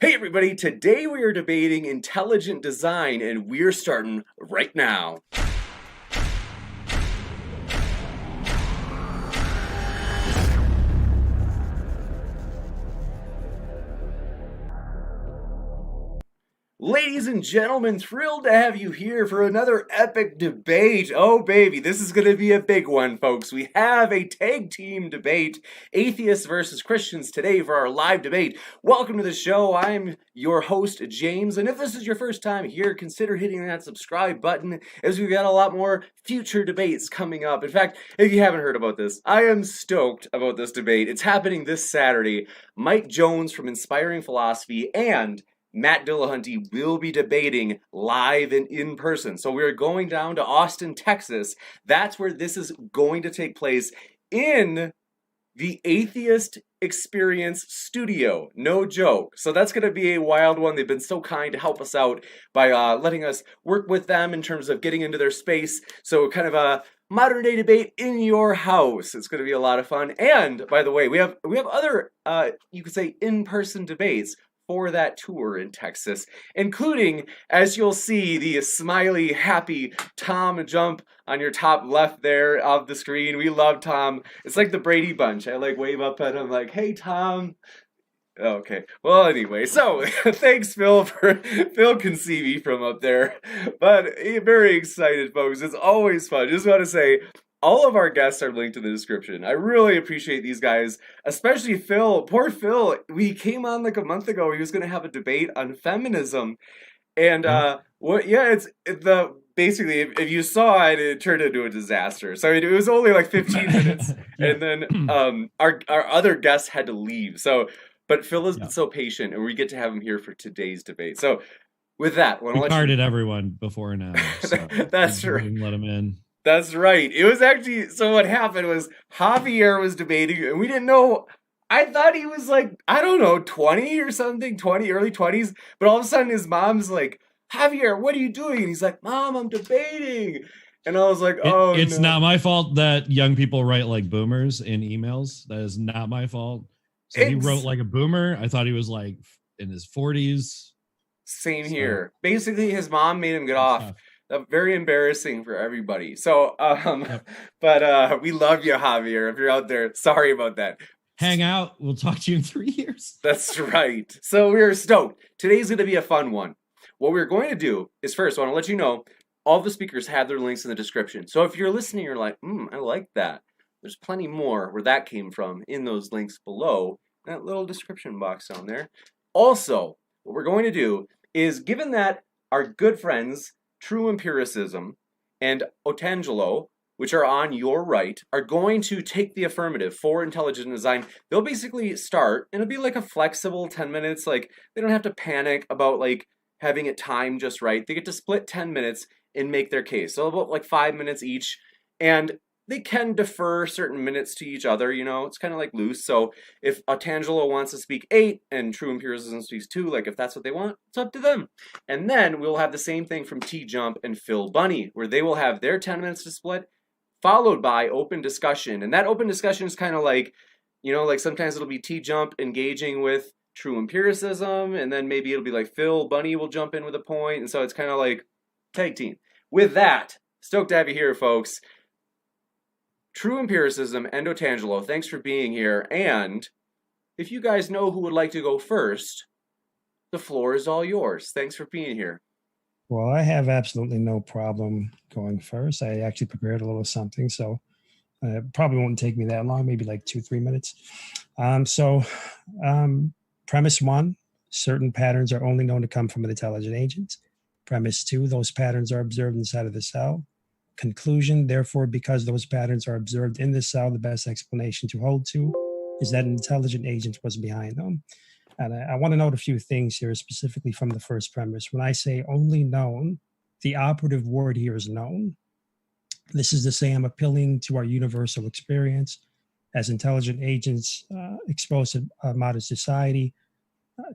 Hey everybody, today we are debating intelligent design and we're starting right now. Ladies and gentlemen, thrilled to have you here for another epic debate. Oh, baby, this is going to be a big one, folks. We have a tag team debate, atheists versus Christians, today for our live debate. Welcome to the show. I'm your host, James, and if this is your first time here, consider hitting that subscribe button as we've got a lot more future debates coming up. In fact, if you haven't heard about this, I am stoked about this debate. It's happening this Saturday. Mike Jones from Inspiring Philosophy and Matt Dillahunty will be debating live and in person. So we're going down to Austin, Texas. That's where this is going to take place in the Atheist Experience Studio. No joke. So that's going to be a wild one. They've been so kind to help us out by letting us work with them in terms of getting into their space. So kind of a modern day debate in your house. It's going to be a lot of fun. And by the way, we have other you could say in-person debates for that tour in Texas, including, as you'll see, the smiley, happy TJump on your top left there of the screen. We love Tom. It's like the Brady Bunch. I like wave up at him like, hey, Tom. Okay. Well, anyway, so thanks, Phil can see me from up there, but very excited, folks. It's always fun. Just want to say, all of our guests are linked in the description. I really appreciate these guys, especially Phil. Poor Phil. We came on like a month ago. He was going to have a debate on feminism, and basically if you saw it, it turned into a disaster. So it was only like 15 minutes, and then our other guests had to leave. So, but Phil has been so patient, and we get to have him here for today's debate. So, with that, we carded everyone before now. So that's right. Let him in. That's right. It was actually, so what happened was Javier was debating and we didn't know. I thought he was like, I don't know, 20 or something, early 20s. But all of a sudden his mom's like, Javier, what are you doing? And he's like, Mom, I'm debating. And I was like, it's not my fault that young people write like boomers in emails. That is not my fault. So he wrote like a boomer. I thought he was like in his 40s. Same here. Basically, his mom made him get off. Very embarrassing for everybody. So, but we love you, Javier. If you're out there, sorry about that. Hang out. We'll talk to you in 3 years. That's right. So we're stoked. Today's going to be a fun one. What we're going to do is first, I want to let you know, all the speakers have their links in the description. So if you're listening, you're like, I like that. There's plenty more where that came from in those links below, that little description box down there. Also, what we're going to do is, given that our good friends True Empiricism and Otangelo, which are on your right, are going to take the affirmative for intelligent design. They'll basically start, and it'll be like a flexible 10 minutes. Like, they don't have to panic about like having it timed just right. They get to split 10 minutes and make their case. So about like 5 minutes each, and they can defer certain minutes to each other, you know, it's kind of like loose. So if Otangelo wants to speak 8 and True Empiricism speaks 2, like if that's what they want, it's up to them. And then we'll have the same thing from TJump and Phil Bunny, where they will have their 10 minutes to split, followed by open discussion. And that open discussion is kind of like, you know, like sometimes it'll be TJump engaging with True Empiricism, and then maybe it'll be like Phil Bunny will jump in with a point. And so it's kind of like tag team. With that, stoked to have you here, folks. True Empiricism and Otangelo, thanks for being here. And if you guys know who would like to go first, the floor is all yours. Thanks for being here. Well, I have absolutely no problem going first. I actually prepared a little something, so it probably won't take me that long, maybe like 2-3 minutes. Premise 1, certain patterns are only known to come from an intelligent agent. Premise 2, those patterns are observed inside of the cell. Conclusion, therefore, because those patterns are observed in the cell, the best explanation to hold to is that an intelligent agent was behind them. And I want to note a few things here, specifically from the first premise. When I say only known, the operative word here is known. This is to say I'm appealing to our universal experience as intelligent agents exposed to modern society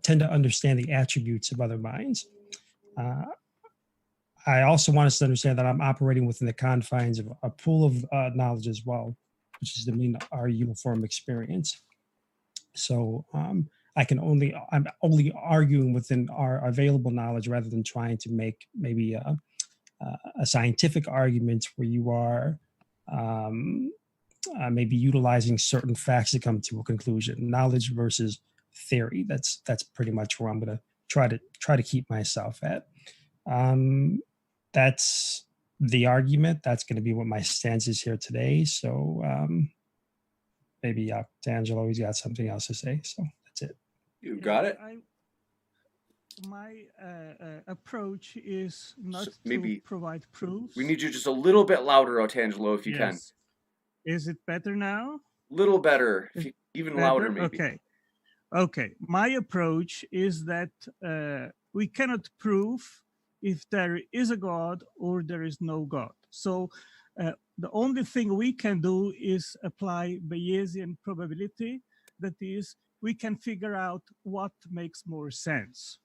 tend to understand the attributes of other minds. I also want us to understand that I'm operating within the confines of a pool of knowledge as well, which is to mean our uniform experience. So I'm only arguing within our available knowledge rather than trying to make maybe a scientific argument where you are maybe utilizing certain facts to come to a conclusion. Knowledge versus theory. That's pretty much where I'm going to try to keep myself at. That's the argument. That's going to be what my stance is here today. So maybe D'Angelo, he's got something else to say. So that's it. You got it. My approach is not maybe to provide proofs. We need you just a little bit louder, Otangelo, if you can. Is it better now? Little better, even better? Louder maybe. Okay. My approach is that we cannot prove if there is a God or there is no God. So the only thing we can do is apply Bayesian probability. That is, we can figure out what makes more sense.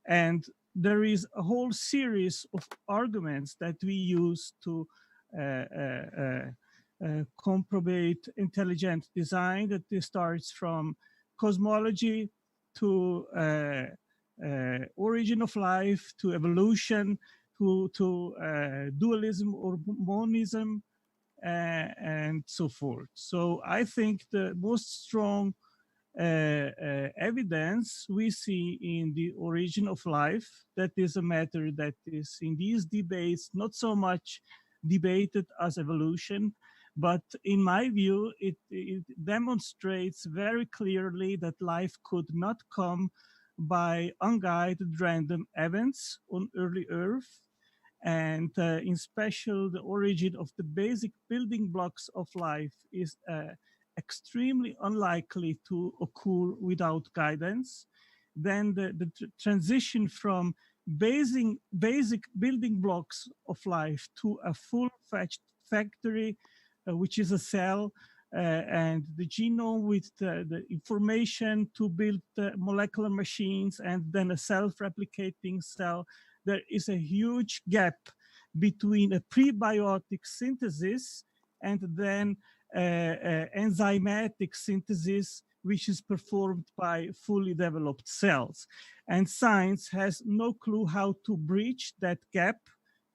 And there is a whole series of arguments that we use to comprobate intelligent design, that this starts from cosmology to origin of life, to evolution, to dualism or monism, and so forth. So I think the most strong evidence we see in the origin of life. That is a matter that is in these debates not so much debated as evolution, but in my view, it demonstrates very clearly that life could not come by unguided random events on early Earth. And in special, the origin of the basic building blocks of life is extremely unlikely to occur without guidance. Then the transition from basic building blocks of life to a full-fledged factory, which is a cell, and the genome with the information to build the molecular machines, and then a self-replicating cell. There is a huge gap between a prebiotic synthesis and then enzymatic synthesis, which is performed by fully developed cells. And science has no clue how to bridge that gap.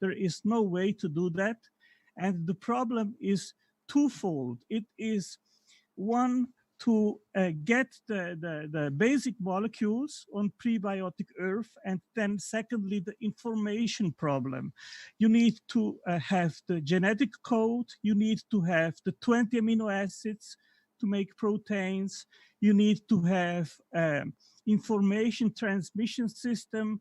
There is no way to do that. And the problem is twofold. It is one, to get the basic molecules on prebiotic Earth, and then secondly, the information problem. You need to have the genetic code, you need to have the 20 amino acids to make proteins, you need to have information transmission system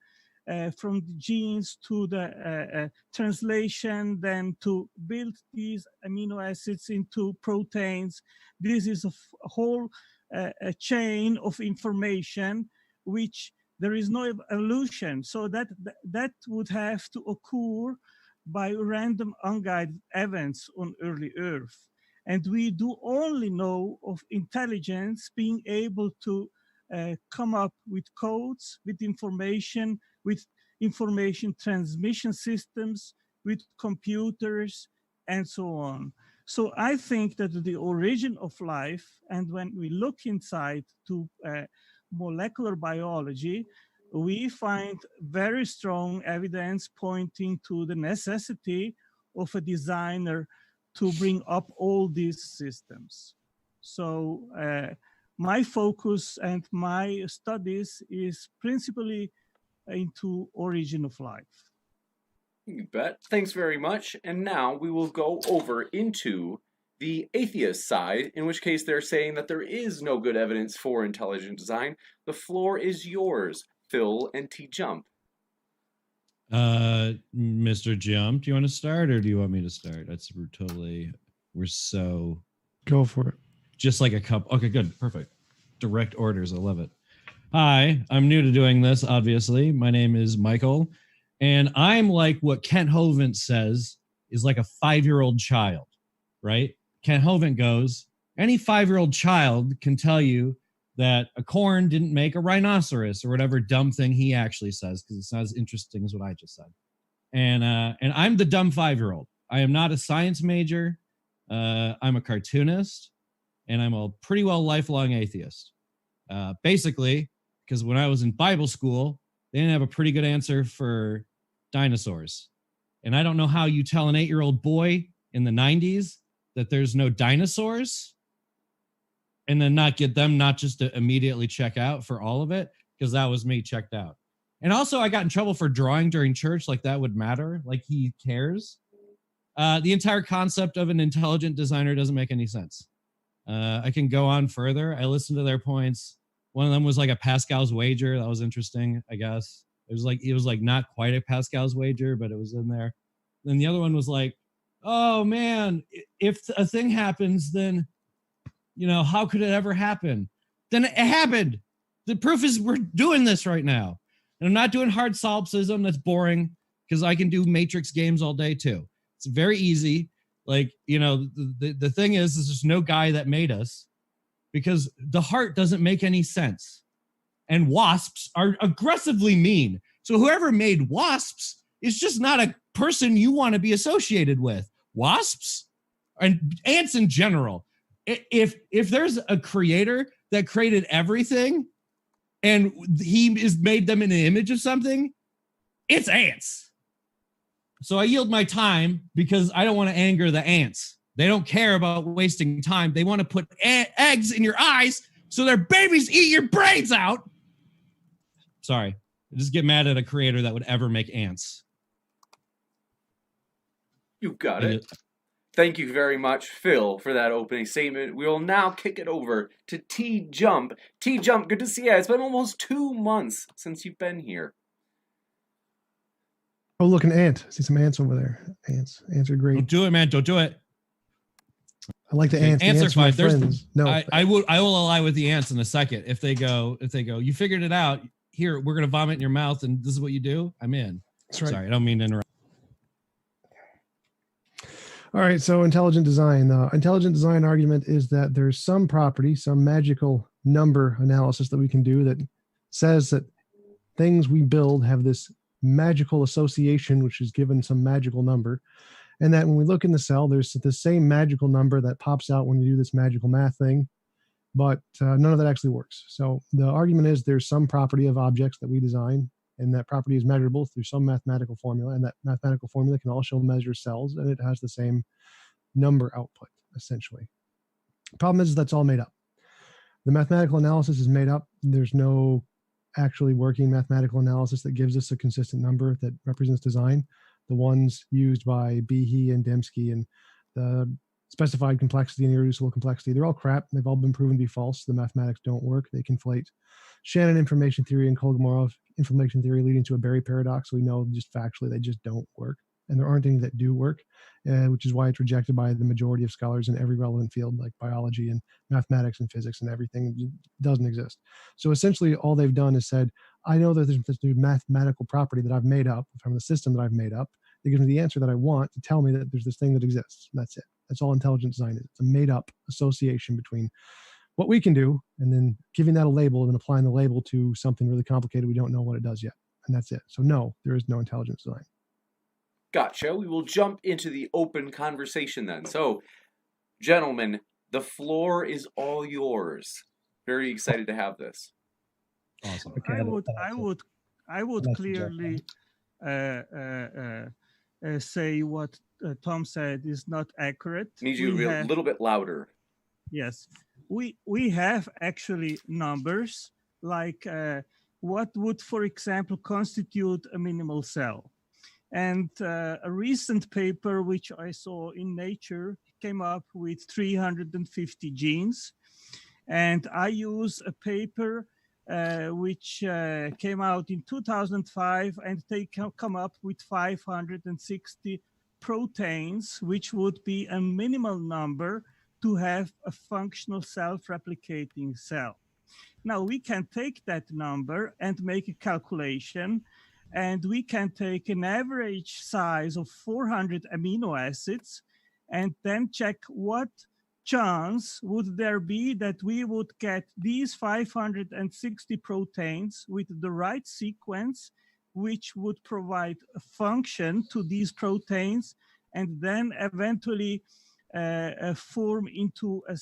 from the genes to the translation, then to build these amino acids into proteins. This is a whole chain of information, which there is no evolution. So that would have to occur by random unguided events on early Earth. And we do only know of intelligence being able to come up with codes, with information transmission systems, with computers, and so on. So I think that the origin of life, and when we look inside to molecular biology, we find very strong evidence pointing to the necessity of a designer to bring up all these systems. So my focus and my studies is principally into origin of life. You bet. Thanks very much. And now we will go over into the atheist side, in which case they're saying that there is no good evidence for intelligent design. The floor is yours, Phil and TJump. Mr. Jump, do you want to start or do you want me to start? We're so... Go for it. Just like a cup. Okay, good. Perfect. Direct orders. I love it. Hi, I'm new to doing this, obviously. My name is Michael, and I'm like what Kent Hovind says is like a 5-year-old child, right? Kent Hovind goes, any 5-year-old child can tell you that a corn didn't make a rhinoceros or whatever dumb thing he actually says, because it's not as interesting as what I just said. And I'm the dumb 5-year-old. I am not a science major. I'm a cartoonist, and I'm a pretty well lifelong atheist. Basically, because when I was in Bible school, they didn't have a pretty good answer for dinosaurs. And I don't know how you tell an 8-year-old boy in the 90s that there's no dinosaurs and then not get them not just to immediately check out for all of it, because that was me checked out. And also I got in trouble for drawing during church, like that would matter, like he cares. The entire concept of an intelligent designer doesn't make any sense. I can go on further. I listened to their points. One of them was like a Pascal's wager. That was interesting, I guess. It was like not quite a Pascal's wager, but it was in there. Then the other one was like, oh man, if a thing happens, then, you know, how could it ever happen? Then it happened. The proof is we're doing this right now. And I'm not doing hard solipsism. That's boring because I can do matrix games all day too. It's very easy. Like, you know, the thing is there's no guy that made us because the heart doesn't make any sense. And wasps are aggressively mean. So whoever made wasps is just not a person you want to be associated with. Wasps and ants in general. If there's a creator that created everything and he is made them in an image of something, it's ants. So I yield my time because I don't want to anger the ants. They don't care about wasting time. They want to put eggs in your eyes so their babies eat your brains out. Sorry. I just get mad at a creator that would ever make ants. You got it. Thank you very much, Phil, for that opening statement. We will now kick it over to TJump. TJump, good to see you. It's been almost 2 months since you've been here. Oh, look, an ant. I see some ants over there. Ants are great. Don't do it, man. Don't do it. I like the ants. Ants the are fine. friends. No, I will ally with the ants in a second. If they go, you figured it out. Here, we're gonna vomit in your mouth, and this is what you do. I'm in. That's right. Sorry, I don't mean to interrupt. All right, so intelligent design. The intelligent design argument is that there's some property, some magical number analysis that we can do that says that things we build have this magical association, which is given some magical number. And that when we look in the cell, there's the same magical number that pops out when you do this magical math thing, but none of that actually works. So the argument is there's some property of objects that we design, and that property is measurable through some mathematical formula, and that mathematical formula can also measure cells, and it has the same number output, essentially. The problem is that's all made up. The mathematical analysis is made up. There's no actually working mathematical analysis that gives us a consistent number that represents design. The ones used by Behe and Dembski and the specified complexity and irreducible complexity, they're all crap. They've all been proven to be false. The mathematics don't work. They conflate Shannon information theory and Kolmogorov information theory, leading to a Berry paradox. We know just factually they just don't work. And there aren't any that do work, which is why it's rejected by the majority of scholars in every relevant field like biology and mathematics and physics and everything. It doesn't exist. So essentially all they've done is said, I know that there's this new mathematical property that I've made up from the system that I've made up that gives me the answer that I want to tell me that there's this thing that exists. That's it. That's all intelligent design is. It's a made up association between what we can do and then giving that a label and then applying the label to something really complicated. We don't know what it does yet. And that's it. So no, there is no intelligent design. Gotcha. We will jump into the open conversation then. So, gentlemen, the floor is all yours. Very excited to have this. Awesome. Okay, I would clearly say what Tom said is not accurate. Need you to be a little bit louder. Yes, we have actually numbers like what would, for example, constitute a minimal cell. And a recent paper which I saw in Nature came up with 350 genes. And I use a paper which came out in 2005, and they come up with 560 proteins, which would be a minimal number to have a functional self-replicating cell. Now we can take that number and make a calculation, and we can take an average size of 400 amino acids and then check what chance would there be that we would get these 560 proteins with the right sequence, which would provide a function to these proteins, and then eventually form into a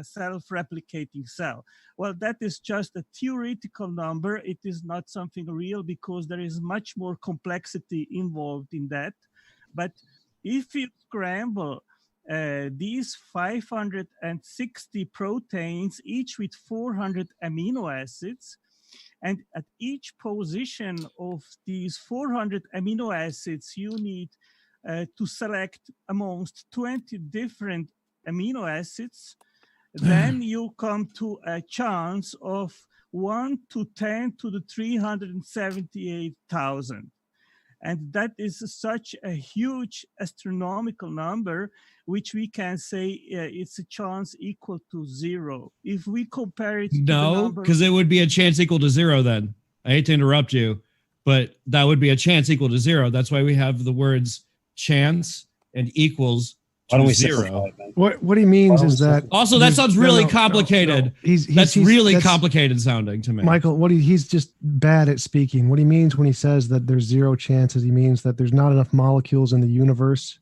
self-replicating cell. Well, that is just a theoretical number. It is not something real because there is much more complexity involved in that. But if you scramble these 560 proteins, each with 400 amino acids, and at each position of these 400 amino acids, you need to select amongst 20 different amino acids, then you come to a chance of 1 to 10 to the 378,000. And that is such a huge astronomical number, which we can say it's a chance equal to 0. If we compare it to the No, number, because it would be a chance equal to 0 then. I hate to interrupt you, but that would be a chance equal to 0. That's why we have the words chance and equals Why don't to we 0. simplify it, man? What he means is that Also, that sounds really complicated. That's really complicated sounding to me. Michael, he's just bad at speaking. What he means when he says that there's 0 chances, he means that there's not enough molecules in the universe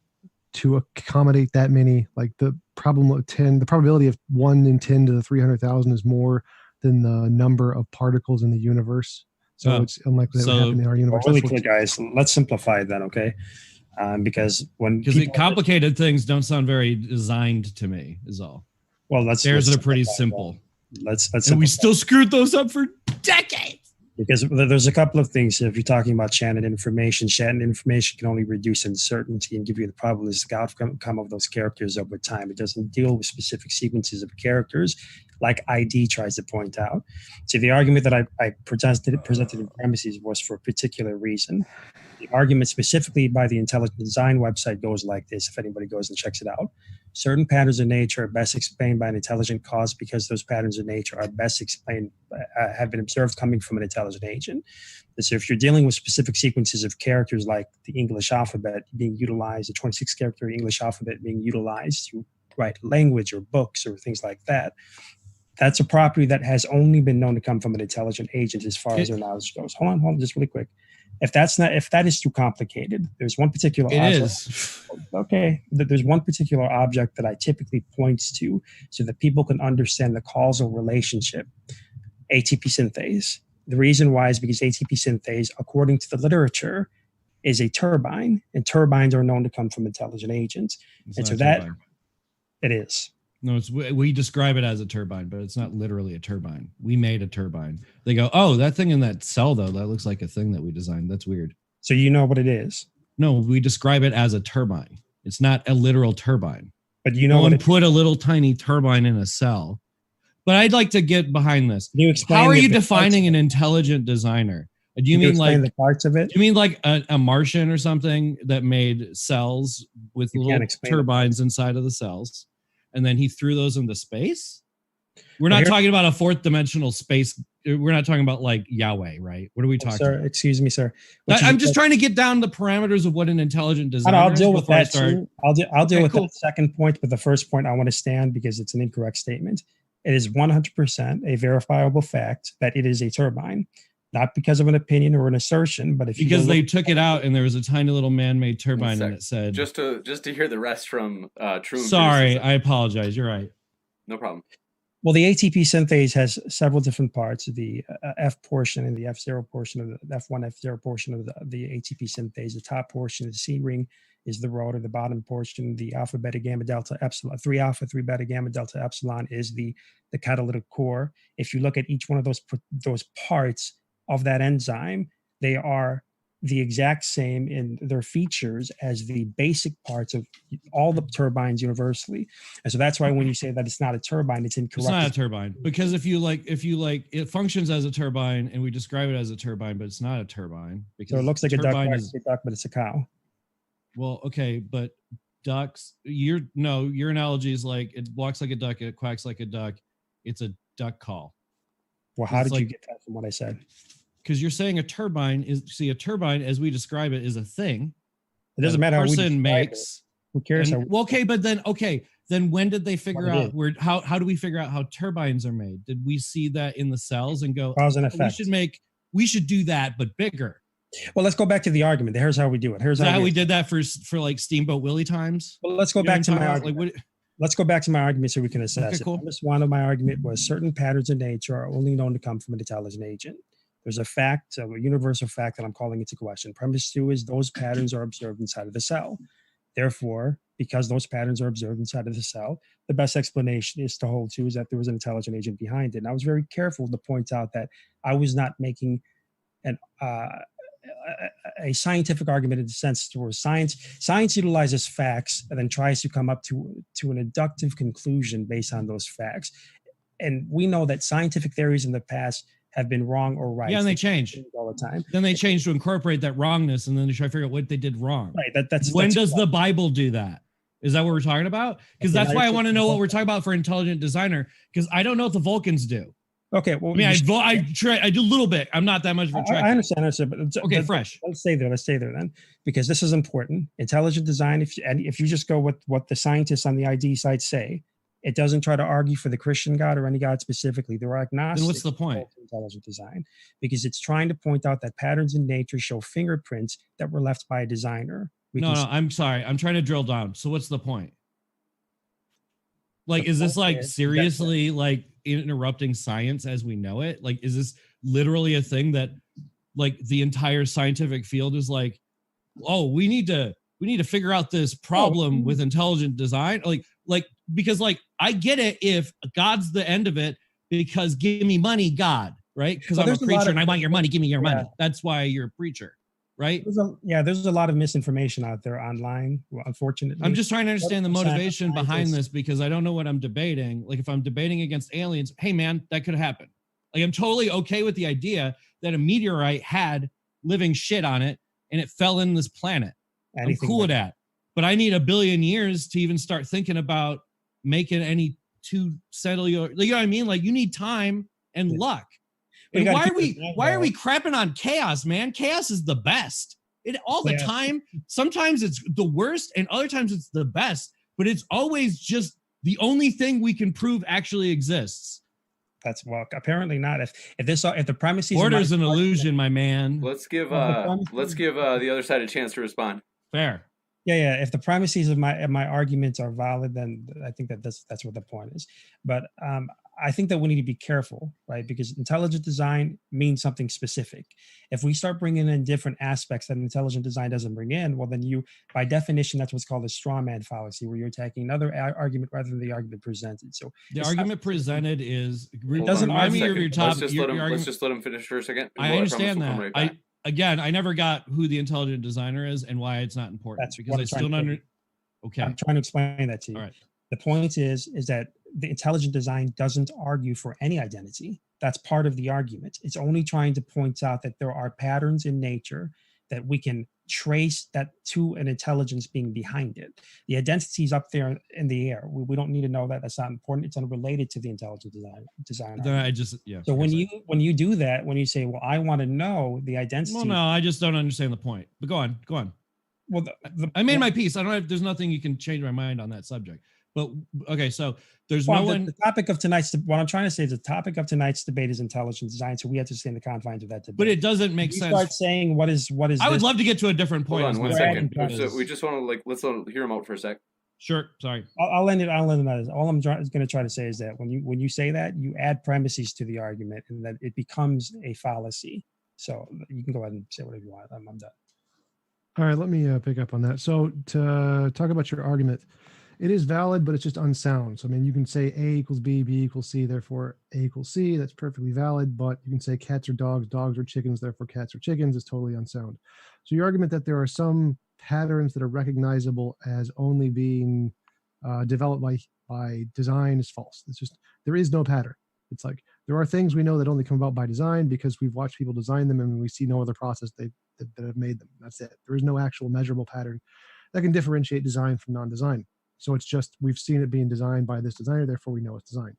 to accommodate that many. Like the problem of 10, the probability of 1 in 10 to the 300,000 is more than the number of particles in the universe. So it's unlikely that would happen in our universe. Really quick, guys, let's simplify it then, okay? Because complicated things don't sound very designed to me, is all. Well, theirs are pretty simple. Let's and we still screwed those up for decades. Because there's a couple of things. If you're talking about shannoned information can only reduce uncertainty and give you the probabilistic outcome of those characters over time. It doesn't deal with specific sequences of characters, like ID tries to point out. So the argument that I presented in premises was for a particular reason. The argument specifically by the Intelligent Design website goes like this, if anybody goes and checks it out. Certain patterns of nature are best explained by an intelligent cause because those patterns of nature are best explained, have been observed coming from an intelligent agent. And so if you're dealing with specific sequences of characters like the English alphabet being utilized, the 26-character English alphabet being utilized to write language or books or things like that, that's a property that has only been known to come from an intelligent agent as far as their knowledge goes. Hold on, just really quick. If that is too complicated, there's one particular object. Okay, there's one particular object that I typically point to so that people can understand the causal relationship. ATP synthase. The reason why is because ATP synthase, according to the literature, is a turbine, and turbines are known to come from intelligent agents. And so that it is. No, we describe it as a turbine, but it's not literally a turbine. We made a turbine. They go, oh, that thing in that cell, though, that looks like a thing that we designed. That's weird. So you know what it is? No, we describe it as a turbine. It's not a literal turbine. But you know what? Put a little tiny turbine in a cell. But I'd like to get behind this. Can you explain how are you defining an intelligent designer? Do you mean like the parts of it? Do you mean like a Martian or something that made cells with little turbines inside of the cells? And then he threw those into space? We're not talking about a fourth dimensional space. We're not talking about like Yahweh, right? What are we talking about? Excuse me, sir. I'm just trying to get down the parameters of what an intelligent designer I'll deal with that too. I'll deal with cool. that second point, but the first point I want to stand because it's an incorrect statement. It is 100% a verifiable fact that it is a turbine. Not because of an opinion or an assertion, but because they took it out and there was a tiny little man-made turbine and it said just to hear the rest from True. Sorry, I apologize. You're right. No problem. Well, the ATP synthase has several different parts. The F portion and the F0 portion of the F1, F0 portion of the ATP synthase. The top portion of the C ring is the rotor. The bottom portion, the alpha, beta, gamma, delta, epsilon, 3 alpha, 3 beta, gamma, delta, epsilon is the catalytic core. If you look at each one of those parts of that enzyme, they are the exact same in their features as the basic parts of all the turbines universally. And so that's why when you say that it's not a turbine, it's incorrect. It's not a turbine because if you like, it functions as a turbine and we describe it as a turbine, but it's not a turbine because so it looks like a duck, but it's a cow. Well, okay, but ducks, your analogy is like it walks like a duck, it quacks like a duck. It's a duck call. Well, how did you get that from what I said? Because you're saying a turbine, a turbine as we describe it is a thing. It doesn't matter how we describe makes. It. Who cares? Then when did they figure out how do we figure out how turbines are made? Did we see that in the cells and go, cause and effect? We should do that, but bigger. Well, let's go back to the argument. Here's how we do it. Here's Is that how we do did that for like Steamboat Willie times? Well, let's go You know back what to I'm my talking about? argument. Like, Let's go back to my argument so we can assess Okay, it. cool. Premise one of my argument was certain patterns in nature are only known to come from an intelligent agent. There's a fact, a universal fact that I'm calling into question. Premise two is those patterns are observed inside of the cell. Therefore, because those patterns are observed inside of the cell, the best explanation is to hold to is that there was an intelligent agent behind it. And I was very careful to point out that I was not making an a scientific argument in the sense where science utilizes facts and then tries to come up to an inductive conclusion based on those facts. And we know that scientific theories in the past have been wrong or right. Yeah, and they change all the time. Then they change to incorporate that wrongness, and then they try to figure out what they did wrong. Right. That's when does the Bible do that? Is that what we're talking about? Because that's why I want to know what we're talking about for intelligent designer. Because I don't know what the Vulcans do. Okay. Well, I mean, I do a little bit. I'm not that much of a I understand. But okay, fresh. Let's stay there. Let's stay there then, because this is important. Intelligent design. If you just go with what the scientists on the ID side say, it doesn't try to argue for the Christian God or any God specifically. They're agnostic. Then what's the point? Intelligent design, because it's trying to point out that patterns in nature show fingerprints that were left by a designer. No, I'm sorry. I'm trying to drill down. So what's the point? Like, is this like seriously like interrupting science as we know it? Like, is this literally a thing that like the entire scientific field is like, oh, we need to figure out this problem with intelligent design? Because like, I get it if God's the end of it, because give me money, God, right? Because I'm a preacher and I want your money. Give me your money. That's why you're a preacher. Right? There's a lot of misinformation out there online, unfortunately. I'm just trying to understand the motivation behind this, because I don't know what I'm debating. Like, if I'm debating against aliens, hey man, that could happen. Like, I'm totally okay with the idea that a meteorite had living shit on it and it fell in this planet. I'm cool with that. But I need 1 billion years to even start thinking about making any two cellular, you know what I mean? Like, you need time and luck. And why are we crapping on chaos, man? Chaos is the best. All the time. Sometimes it's the worst, and other times it's the best. But it's always just the only thing we can prove actually exists. That's apparently not. If the premises order's an illusion, my man. Let's give the other side a chance to respond. Fair. Yeah. If the premises of my arguments are valid, then I think that's what the point is. But I think that we need to be careful, right? Because intelligent design means something specific. If we start bringing in different aspects that intelligent design doesn't bring in, well, then by definition, that's what's called a straw man fallacy, where you're attacking another argument rather than the argument presented. So the argument presented is doesn't remind me of your top. Let's just let him finish for a second. I understand that. I never got who the intelligent designer is and why it's not important. That's because I still don't. Okay, I'm trying to explain that to you. All right. The point is that the intelligent design doesn't argue for any identity. That's part of the argument. It's only trying to point out that there are patterns in nature that we can trace that to an intelligence being behind it. The identity is up there in the air. We don't need to know that. That's not important. It's unrelated to the intelligent design. So when you do that, when you say, well, I want to know the identity. Well, no, I just don't understand the point. But go on. Well, I made my piece. There's nothing you can change my mind on that subject. But okay, so there's the topic of tonight's. What I'm trying to say is the topic of tonight's debate is intelligent design. So we have to stay in the confines of that debate. But it doesn't make sense. Start saying what is. I would love to get to a different point. Hold on 1 second. We just want to let's hear him out for a sec. Sure. Sorry. I'll end it. All I'm going to try to say is that when you say that, you add premises to the argument, and that it becomes a fallacy. So you can go ahead and say whatever you want. I'm done. All right, let me pick up on that. So to talk about your argument, it is valid, but it's just unsound. So, I mean, you can say A equals B, B equals C, therefore A equals C. That's perfectly valid, but you can say cats are dogs, dogs are chickens, therefore cats are chickens is totally unsound. So your argument that there are some patterns that are recognizable as only being developed by design is false. It's just, there is no pattern. It's like, there are things we know that only come about by design because we've watched people design them and we see no other process that have made them. That's it. There is no actual measurable pattern that can differentiate design from non-design. So it's just, we've seen it being designed by this designer, therefore we know it's designed.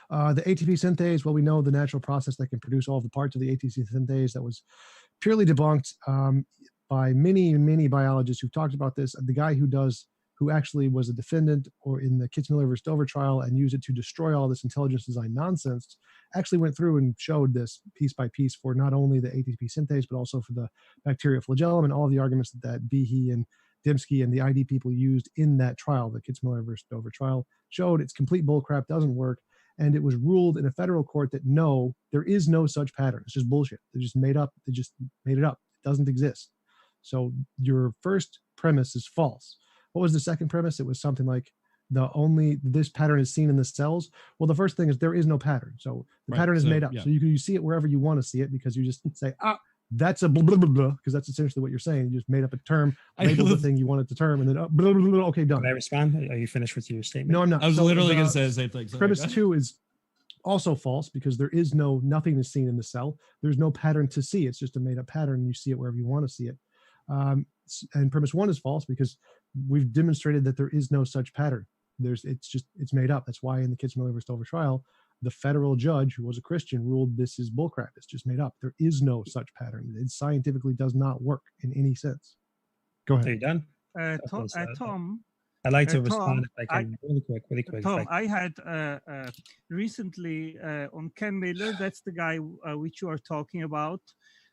The ATP synthase, well, we know the natural process that can produce all of the parts of the ATP synthase. That was purely debunked by many biologists who've talked about this. The guy who who actually was a defendant or in the Kitzmiller versus Dover trial and used it to destroy all this intelligence design nonsense, actually went through and showed this piece by piece for not only the ATP synthase, but also for the bacterial flagellum and all the arguments that Behe and Dembski and the ID people used in that trial, the Kitzmiller versus Dover trial, showed it's complete bullcrap, doesn't work. And it was ruled in a federal court that no, there is no such pattern. It's just bullshit. They just made it up. It doesn't exist. So your first premise is false. What was the second premise? It was something like this pattern is seen in the cells. Well, the first thing is there is no pattern. So the pattern is made up. Yeah. So you see it wherever you want to see it because you just say, that's a blah, blah, blah, blah, because that's essentially what you're saying. You just made up a term, labeled the thing you wanted to term, and then blah, blah, blah, okay, done. Can I respond? Are you finished with your statement? No, I'm not. I was literally going to say the same thing. Premise 2 is also false because there is nothing is seen in the cell. There's no pattern to see. It's just a made up pattern. You see it wherever you want to see it. And premise 1 is false because we've demonstrated that there is no such pattern. It's made up. That's why in the Kitzmiller versus Dover trial, the federal judge, who was a Christian, ruled this is bullcrap. It's just made up. There is no such pattern. It scientifically does not work in any sense. Go ahead. Are you done? Tom, I'd like to respond if I can, really quick. Tom, I had recently on Ken Miller, that's the guy which you are talking about,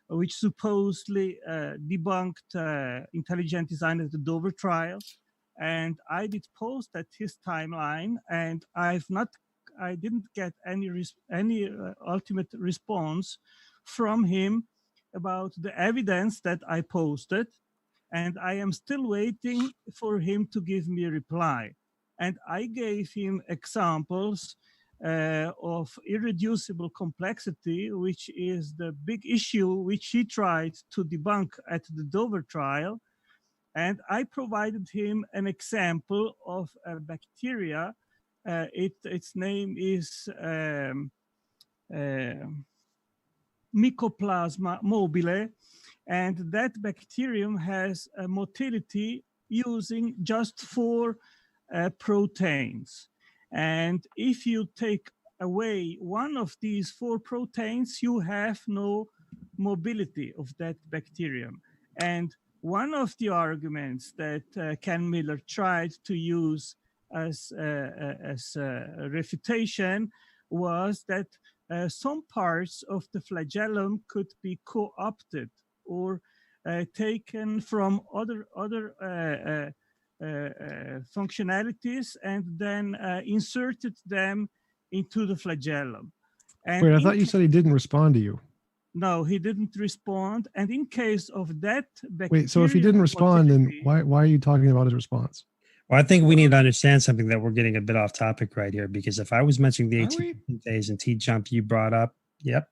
which supposedly debunked intelligent design at the Dover trial. And I did post at his timeline, and I didn't get any ultimate response from him about the evidence that I posted. And I am still waiting for him to give me a reply. And I gave him examples of irreducible complexity, which is the big issue which he tried to debunk at the Dover trial. And I provided him an example of a bacteria. Its name is Mycoplasma mobile. And that bacterium has a motility using just 4 proteins. And if you take away one of these 4 proteins, you have no mobility of that bacterium. And one of the arguments that Ken Miller tried to use as a refutation was that some parts of the flagellum could be co-opted or taken from other functionalities and then inserted them into the flagellum. And wait, I thought you said he didn't respond to you. No, he didn't respond. And in case of that wait, so if he didn't respond, then why are you talking about his response? Well, I think we need to understand something, that we're getting a bit off topic right here, because if I was mentioning the ATP synthase and TJump you brought up, yep.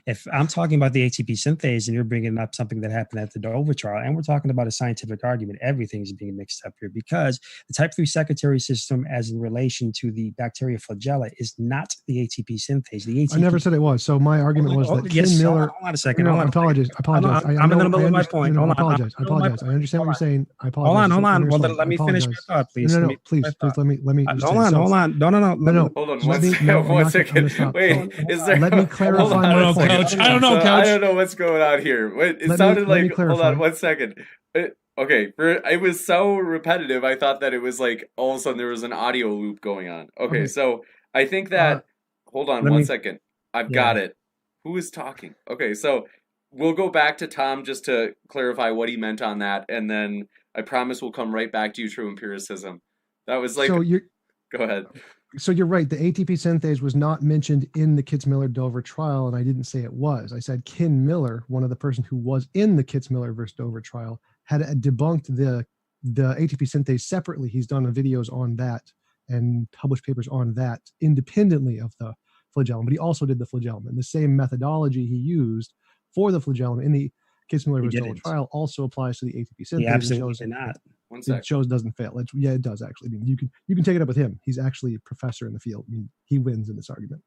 If I'm talking about the ATP synthase and you're bringing up something that happened at the Dover trial, and we're talking about a scientific argument, everything's being mixed up here, because the type 3 secretory system, as in relation to the bacteria flagella, is not the ATP synthase. The ATP, I never said it was. So my argument was that Ken Miller. Hold on a second. No, I apologize. I'm in the middle of my point. I apologize. I understand what you're saying. I apologize. Hold on. Well, let me finish my thought, please. No, please let me. Hold on. No. Hold on one second. Wait, is there? Let me clarify my point. Coach. I don't know, Coach. I don't know what's going on here. It sounded like. Hold on 1 second. Okay, it was so repetitive. I thought that it was like all of a sudden there was an audio loop going on. Okay. So I think that. Hold on 1 second. I've got it. Who is talking? Okay, so we'll go back to Tom just to clarify what he meant on that, and then I promise we'll come right back to you, True Empiricism. That was like. So go ahead. So you're right. The ATP synthase was not mentioned in the Kitzmiller-Dover trial, and I didn't say it was. I said Ken Miller, one of the person who was in the Kitzmiller versus Dover trial, had debunked the ATP synthase separately. He's done videos on that and published papers on that independently of the flagellum, but he also did the flagellum. And the same methodology he used for the flagellum in the Kitzmiller versus Dover trial also applies to the ATP synthase. He absolutely did not. It shows doesn't fail. It does actually. I mean, you can take it up with him. He's actually a professor in the field. I mean, he wins in this argument.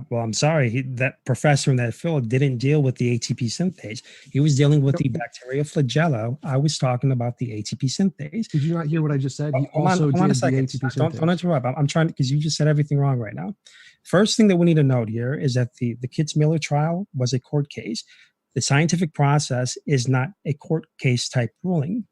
Well, I'm sorry. That professor in that field didn't deal with the ATP synthase. He was dealing with the bacteria flagella. I was talking about the ATP synthase. Did you not hear what I just said? He hold on a second. The ATP synthase. Don't interrupt. I'm trying to, because you just said everything wrong right now. First thing that we need to note here is that the Kitzmiller trial was a court case. The scientific process is not a court case type ruling.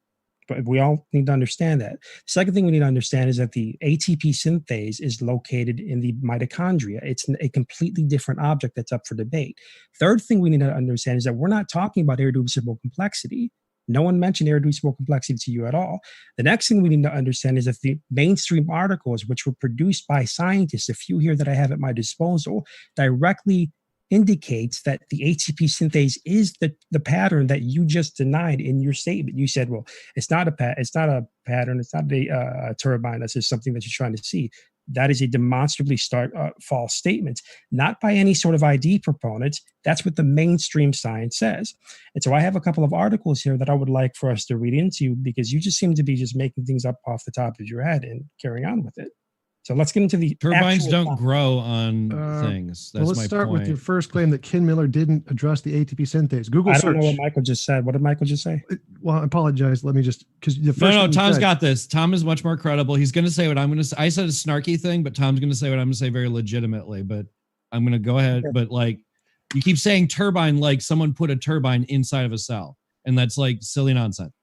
But we all need to understand that. The second thing we need to understand is that the ATP synthase is located in the mitochondria. It's a completely different object that's up for debate. Third thing we need to understand is that we're not talking about irreducible complexity. No one mentioned irreducible complexity to you at all. The next thing we need to understand is that the mainstream articles, which were produced by scientists, a few here that I have at my disposal, directly indicates that the ATP synthase is the pattern that you just denied in your statement. You said, well, it's not a pattern, it's not a turbine, that's just something that you're trying to see. That is a demonstrably false statement, not by any sort of ID proponents. That's what the mainstream science says. And so I have a couple of articles here that I would like for us to read into, because you just seem to be just making things up off the top of your head and carrying on with it. So let's get into the turbines don't grow on things. That's let's my start point. with your first claim that Ken Miller didn't address the ATP synthase. Google I search. don't know what Michael just said. What did Michael just say? Well, I apologize. Let me just, because the first No, Tom's said, got this. Tom is much more credible. He's going to say what I'm going to say. I said a snarky thing, but Tom's going to say what I'm going to say very legitimately. But I'm going to go ahead. Okay. But like, you keep saying turbine like someone put a turbine inside of a cell, and that's like silly nonsense.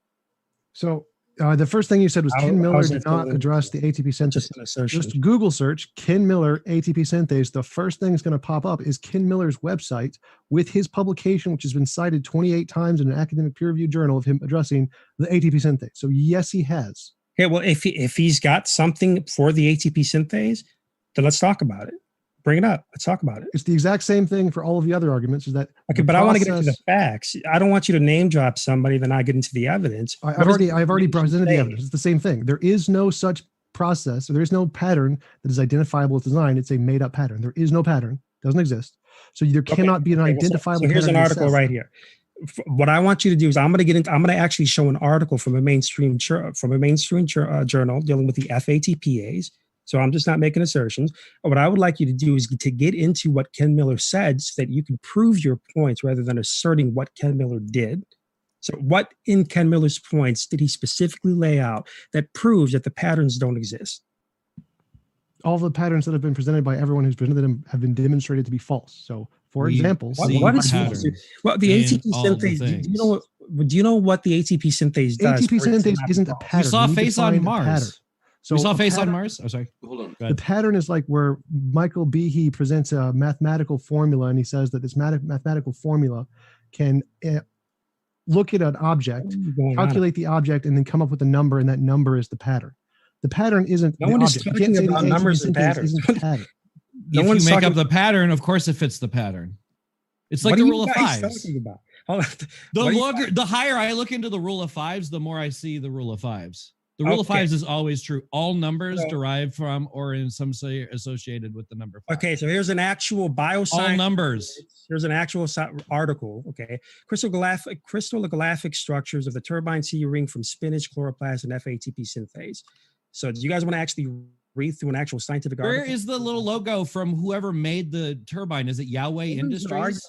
So the first thing you said was Ken Miller did not address the ATP synthase. Just an assertion. Just Google search Ken Miller ATP synthase. The first thing that's going to pop up is Ken Miller's website with his publication, which has been cited 28 times in an academic peer-reviewed journal of him addressing the ATP synthase. So yes, he has. Okay, well, if he's got something for the ATP synthase, then let's talk about it. Bring it up. Let's talk about it. It's the exact same thing for all of the other arguments. Is that okay? But I want to get into the facts. I don't want you to name drop somebody, then I get into the evidence. I've already presented the evidence. It's the same thing. There is no such process. There is no pattern that is identifiable with design. It's a made-up pattern. There is no pattern. It doesn't exist. So there cannot be an identifiable. So here's an article right here. What I want you to do is I'm going to actually show an article from a mainstream journal dealing with the FATPAs. So I'm just not making assertions. What I would like you to do is to get into what Ken Miller said so that you can prove your points rather than asserting what Ken Miller did. So what in Ken Miller's points did he specifically lay out that proves that the patterns don't exist? All the patterns that have been presented by everyone who's presented them have been demonstrated to be false. So, for example, what is false? Well, the ATP synthase. Do you know what the ATP synthase does? ATP synthase isn't a pattern. We saw Face on Mars. So we saw Face on Mars. Oh, sorry. Hold on. The pattern is like where Michael Behe presents a mathematical formula, and he says that this mathematical formula can look at an object, calculate the object, and then come up with a number, and that number is the pattern. The pattern isn't no one is talking about numbers and patterns. If you make up the pattern, of course it fits the pattern. It's like the rule of fives. The higher I look into the rule of fives, the more I see the rule of fives. The rule of fives is always true. All numbers derive from or in some say associated with the number 5. Okay, so here's an actual bioscience. All numbers. Here's an actual article. Okay, crystallographic structures of the turbine C ring from spinach, chloroplast, and FATP synthase. So, do you guys want to actually read through an actual scientific article? Where is the little logo from whoever made the turbine? Is it Yahweh Industries?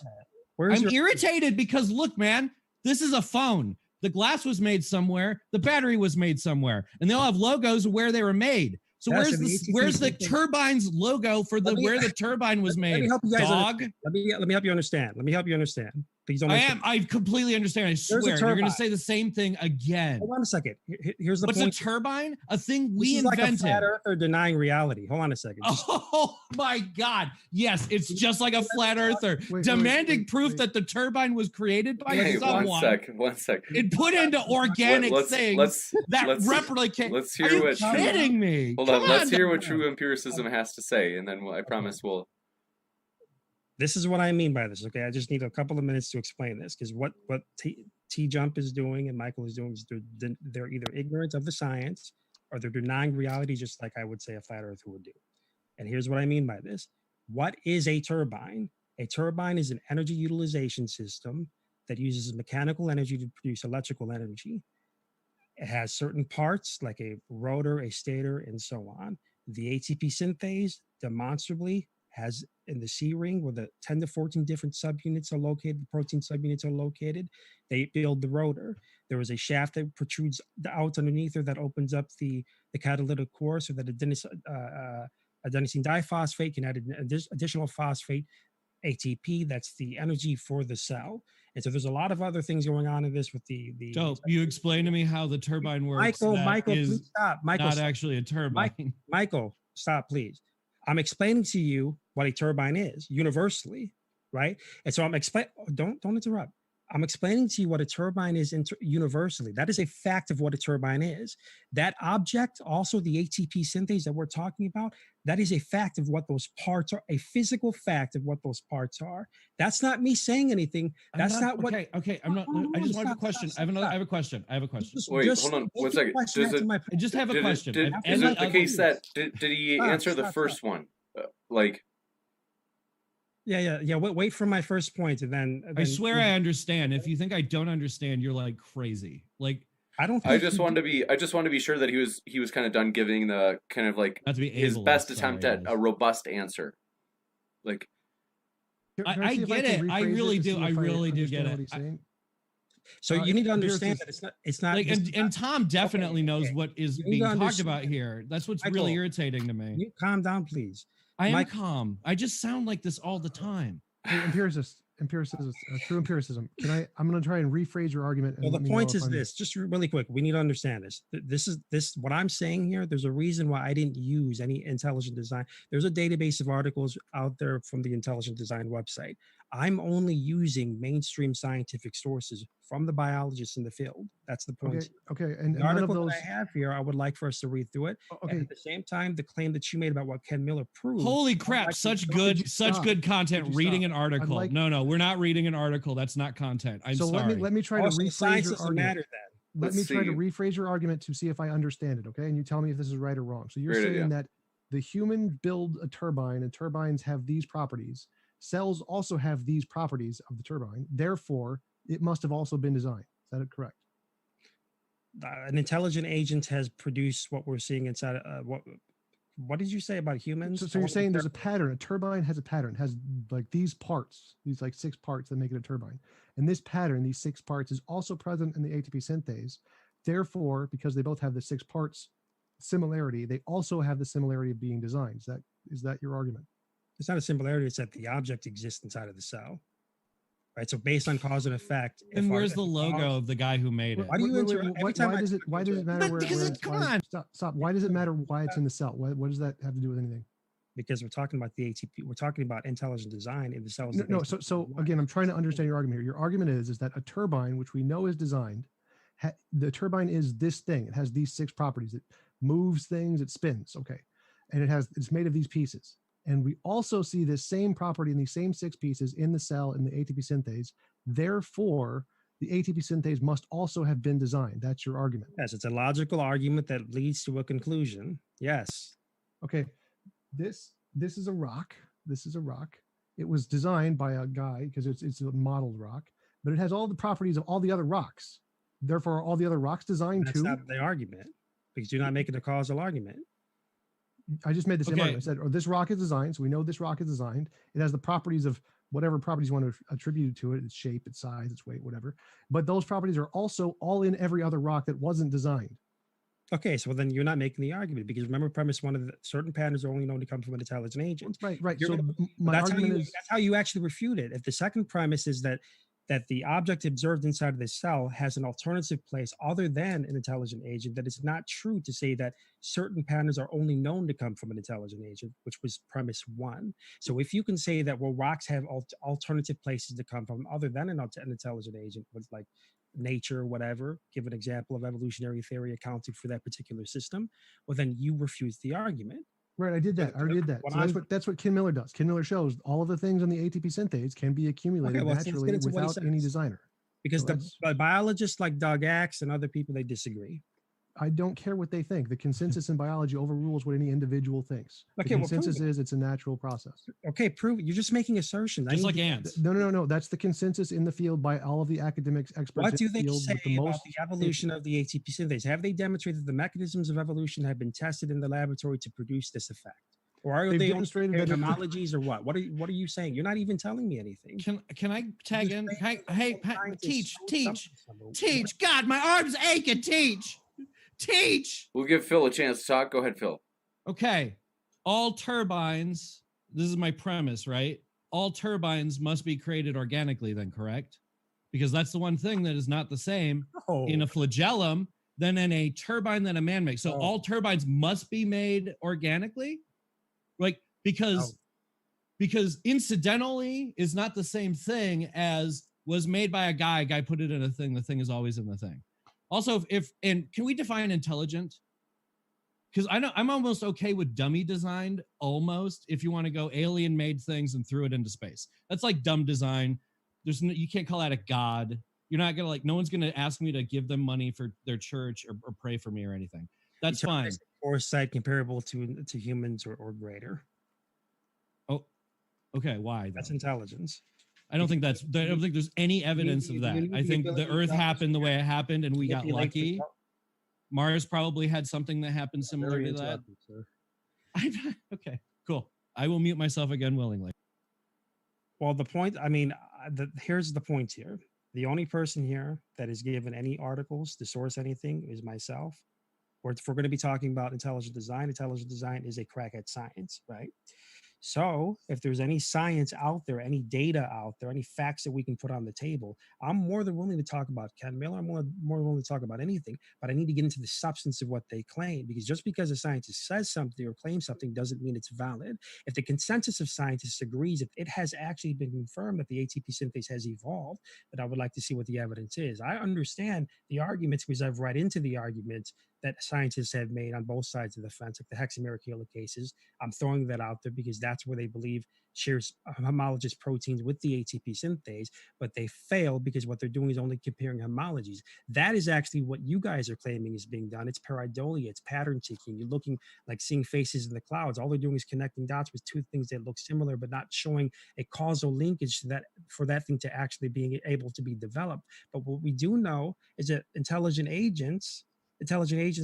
I'm irritated because look, man, this is a phone. The glass was made somewhere. The battery was made somewhere, and they all have logos of where they were made. So where's the turbine's logo for where the turbine was made? Let me help you guys. Let me help you understand. Please don't. I completely understand. I swear. You're going to say the same thing again. Hold on a second. Here's the point. What's a turbine? A thing we invented. Like a flat earther denying reality. Hold on a second. Oh my God! Yes, it's just like a flat earther demanding proof that the turbine was created by someone. One second. It put into organic things that replicate. Let's hear Are you kidding me? Hold on. Let's hear what true empiricism has to say, and then I promise we'll. This is what I mean by this. Okay, I just need a couple of minutes to explain this because what TJump is doing and Michael is doing is they're either ignorant of the science or they're denying reality, just like I would say a flat earther would do. And here's what I mean by this. What is a turbine? A turbine is an energy utilization system that uses mechanical energy to produce electrical energy. It has certain parts like a rotor, a stator, and so on. The ATP synthase demonstrably has in the C ring where the 10 to 14 different subunits are located, the protein subunits are located, they build the rotor. There is a shaft that protrudes out underneath her that opens up the catalytic core so that adenosine diphosphate can add an additional phosphate, ATP, that's the energy for the cell. And so there's a lot of other things going on in this with the. Dope. You explain to me how the turbine works. Michael, is please stop. Michael, not stop. actually a turbine. Michael, stop, please. I'm explaining to you what a turbine is universally, right? And so I'm explaining. Don't interrupt. I'm explaining to you what a turbine is universally. That is a fact of what a turbine is. That object, also the ATP synthase that we're talking about, that is a fact of what those parts are, a physical fact of what those parts are. That's not me saying anything. That's not what. Okay. I'm not. I just want a question. I have a question. Wait, hold on 1 second. I just have a question. Is it the case that did he answer the first one? Like. Yeah. Wait for my first point, and then I swear I understand. If you think I don't understand, you're like crazy. Like I don't. I just want to be sure that he was kind of done giving the kind of like his best attempt at a robust answer. Like I get it. I really do. I really do get it. So you need to understand that it's not like, and Tom definitely knows what is being talked about here. That's what's Michael, really irritating to me. Can you calm down, please? I am calm. I just sound like this all the time. Hey, empiricism, true empiricism. I'm going to try and rephrase your argument. Well, the point is this, just really quick. We need to understand this. This what I'm saying here. There's a reason why I didn't use any intelligent design. There's a database of articles out there from the intelligent design website. I'm only using mainstream scientific sources from the biologists in the field. That's the point. Okay. And the article that I have here, I would like for us to read through it. Okay. And at the same time, the claim that you made about what Ken Miller proved. Holy crap! Such good content. Reading an article. No, we're not reading an article. That's not content. I'm sorry. Let me try to rephrase your argument. Matter, then. Let me try to rephrase your argument to see if I understand it. Okay, and you tell me if this is right or wrong. So you're saying that the human build a turbine, and turbines have these properties. Cells also have these properties of the turbine. Therefore, it must have also been designed. Is that correct? An intelligent agent has produced what we're seeing inside. What did you say about humans? So you're saying there's a pattern. A turbine has a pattern. It has like these parts, these like 6 parts that make it a turbine. And this pattern, these 6 parts, is also present in the ATP synthase. Therefore, because they both have the 6 parts similarity, they also have the similarity of being designed. Is that your argument? It's not a similarity. It's that the object exists inside of the cell, right? So based on cause and effect. And where's the logo of the guy who made it? Why do you why does it matter? Come on. Stop. Why does it matter why it's in the cell? What does that have to do with anything? Because we're talking about the ATP. We're talking about intelligent design in the cells. No. So again, I'm trying to understand your argument here. Your argument is that a turbine, which we know is designed, the turbine is this thing. It has these 6 properties. It moves things. It spins. Okay, and it's made of these pieces. And we also see this same property in these same 6 pieces in the cell in the ATP synthase. Therefore, the ATP synthase must also have been designed. That's your argument. Yes, it's a logical argument that leads to a conclusion. Yes. Okay. This is a rock. This is a rock. It was designed by a guy because it's a modeled rock, but it has all the properties of all the other rocks. Therefore, all the other rocks designed too. That's not the argument because you're not making a causal argument. I just made the same argument. I said, this rock is designed. So we know this rock is designed. It has the properties of whatever properties you want to attribute to it, its shape, its size, its weight, whatever. But those properties are also all in every other rock that wasn't designed. Okay, so then you're not making the argument because remember premise 1 of the certain patterns are only known to come from an intelligent agent. Right. So my argument is that's how you actually refute it. If the second premise is that the object observed inside of the cell has an alternative place other than an intelligent agent, that it's not true to say that certain patterns are only known to come from an intelligent agent, which was premise 1. So if you can say that, well, rocks have alternative places to come from other than an intelligent agent, with like nature or whatever, give an example of evolutionary theory accounting for that particular system, well, then you refute the argument. Right, I did that. I already did that. So that's what Ken Miller does. Ken Miller shows all of the things on the ATP synthase can be accumulated naturally without any designer. Because the biologists like Doug Axe and other people, they disagree. I don't care what they think. The consensus in biology overrules what any individual thinks. Okay, the consensus is it's a natural process. Okay, prove it. You're just making assertions. Just like ants. No. That's the consensus in the field by all of the academics, experts. What do they say about the evolution of the ATP synthase? Have they demonstrated the mechanisms of evolution have been tested in the laboratory to produce this effect? Or are they demonstrated homologies or what? What are you saying? You're not even telling me anything. Can I tag in? Hey, teach. God, my arm's aching. Teach. We'll give Phil a chance to talk. Go ahead, Phil. Okay. All turbines, this is my premise, right? All turbines must be created organically then, correct? because that's the one thing that is not the same Oh, in a flagellum than in a turbine that a man makes. So Oh. all turbines must be made organically, like because incidentally is not the same thing as was made by a guy put it in a thing. The thing is always in the thing. Also, and can we define intelligent? Because I know I'm almost okay with dummy designed, almost, if you want to go alien made things and threw it into space. That's like dumb design. You can't call that a god. You're not gonna no one's gonna ask me to give them money for their church or pray for me or anything. That's fine. Foresight comparable to humans or greater. Oh, okay. Why? That's intelligence. I don't think there's any evidence of that. I think the Earth happened the way it happened, and we got lucky. Mars probably had something that happened similar to that. Okay, cool. I will mute myself again willingly. Well, the point, I mean, here's the point here. The only person here that is given any articles to source anything is myself. Or if we're going to be talking about intelligent design is a crack at science, right? So if there's any science out there, any data out there, any facts that we can put on the table, I'm more than willing to talk about Ken Miller. I'm more than willing to talk about anything, but I need to get into the substance of what they claim, because just because a scientist says something or claims something doesn't mean it's valid. If the consensus of scientists agrees, if it has actually been confirmed that the ATP synthase has evolved, then I would like to see what the evidence is. I understand the arguments because I've read into the arguments that scientists have made on both sides of the fence, like the hexamericula cases. I'm throwing that out there because that's where they believe shares homologous proteins with the ATP synthase, but they fail because what they're doing is only comparing homologies. That is actually what you guys are claiming is being done. It's pareidolia, it's pattern seeking. You're looking like seeing faces in the clouds. All they're doing is connecting dots with two things that look similar, but not showing a causal linkage to that for that thing to actually being able to be developed. But what we do know is that intelligent agents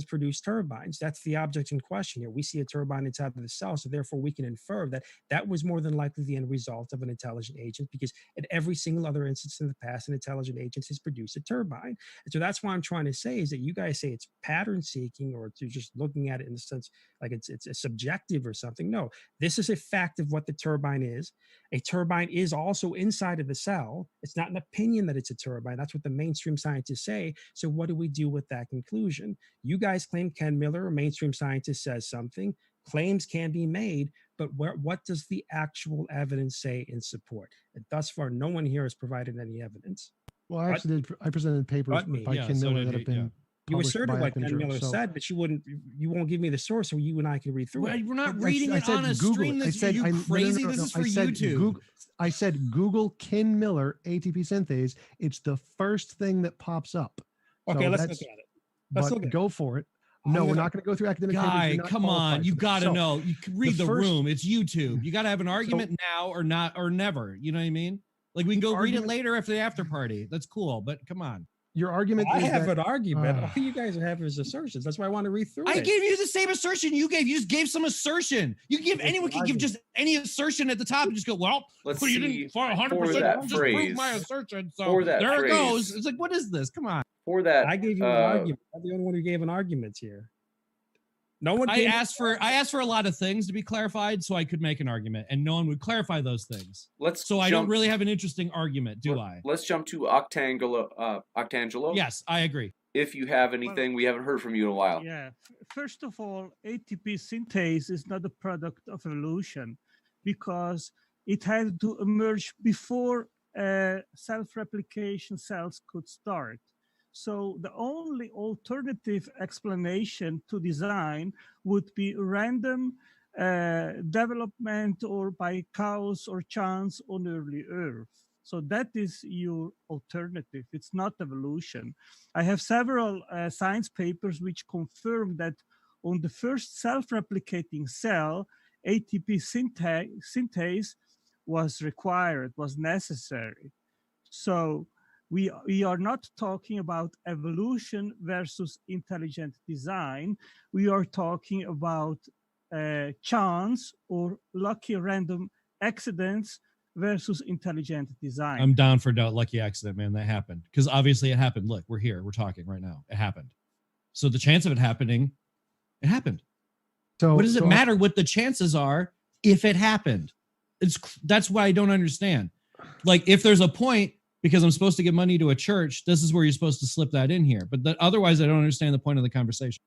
produce turbines. That's the object in question here. We see a turbine inside of the cell, so therefore we can infer that that was more than likely the end result of an intelligent agent, because in every single other instance in the past, an intelligent agent has produced a turbine. And so that's what I'm trying to say, is that you guys say it's pattern seeking, or you're just looking at it in the sense like it's a subjective or something. No, this is a fact of what the turbine is. A turbine is also inside of the cell. It's not an opinion that it's a turbine. That's what the mainstream scientists say. So what do we do with that conclusion? You guys claim Ken Miller, a mainstream scientist, says something. Claims can be made, but what does the actual evidence say in support? And thus far, no one here has provided any evidence. Well, I actually did. I presented papers by Ken Miller that have been. You asserted what Ken Miller said, but you won't give me the source, so you and I can read through it. We're not reading it on a stream. Are you crazy? This is for YouTube. I said Google Ken Miller ATP synthase. It's the first thing that pops up. Okay, let's look at it. Go for it. No, we're not going to go through academic papers. Guy, come on. You got to know. You can read the room. It's YouTube. You got to have an argument now or not or never. You know what I mean? Like we can go read it later after the after party. That's cool. But come on. Your argument I have an argument. All you guys are having is assertions. That's why I want to read through it. I gave you the same assertion you gave. You just gave some assertion. Anyone can give just any assertion at the top and just go, well, let's you see didn't 100% just prove my assertion. So there it goes. It's like, what is this? Come on. For that, I gave you an argument. I'm the only one who gave an argument here. No one. I asked for a lot of things to be clarified so I could make an argument, and no one would clarify those things. I don't really have an interesting argument, do I? Let's jump to Octangelo. Yes, I agree. If you have anything, we haven't heard from you in a while. Yeah. First of all, ATP synthase is not a product of evolution, because it had to emerge before self-replication cells could start. So the only alternative explanation to design would be random development or by chaos or chance on early Earth. So that is your alternative. It's not evolution. I have several science papers which confirm that on the first self-replicating cell, ATP synthase was required, was necessary. So we are not talking about evolution versus intelligent design. We are talking about chance or lucky random accidents versus intelligent design. I'm down for lucky accident, man. That happened. Because obviously it happened. Look, we're here. We're talking right now. It happened. So the chance of it happening, it happened. So what does it matter what the chances are if it happened? That's why I don't understand. Like, if there's a point because I'm supposed to give money to a church, this is where you're supposed to slip that in here. But otherwise, I don't understand the point of the conversation.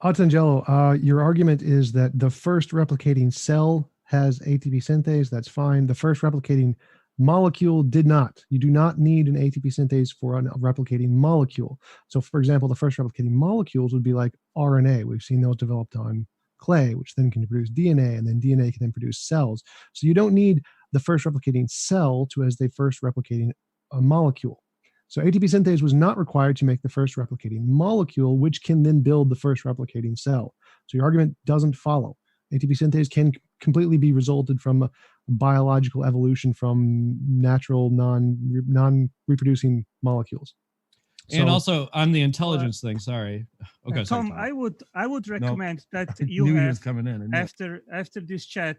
Otzangelo, your argument is that the first replicating cell has ATP synthase. That's fine. The first replicating molecule did not. You do not need an ATP synthase for a replicating molecule. So, for example, the first replicating molecules would be like RNA. We've seen those developed on clay, which then can produce DNA, and then DNA can then produce cells. So you don't need the first replicating cell to as the first replicating a molecule. So ATP synthase was not required to make the first replicating molecule, which can then build the first replicating cell. So your argument doesn't follow. ATP synthase can completely be resulted from a biological evolution from natural non-reproducing molecles. And also on the intelligence thing, sorry. Okay, Tom, sorry, I would recommend that I you knew he have was coming in. after this chat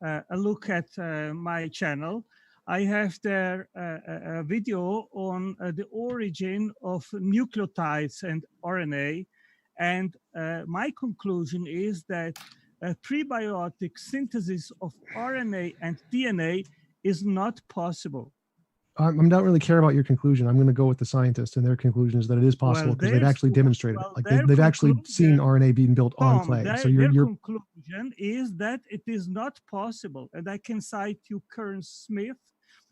a look at my channel. I have there a video on the origin of nucleotides and RNA. And my conclusion is that prebiotic synthesis of RNA and DNA is not possible. I don't really care about your conclusion. I'm going to go with the scientists, and their conclusion is that it is possible because they've actually demonstrated it. Like they've actually seen RNA being built on clay. So their conclusion is that it is not possible. And I can cite you Kern Smith,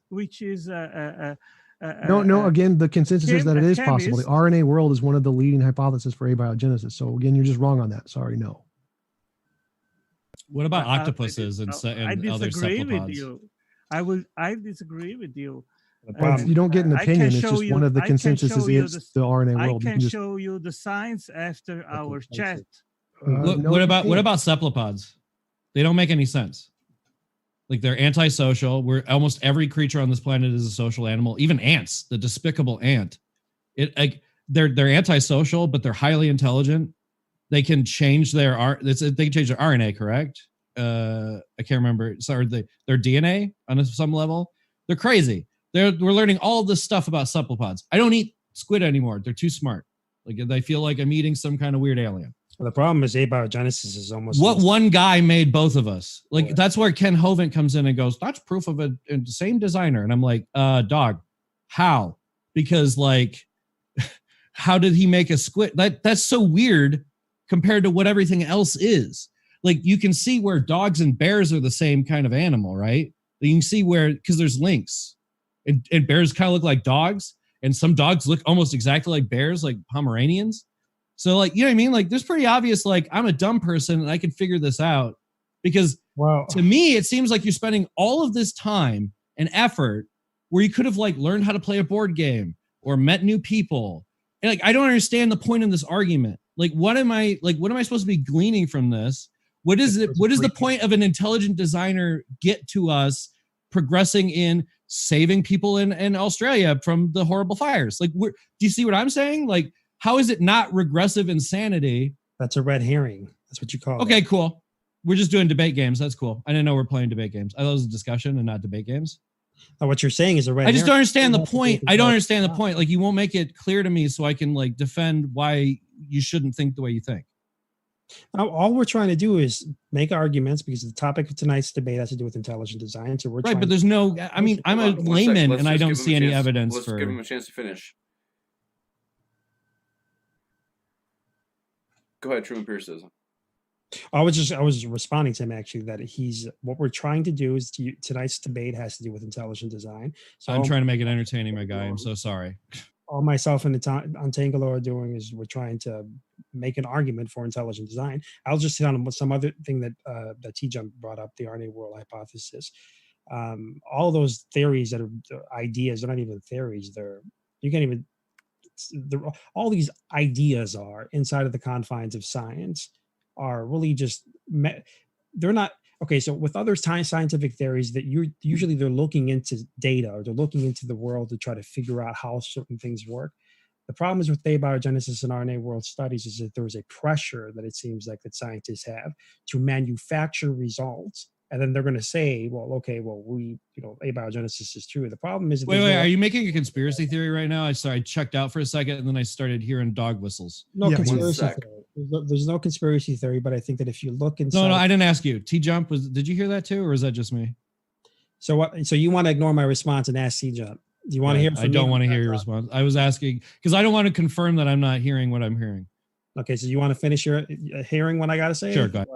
which is no. Again, the consensus is that it is possible. The RNA world is one of the leading hypotheses for abiogenesis. So again, you're just wrong on that. Sorry, no. What about octopuses and other cephalopods? I disagree with you. You don't get an opinion. It's just one of the consensuses is the RNA world. I can show you the science after our chat. What about cephalopods? They don't make any sense. Like they're antisocial. Where almost every creature on this planet is a social animal. Even ants, the despicable ant. They're antisocial, but they're highly intelligent. They can change their RNA, correct? I can't remember. Sorry, their DNA on some level. They're crazy. We're learning all this stuff about cephalopods. I don't eat squid anymore. They're too smart. Like I feel like I'm eating some kind of weird alien. Well, the problem is abiogenesis is almost what one guy made both of us. Like that's where Ken Hovind comes in and goes, that's proof of a same designer. And I'm like, dog, how? Because like, how did he make a squid? That's so weird compared to what everything else is. Like you can see where dogs and bears are the same kind of animal, right? You can see where, because there's links. And bears kind of look like dogs, and some dogs look almost exactly like bears, like Pomeranians. So, like, you know what I mean? Like, there's pretty obvious, like, I'm a dumb person and I can figure this out. Because to me, it seems like you're spending all of this time and effort where you could have, like, learned how to play a board game or met new people. And, like, I don't understand the point in this argument. Like, what am I supposed to be gleaning from this? What is it? What is the point of an intelligent designer get to us progressing in saving people in Australia from the horrible fires? Like, do you see what I'm saying? Like, how is it not regressive insanity? That's a red herring. That's what you call it. Okay, cool. We're just doing debate games. That's cool. I didn't know we're playing debate games. I thought it was a discussion and not debate games. Now, what you're saying is a red herring. I just don't understand the point. I don't understand the point. Like, you won't make it clear to me so I can, like, defend why you shouldn't think the way you think. All we're trying to do is make arguments because the topic of tonight's debate has to do with intelligent design. So we're right, but there's no. I mean, I'm a layman and I don't see any evidence Let's give him a chance to finish. Go ahead, Truman Pierce says. I was responding to him actually that what we're trying to do is tonight's debate has to do with intelligent design. So I'm trying to make it entertaining, my guy. I'm so sorry. All myself and Untangelo are doing is we're trying to make an argument for intelligent design. I'll just hit on some other thing that TJump brought up, the RNA world hypothesis. All those theories that are ideas, they're not even theories. All these ideas are inside of the confines of science are really just, they're not, okay, so with other scientific theories that usually they're looking into data or they're looking into the world to try to figure out how certain things work. The problem is with abiogenesis and RNA world studies is that there's a pressure that it seems like that scientists have to manufacture results. And then they're going to say, well, okay, well, abiogenesis is true. The problem is... Wait, are you making a conspiracy theory right now? I checked out for a second and then I started hearing dog whistles. No conspiracy theory. There's no conspiracy theory, but I think that if you look inside... No, I didn't ask you. TJump, did you hear that too? Or is that just me? So you want to ignore my response and ask TJump? Do you want to hear from I don't me? want to hear your response. I was asking because I don't want to confirm that I'm not hearing what I'm hearing. Okay, so you want to finish your hearing what I got to say? Sure, go ahead.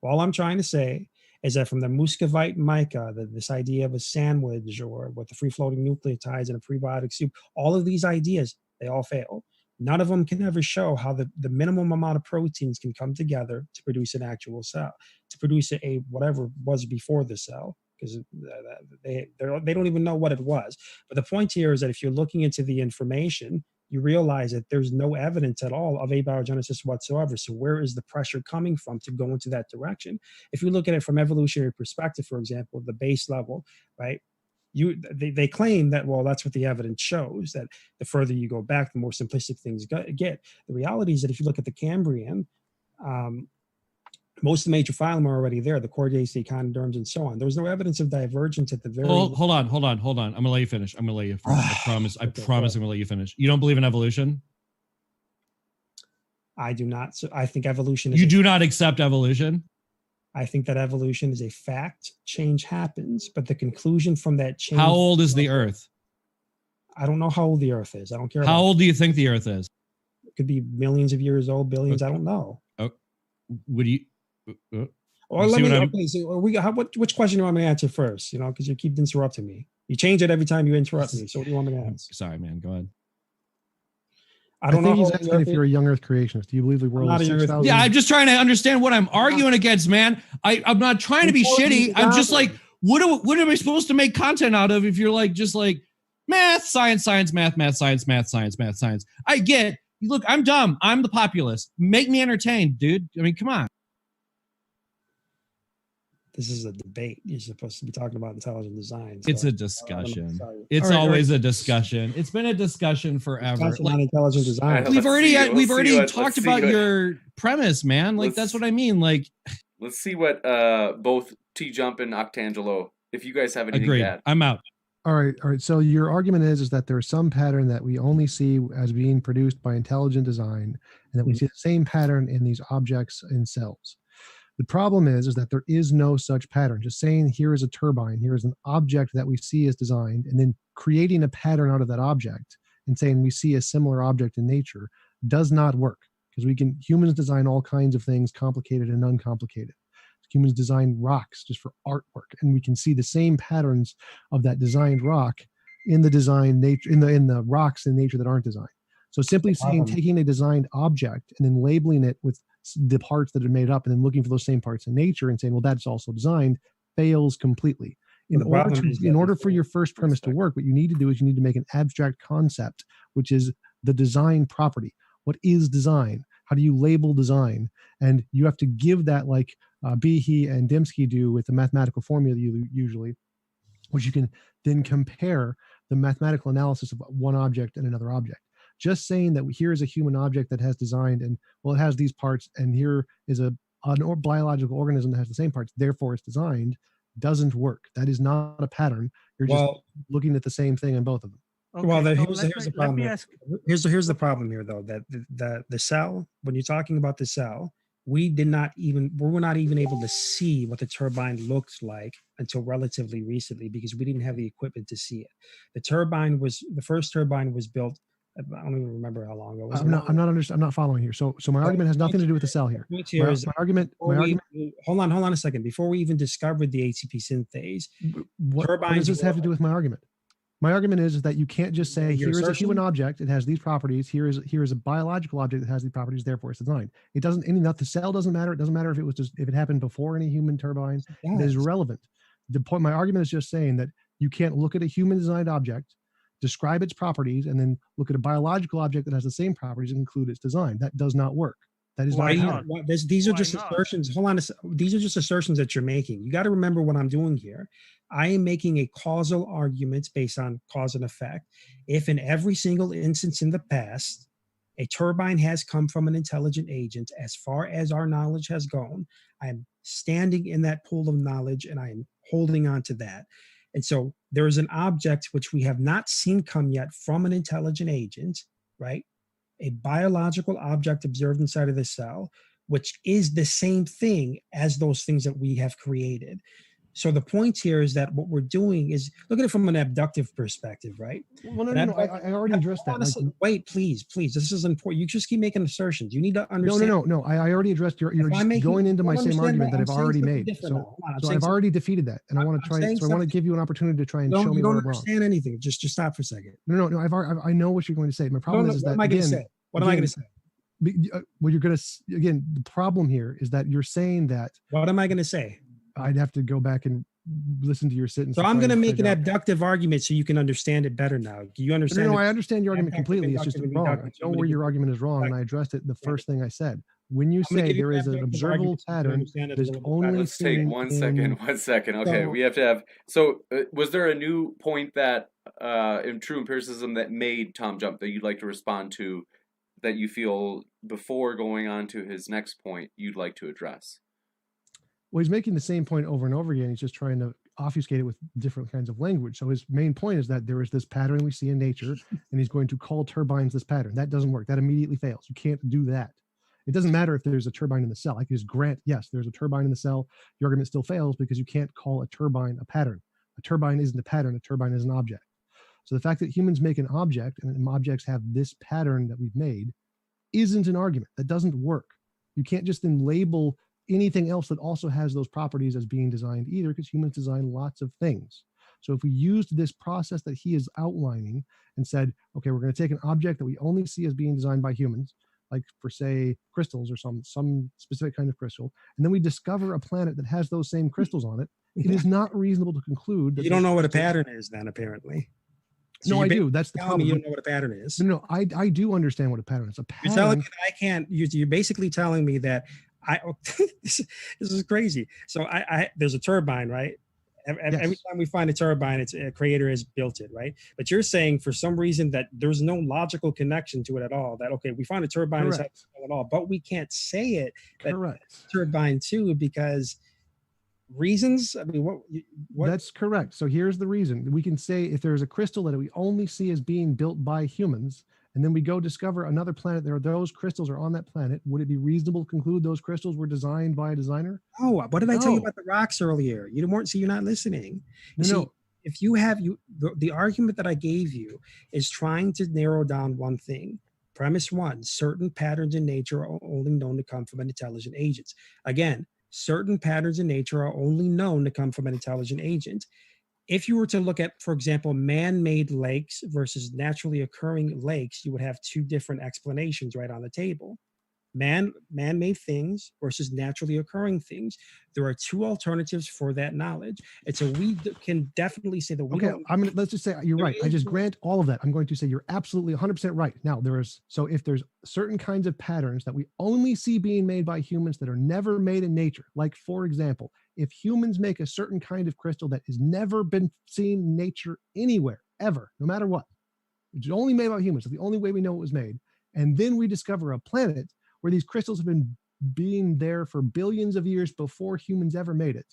All I'm trying to say is that from the Muscovite mica, this idea of a sandwich or with the free-floating nucleotides in a prebiotic soup, all of these ideas, they all fail. None of them can ever show how the minimum amount of proteins can come together to produce an actual cell, to produce a whatever was before the cell, because they don't even know what it was. But the point here is that if you're looking into the information, you realize that there's no evidence at all of abiogenesis whatsoever. So where is the pressure coming from to go into that direction? If you look at it from evolutionary perspective, for example, the base level, right? They claim that, well, that's what the evidence shows, that the further you go back, the more simplistic things get. The reality is that if you look at the Cambrian, most of the major phylum are already there, the chordates, the echinoderms, and so on. There's no evidence of divergence at the very. Hold on. I'm gonna let you finish. I promise. I promise I'm gonna let you finish. You don't believe in evolution? I do not. So I think evolution You do not accept evolution? I think that evolution is a fact. Change happens, but the conclusion from that change. How old is the Earth? I don't know how old the Earth is. I don't care. How old do you think the Earth is? It could be millions of years old, billions. Okay. I don't know. Oh, would you? Or let me. Okay, so which question do you want me to answer first? You know, because you keep interrupting me. You change it every time you interrupt me. So what do you want me to ask? Sorry, man. Go ahead. I think he's asking if you're a young Earth creationist. Do you believe the world is 6,000? Yeah, I'm just trying to understand what I'm arguing against, man. I'm not trying to be shitty. I'm just like, what am I supposed to make content out of if you're like just like math, science, math, science. I get. Look, I'm dumb. I'm the populist. Make me entertained, dude. I mean, come on. This is a debate. You're supposed to be talking about intelligent design. So, it's a discussion. It's always a discussion. It's been a discussion forever. Like, intelligent design. We've already talked about your premise, man. Like that's what I mean. Like, let's see what both TJump and Octangelo, if you guys have anything to add. I'm out. All right. So your argument is that there's some pattern that we only see as being produced by intelligent design, and that we see the same pattern in these objects in cells. The problem is that there is no such pattern. Just saying here is a turbine, here is an object that we see as designed, and then creating a pattern out of that object and saying we see a similar object in nature does not work, because humans design all kinds of things, complicated and uncomplicated. Humans design rocks just for artwork, and we can see the same patterns of that designed rock in the design nature, in the rocks in nature that aren't designed. So simply saying taking a designed object and then labeling it with the parts that are made up and then looking for those same parts in nature and saying, well, that's also designed, fails completely. In order for your first premise to work, what you need to do is you need to make an abstract concept, which is the design property. What is design? How do you label design? And you have to give that like Behe and Dembski do with the mathematical formula usually, which you can then compare the mathematical analysis of one object and another object. Just saying that here is a human object that has designed and, well, it has these parts, and here is a biological organism that has the same parts, therefore it's designed, doesn't work. That is not a pattern. You're just looking at the same thing in both of them. Okay, well, here's the problem. Here's the problem here, though, that the cell, when you're talking about the cell, we were not even able to see what the turbine looked like until relatively recently, because we didn't have the equipment to see it. The first turbine was built. I don't even remember how long it was. I'm not following here. So my argument has nothing to do with the cell here. My argument. Hold on a second. Before we even discovered the ATP synthase, what does this have to do with my argument? My argument is that you can't just say here is a human object, it has these properties. Here is a biological object that has these properties, therefore it's designed. It doesn't. The cell doesn't matter. It doesn't matter if it happened before any human turbine. It is irrelevant. My argument is just saying that you can't look at a human designed object, describe its properties, and then look at a biological object that has the same properties and conclude its design. That does not work. That is not. These are just assertions. Hold on. These are just assertions that you're making. You got to remember what I'm doing here. I am making a causal argument based on cause and effect. If in every single instance in the past, a turbine has come from an intelligent agent, as far as our knowledge has gone, I'm standing in that pool of knowledge and I'm holding on to that. And so there is an object which we have not seen come yet from an intelligent agent, right? A biological object observed inside of the cell, which is the same thing as those things that we have created. So the point here is that what we're doing is look at it from an abductive perspective, right? Well, And I already addressed that. Like, wait, please. This is important. You just keep making assertions. You need to understand. No. I already addressed you're just going into my same argument that I've already made. So I've already defeated that, and I want to try. So I want to give you an opportunity to try and show me where I'm wrong. You don't understand anything. Just stop for a second. No. I know what you're going to say. My problem is that what am I going to say? What am I going to say? Well, you're going to again. The problem here is that you're saying that. What am I going to say? I'd have to go back and listen to your sentence. So I'm going to make an abductive argument so you can understand it better now. Do you understand? No, I understand your argument completely. It's just wrong. I know where your argument is wrong, and I addressed it the first thing I said. When you say there is an observable pattern, there's only. Let's take 1 second. 1 second. Okay, we have to have. So, was there a new point that in true empiricism that made Tom jump that you'd like to respond to, that you feel before going on to his next point you'd like to address? Well, he's making the same point over and over again. He's just trying to obfuscate it with different kinds of language. So his main point is that there is this pattern we see in nature, and he's going to call turbines this pattern. That doesn't work. That immediately fails. You can't do that. It doesn't matter if there's a turbine in the cell. I can just grant, yes, there's a turbine in the cell. Your argument still fails because you can't call a turbine a pattern. A turbine isn't a pattern. A turbine is an object. So the fact that humans make an object and objects have this pattern that we've made isn't an argument. That doesn't work. You can't just then label anything else that also has those properties as being designed either, because humans design lots of things. So if we used this process that he is outlining and said, okay, we're going to take an object that we only see as being designed by humans, like for say crystals or some specific kind of crystal, and then we discover a planet that has those same crystals on it, it is not reasonable to conclude that you don't know what a pattern is then, apparently. So no, I do. That's the problem. You don't know what a pattern is. No, I do understand what a pattern is. A pattern. You're telling me that I can't. You're basically telling me that this is crazy. So there's a turbine, right? Every time we find a turbine, it's a creator has built it, right? But you're saying for some reason that there's no logical connection to it at all. That okay, we found a turbine at all, but we can't say it. Correct. Turbine too, because reasons. I mean, what? That's correct. So here's the reason. We can say if there's a crystal that we only see as being built by humans, and then we go discover another planet, those crystals are on that planet, would it be reasonable to conclude those crystals were designed by a designer? Oh, what did I tell you about the rocks earlier? You weren't, so you're not listening. See, if you have the argument that I gave you is trying to narrow down one thing. Premise one: certain patterns in nature are only known to come from an intelligent agent. Again, certain patterns in nature are only known to come from an intelligent agent. If you were to look at, for example, man-made lakes versus naturally occurring lakes, you would have two different explanations right on the table. Man-made things versus naturally occurring things. There are two alternatives for that knowledge. And so we can definitely say that we let's just say you're right. I just grant all of that. I'm going to say you're absolutely 100% right. Now so if there's certain kinds of patterns that we only see being made by humans that are never made in nature, like for example, if humans make a certain kind of crystal that has never been seen in nature anywhere, ever, no matter what, it's only made by humans. It's the only way we know it was made. And then we discover a planet where these crystals have been being there for billions of years before humans ever made it.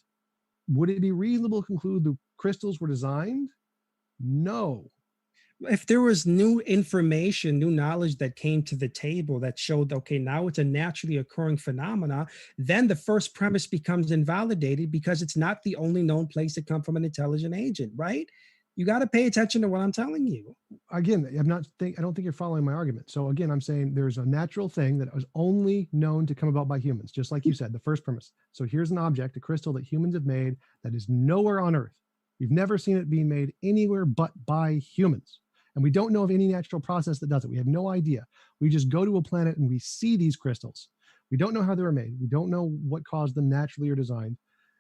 Would it be reasonable to conclude the crystals were designed? No. If there was new information, new knowledge that came to the table that showed, okay, now it's a naturally occurring phenomena, then the first premise becomes invalidated because it's not the only known place to come from an intelligent agent, right? You got to pay attention to what I'm telling you. Again, I don't think you're following my argument. So again, I'm saying there's a natural thing that was only known to come about by humans, just like you said, the first premise. So here's an object, a crystal that humans have made that is nowhere on Earth. We've never seen it being made anywhere but by humans. And we don't know of any natural process that does it. We have no idea. We just go to a planet and we see these crystals. We don't know how they were made. We don't know what caused them naturally or designed.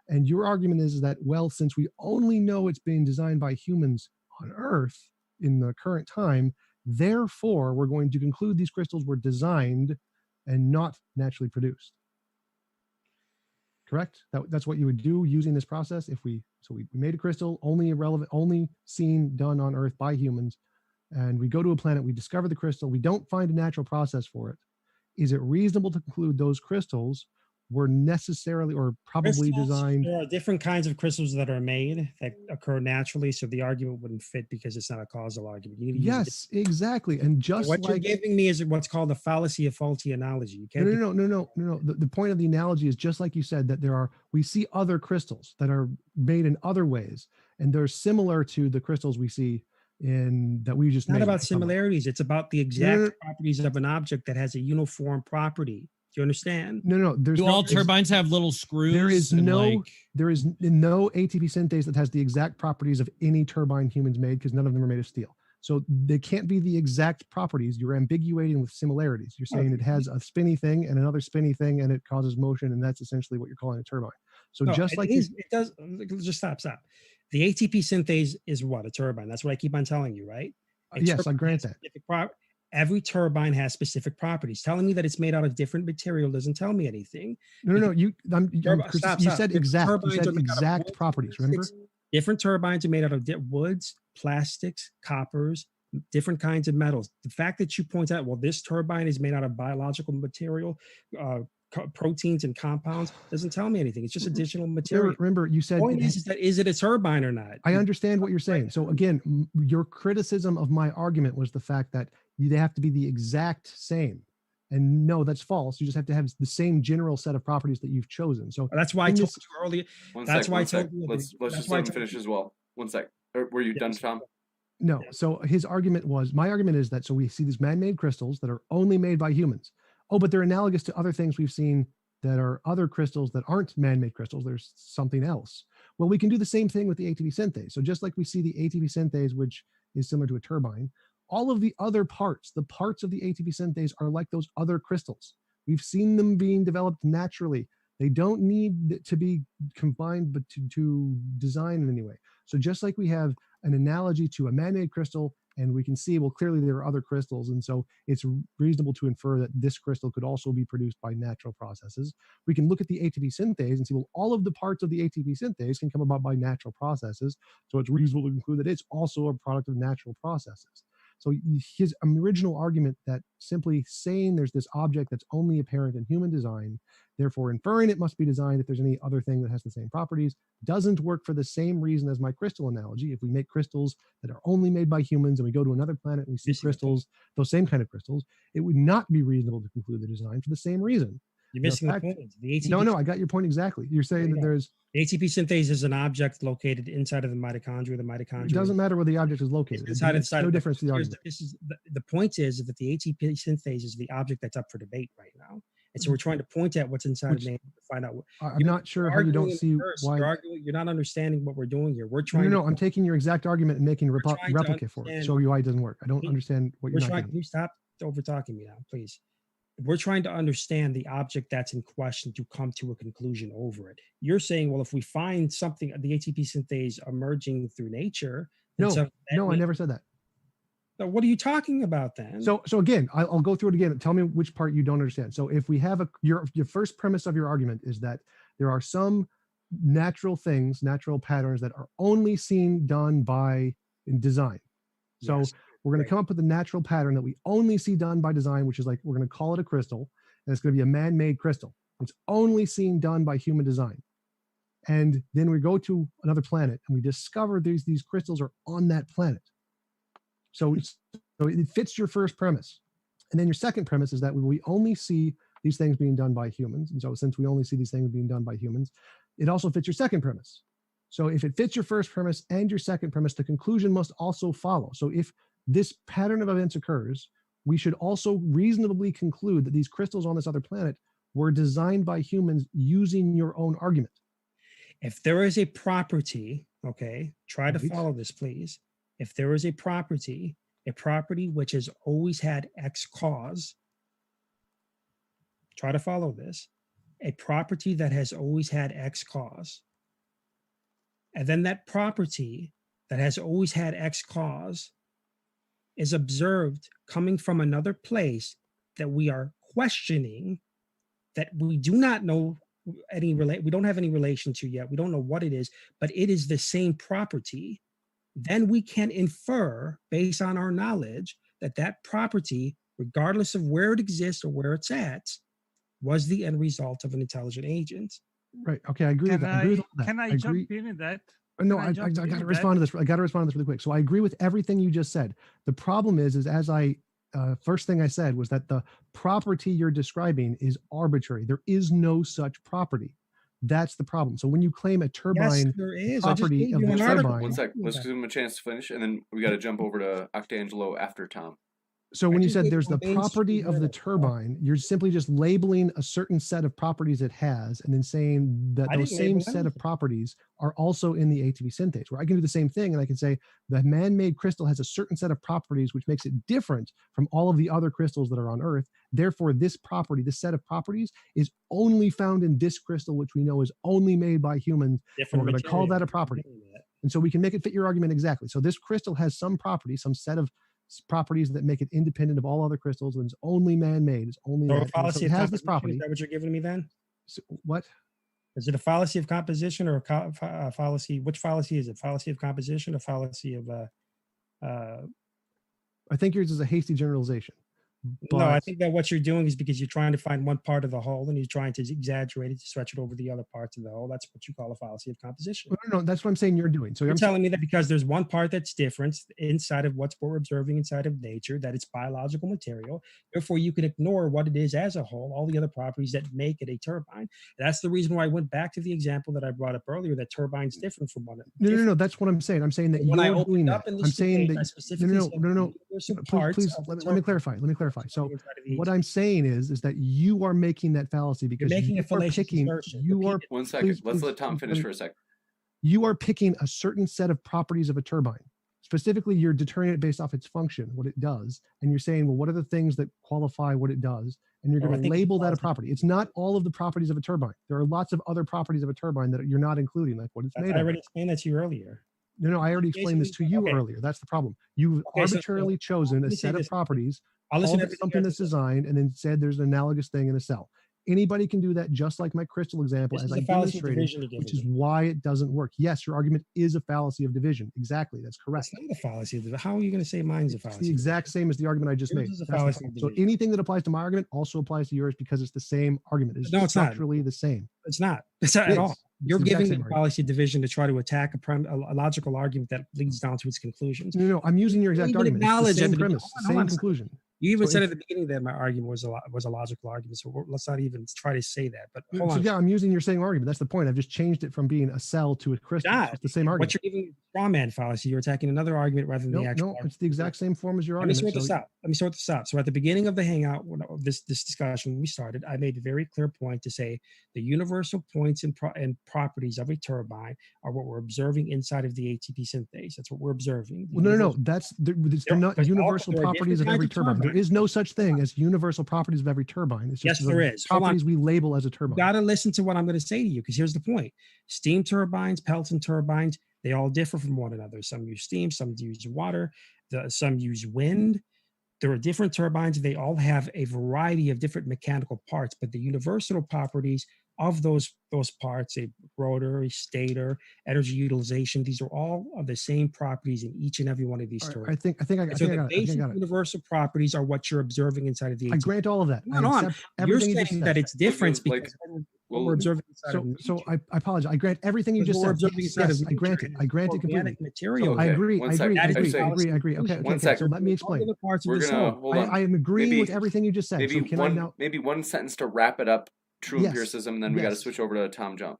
And your argument is that, well, since we only know it's being designed by humans on Earth in the current time, therefore we're going to conclude these crystals were designed and not naturally produced. Correct? That's what you would do using this process. We made a crystal only seen, done on Earth by humans, and we go to a planet, we discover the crystal, we don't find a natural process for it. Is it reasonable to conclude those crystals were necessarily or probably Crystals, designed. there are different kinds of crystals that are made that occur naturally, so the argument wouldn't fit because it's not a causal argument. You need to use Yes, exactly. And just what like you're giving me is what's called the fallacy of faulty analogy. You no, can't no, no, no, no, no. The point of the analogy is just like you said that we see other crystals that are made in other ways, and they're similar to the crystals we see in that we just It's not made. about similarities. It's about the No, exact no, properties of an object that has a uniform property. Do you understand? no, no. There's Do no, all turbines have little screws? there is and, no like, there is no ATP synthase that has the exact properties of any turbine humans made because none of them are made of steel. So they can't be the exact properties. You're ambiguating with similarities. You're saying it has a spinny thing and another spinny thing and it causes motion, and that's essentially what you're calling a turbine. So No, just it like is, it does. Just stop. The ATP synthase is what? A turbine. That's what I keep on telling you, right? A yes, I turbine grant has that. specific every turbine has specific properties. Telling me that it's made out of different material doesn't tell me anything. No, no, no. Chris, Stop, you stop. said Different exact. You turbines said are made out of exact woods, properties. Remember? plastics. Different turbines are made out of woods, plastics, coppers, different kinds of metals. The fact that you point out, well, this turbine is made out of biological material, proteins and compounds, doesn't tell me anything. It's just additional material. Remember, you said Point is that is it a turbine or not? I understand what you're saying. So again, your criticism of my argument was the fact that they have to be the exact same. And no, that's false. You just have to have the same general set of properties that you've chosen. So That's why I told you earlier. That's why I told you. Let's just let him finish as well. One sec. Were you done, Tom? No. So his argument was, my argument is that, so we see these man-made crystals that are only made by humans. Oh, but they're analogous to other things we've seen that are other crystals that aren't man-made crystals. There's something else. Well, we can do the same thing with the ATP synthase. So just like we see the ATP synthase, which is similar to a turbine, all of the other parts, the parts of the ATP synthase are like those other crystals. We've seen them being developed naturally. They don't need to be combined, but to design in any way. So just like we have an analogy to a man-made crystal, and we can see, well, clearly there are other crystals. And so it's reasonable to infer that this crystal could also be produced by natural processes. We can look at the ATP synthase and see, well, all of the parts of the ATP synthase can come about by natural processes. So it's reasonable to conclude that it's also a product of natural processes. So his original argument that simply saying there's this object that's only apparent in human design, therefore inferring it must be designed if there's any other thing that has the same properties, doesn't work for the same reason as my crystal analogy. If we make crystals that are only made by humans and we go to another planet and we see crystals, those same kind of crystals, it would not be reasonable to conclude the design for the same reason. You're missing the point. The ATP No, I got your point exactly. You're saying that there's the ATP synthase is an object located inside of the mitochondria. The mitochondria. It doesn't matter where the object is located. It's It's no difference to the argument. This is the point is that the ATP synthase is the object that's up for debate right now, and so we're trying to point at what's inside of man to find out. I'm not sure how you don't see why. You're not understanding what we're doing here. We're trying. No, I'm taking your exact argument and making a replica for it. Show you why it doesn't work. I don't understand what you're not getting. Can you stop over talking me now, please? We're trying to understand the object that's in question to come to a conclusion over it. You're saying, well, if we find something, the ATP synthase emerging through nature. No, I never said that. So what are you talking about then? So again, I'll go through it again. Tell me which part you don't understand. So if we have your first premise of your argument is that there are some natural things, natural patterns that are only seen done by design. So yes. We're going to come up with a natural pattern that we only see done by design, which is like, we're going to call it a crystal, and it's going to be a man-made crystal. It's only seen done by human design. And then we go to another planet and we discover these crystals are on that planet. So it fits your first premise. And then your second premise is that we only see these things being done by humans. And so since we only see these things being done by humans, it also fits your second premise. So if it fits your first premise and your second premise, the conclusion must also follow. So if this pattern of events occurs, we should also reasonably conclude that these crystals on this other planet were designed by humans using your own argument. If there is a property, okay, try to follow this, please. If there is a property which has always had X cause, try to follow this, a property that has always had X cause, and then that property that has always had X cause is observed coming from another place that we are questioning, that we do not know we don't have any relation to yet. We don't know what it is, but it is the same property. Then we can infer based on our knowledge that that property, regardless of where it exists or where it's at, was the end result of an intelligent agent. Right. Okay, I agree with that. I agree with all that. Can I agree. jump in that? No, Can I jump got in to that? respond to this. I got to respond to this really quick. So I agree with everything you just said. The problem is as I first thing I said was that the property you're describing is arbitrary. There is no such property. That's the problem. So when you claim a turbine Yes, there is. property of the turbine, One sec. Let's give him a chance to finish, and then we got to jump over to Octangelo after Tom. so when you just said gave there's you the a property mainstream of the article. turbine, you're simply just labeling a certain set of properties it has, and then saying that I those didn't same label set of anything. properties are also in the ATP synthase. Where I can do the same thing, and I can say the man-made crystal has a certain set of properties which makes it different from all of the other crystals that are on Earth. Therefore, this property, this set of properties, is only found in this crystal, which we know is only made by humans. Different And we're going to call that a material. property. And so we can make it fit your argument exactly. So this crystal has some property, some set of properties that make it independent of all other crystals, and it's only man-made. It's only So a that. And so fallacy it of has this composition, property. is that what you're giving me then? So what? Is it a fallacy of composition or a fallacy? Which fallacy is it? Fallacy of composition or fallacy of I think yours is a hasty generalization. no, I But think that what you're doing is because you're trying to find one part of the whole and you're trying to exaggerate it to stretch it over the other parts of the whole. That's what you call a fallacy of composition. no, that's what I'm saying you're doing. So You're I'm telling me that because there's one part that's different inside of what we're observing inside of nature, that it's biological material. Therefore, you can ignore what it is as a whole, all the other properties that make it a turbine. That's the reason why I went back to the example that I brought up earlier, that turbine's different from one another. no. That's what I'm saying. I'm saying that When I you're opened doing up that. in I'm this saying debate, I that specifically said no. the universal parts Please, of the let me clarify. Let me clarify. So inside of the what agent. I'm saying is that you are making that fallacy You're because making you a are fallacious picking. assertion. You are Repeat it. 1 second. please, Let's please, let Tom please, finish let me- for a sec. you are picking a certain set of properties of a turbine. Specifically, you're determining it based off its function, what it does, and you're saying, well, what are the things that qualify what it does? And you're No, I going to think it's label that a positive. property. It's not all of the properties of a turbine. There are lots of other properties of a turbine that you're not including, like what it's I made of. already explained that to you earlier. No, I already explained this to you Okay. earlier. That's the problem. You've Okay, so arbitrarily chosen let a me say set of this. properties, I'll listen to called it everything you something have to that's say. designed, and then said there's an analogous thing in a cell. Anybody can do that, just like my crystal example, This as is I a fallacy of demonstrated, division you're which giving is me. why it doesn't work. Yes, your argument is a fallacy of division. Exactly. That's correct. It's not a fallacy of division. How are you going to say mine's a It's fallacy? the exact same as the argument I just Yours made. is a That's the fallacy problem. of So division. anything that applies to my argument also applies to yours because it's the same argument. It's No, it's not. structurally the same. It's not. It's not It at all. is. You're the exact giving same me a argument. fallacy of division to try to attack a logical argument that leads down to its conclusions. No, I'm using your You exact even argument. It's the acknowledge at same the beginning- premise, hold on, same hold on. conclusion. You even So said if- at the beginning that my argument was a logical argument. So let's not even try to say that. But hold So on. yeah, I'm using your same argument. That's the point. I've just changed it from being a cell to a crystal. God, It's the same what argument. you're giving straw man fallacy, you're attacking another argument rather than the actual No, argument. it's the exact same form as your Let me argument. sort this So out. Let me sort this out. So at the beginning of the hangout, when this discussion we started, I made a very clear point to say the universal points and properties of a turbine are what we're observing inside of the ATP synthase. That's what we're observing. The well, no. universal- They're not Because universal there are properties of different every kinds of turbine. There turbines. is no such thing as universal properties of every turbine. It's just Yes, there is. Hold on. properties we label as a You turbine. got to listen to what I'm going to say to you because here's the point. Steam turbines, Pelton turbines, they all differ from one another. Some use steam, some use water, some use wind. There are different turbines. They all have a variety of different mechanical parts, but the universal properties of those parts, a rotor, a stator, energy utilization, these are all of the same properties in each and every one of these All right, turbines. I think I And so the got it. I think basic I got it. universal properties are what you're observing inside of the I ATP. grant all of that. Hold on. I accept You're everything you just saying said. that it's different give, like, because what we're observing inside of So nature. I apologize. I grant everything you Because just what we're said. observing Yes, inside of yes, I grant it. nature I grant is it completely. organic material. Okay, I agree. one I sec. agree. That I is agree. the I fallacy agree. I agree. Okay. conclusion. One Okay. sec. So let me All explain. the other parts of We're the gonna cell. hold on. I am agreeing Maybe- with everything you just said. Maybe So can I now? maybe one sentence to wrap it up. True Yes, empiricism, and then we got to yes. switch over to Tom Jump.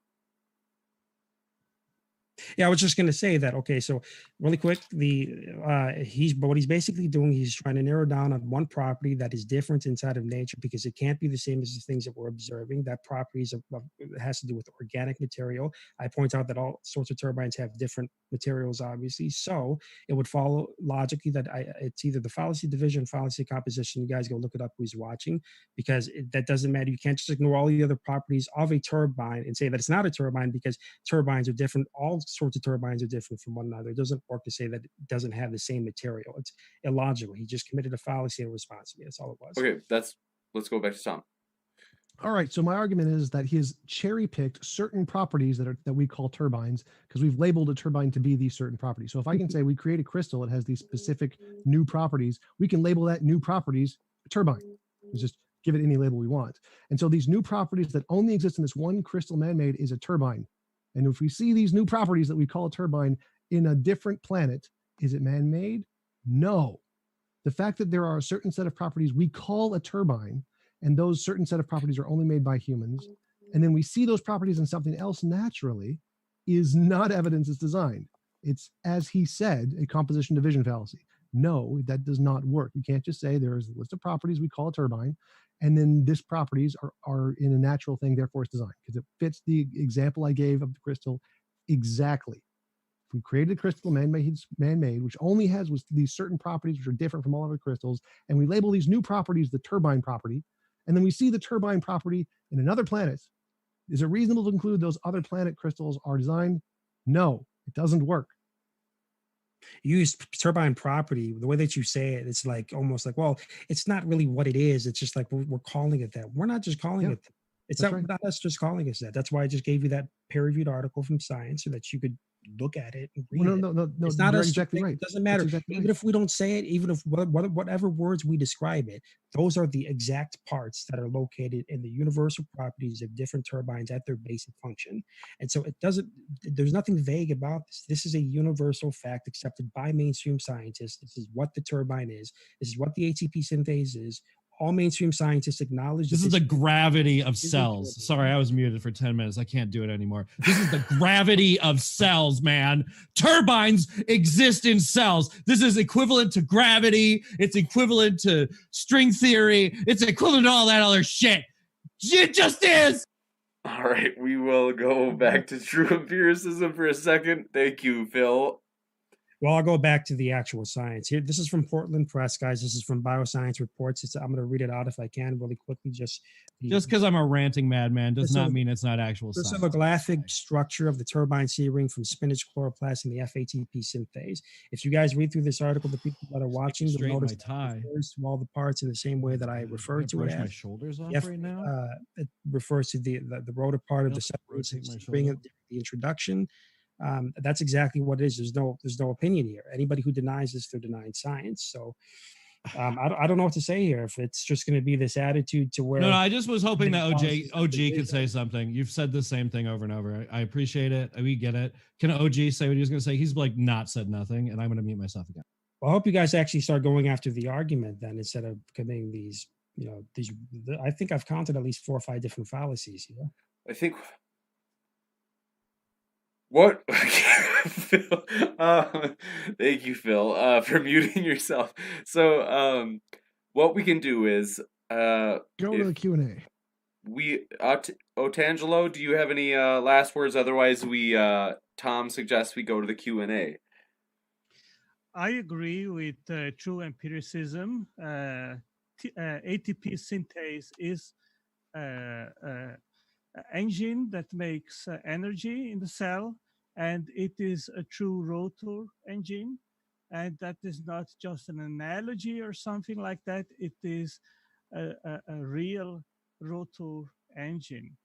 Yeah, I was just going to say that. Okay, so really quick, what he's basically doing, he's trying to narrow down on one property that is different inside of nature because it can't be the same as the things that we're observing. That property has to do with organic material. I point out that all sorts of turbines have different materials, obviously. So it would follow logically that it's either the fallacy division, fallacy composition. You guys go look it up who's watching because that doesn't matter. You can't just ignore all the other properties of a turbine and say that it's not a turbine because turbines are different. All sorts of turbines are different from one another. It doesn't work to say that it doesn't have the same material. It's illogical. He just committed a fallacy in response to me. That's all it was. Okay, let's go back to Tom. All right. So my argument is that he has cherry picked certain properties that we call turbines because we've labeled a turbine to be these certain properties. So if I can say we create a crystal that has these specific new properties, we can label that new properties a turbine. It's just give it any label we want. And so these new properties that only exist in this one crystal man-made is a turbine. And if we see these new properties that we call a turbine in a different planet, is it man-made? No. The fact that there are a certain set of properties we call a turbine, and those certain set of properties are only made by humans, and then we see those properties in something else naturally, is not evidence it's designed. It's, as he said, a composition division fallacy. No, that does not work. You can't just say there is a list of properties we call a turbine, and then these properties are in a natural thing, therefore it's designed, because it fits the example I gave of the crystal exactly. If we created a crystal man-made, which only has these certain properties which are different from all other crystals, and we label these new properties the turbine property, and then we see the turbine property in another planet, is it reasonable to conclude those other planet crystals are designed? No, it doesn't work. You use turbine property, the way that you say it, it's like almost like, well, it's not really what it is. It's just like we're calling it that. We're not just calling it that. It's not, not us just calling us that. That's why I just gave you that peer-reviewed article from Science so that you could look at it and read Well, it. no, It's not us. exactly right. It doesn't matter. Exactly Even right. if we don't say it, even if whatever words we describe it, those are the exact parts that are located in the universal properties of different turbines at their basic function. And so it doesn't, there's nothing vague about this. This is a universal fact accepted by mainstream scientists. This is what the turbine is. This is what the ATP synthase is. All mainstream scientists acknowledge this is the gravity of is a cells. turbine. Sorry, I was muted for 10 minutes. I can't do it anymore. This is the gravity of cells, man. Turbines exist in cells. This is equivalent to gravity. It's equivalent to string theory. It's equivalent to all that other shit. It just is. All right, we will go back to true empiricism for a second. Thank you, Phil. Well, I'll go back to the actual science here. This is from Portland Press, guys. This is from Bioscience Reports. I'm going to read it out if I can really quickly. Just because I'm a ranting madman does not mean it's not actual the science. crystallographic structure of the turbine C-ring from spinach chloroplast and the FATP synthase. If you guys read through this article, the people that are watching, you'll notice that it refers to all the parts in the same way that I refer to it as. My shoulders off right now. It refers to the rotor part of the ring of the introduction. That's exactly what it is. There's no opinion here. Anybody who denies this, they're denying science. So I don't know what to say here. If it's just going to be this attitude to where no, I just was hoping that OG could say something. You've said the same thing over and over. I appreciate it. We get it. Can OG say what he was going to say? He's like not said nothing, and I'm going to mute myself again. Well, I hope you guys actually start going after the argument then instead of committing these. I think I've counted at least 4 or 5 different fallacies here. I think. What? Phil, thank you, Phil, for muting yourself. So, what we can do is go to the Q&A. Otangelo, do you have any last words? Otherwise, Tom suggests we go to the Q&A. I agree with true empiricism. ATP synthase is engine that makes energy in the cell, and it is a true rotor engine, and that is not just an analogy or something like that. It is a real rotor engine,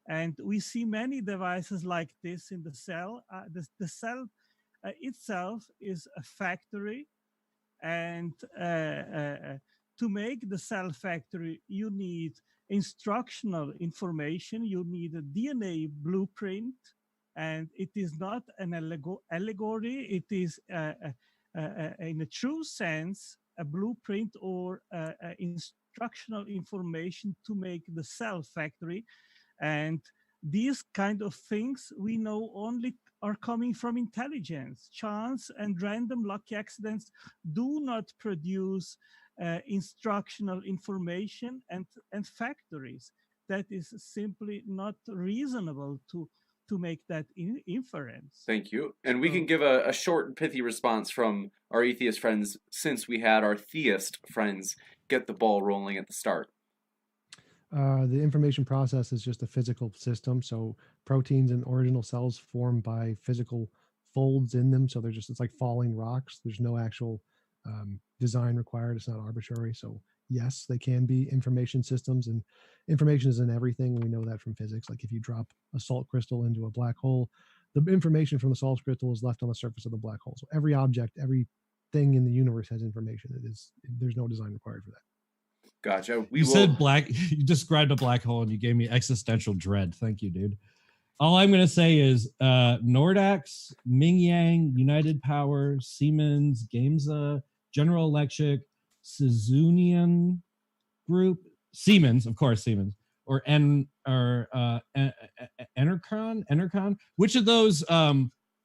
and we see many devices like this in the cell. The cell itself is a factory, and to make the cell factory, you need instructional information. You need a DNA blueprint, and it is not an allegory. It is, in a true sense, a blueprint or instructional information to make the cell factory. And these kind of things we know only are coming from intelligence. Chance and random lucky accidents do not produce instructional information and factories. That is simply not reasonable to make that inference. Thank you. And we can give a short and pithy response from our atheist friends since we had our theist friends get the ball rolling at the start. The information process is just a physical system. So proteins and original cells form by physical folds in them. So it's like falling rocks. There's no actual design required. It's not arbitrary. So yes, they can be information systems, and information is in everything. We know that from physics. Like if you drop a salt crystal into a black hole, the information from the salt crystal is left on the surface of the black hole. So every object, everything in the universe has information. There's no design required for that. Gotcha. We You will. said black. You described a black hole, and you gave me existential dread. Thank you, dude. All I'm gonna say is Nordax, Mingyang, United Power, Siemens, Gamesa, General Electric, Suzunian Group, Siemens, of course, Siemens, or Enercon. Which of those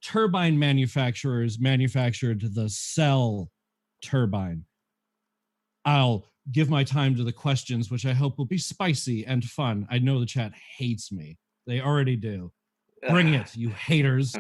turbine manufacturers manufactured the cell turbine? I'll give my time to the questions, which I hope will be spicy and fun. I know the chat hates me. They already do. Bring it, you haters.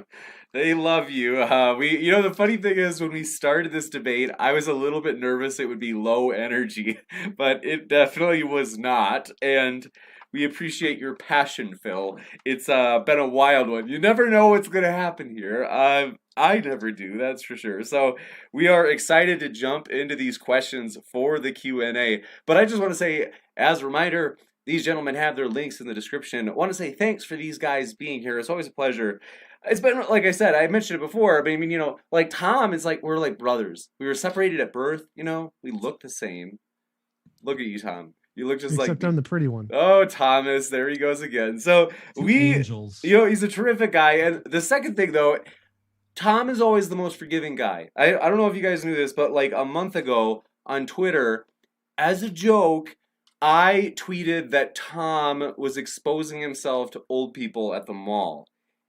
They love you. The funny thing is, when we started this debate, I was a little bit nervous it would be low energy, but it definitely was not. And we appreciate your passion, Phil. It's been a wild one. You never know what's going to happen here. I never do, that's for sure. So we are excited to jump into these questions for the Q&A. But I just want to say, as a reminder, these gentlemen have their links in the description. I want to say thanks for these guys being here. It's always a pleasure. It's been, like I said, I mentioned it before, but I mean, like Tom is like, we're like brothers. We were separated at birth, we look the same. Look at you, Tom. You look just Except like... I'm the pretty one. Oh, Thomas, there he goes again. So Angels. he's a terrific guy. And the second thing, though, Tom is always the most forgiving guy. I don't know if you guys knew this, but like a month ago on Twitter, as a joke, I tweeted that Tom was exposing himself to old people at the mall.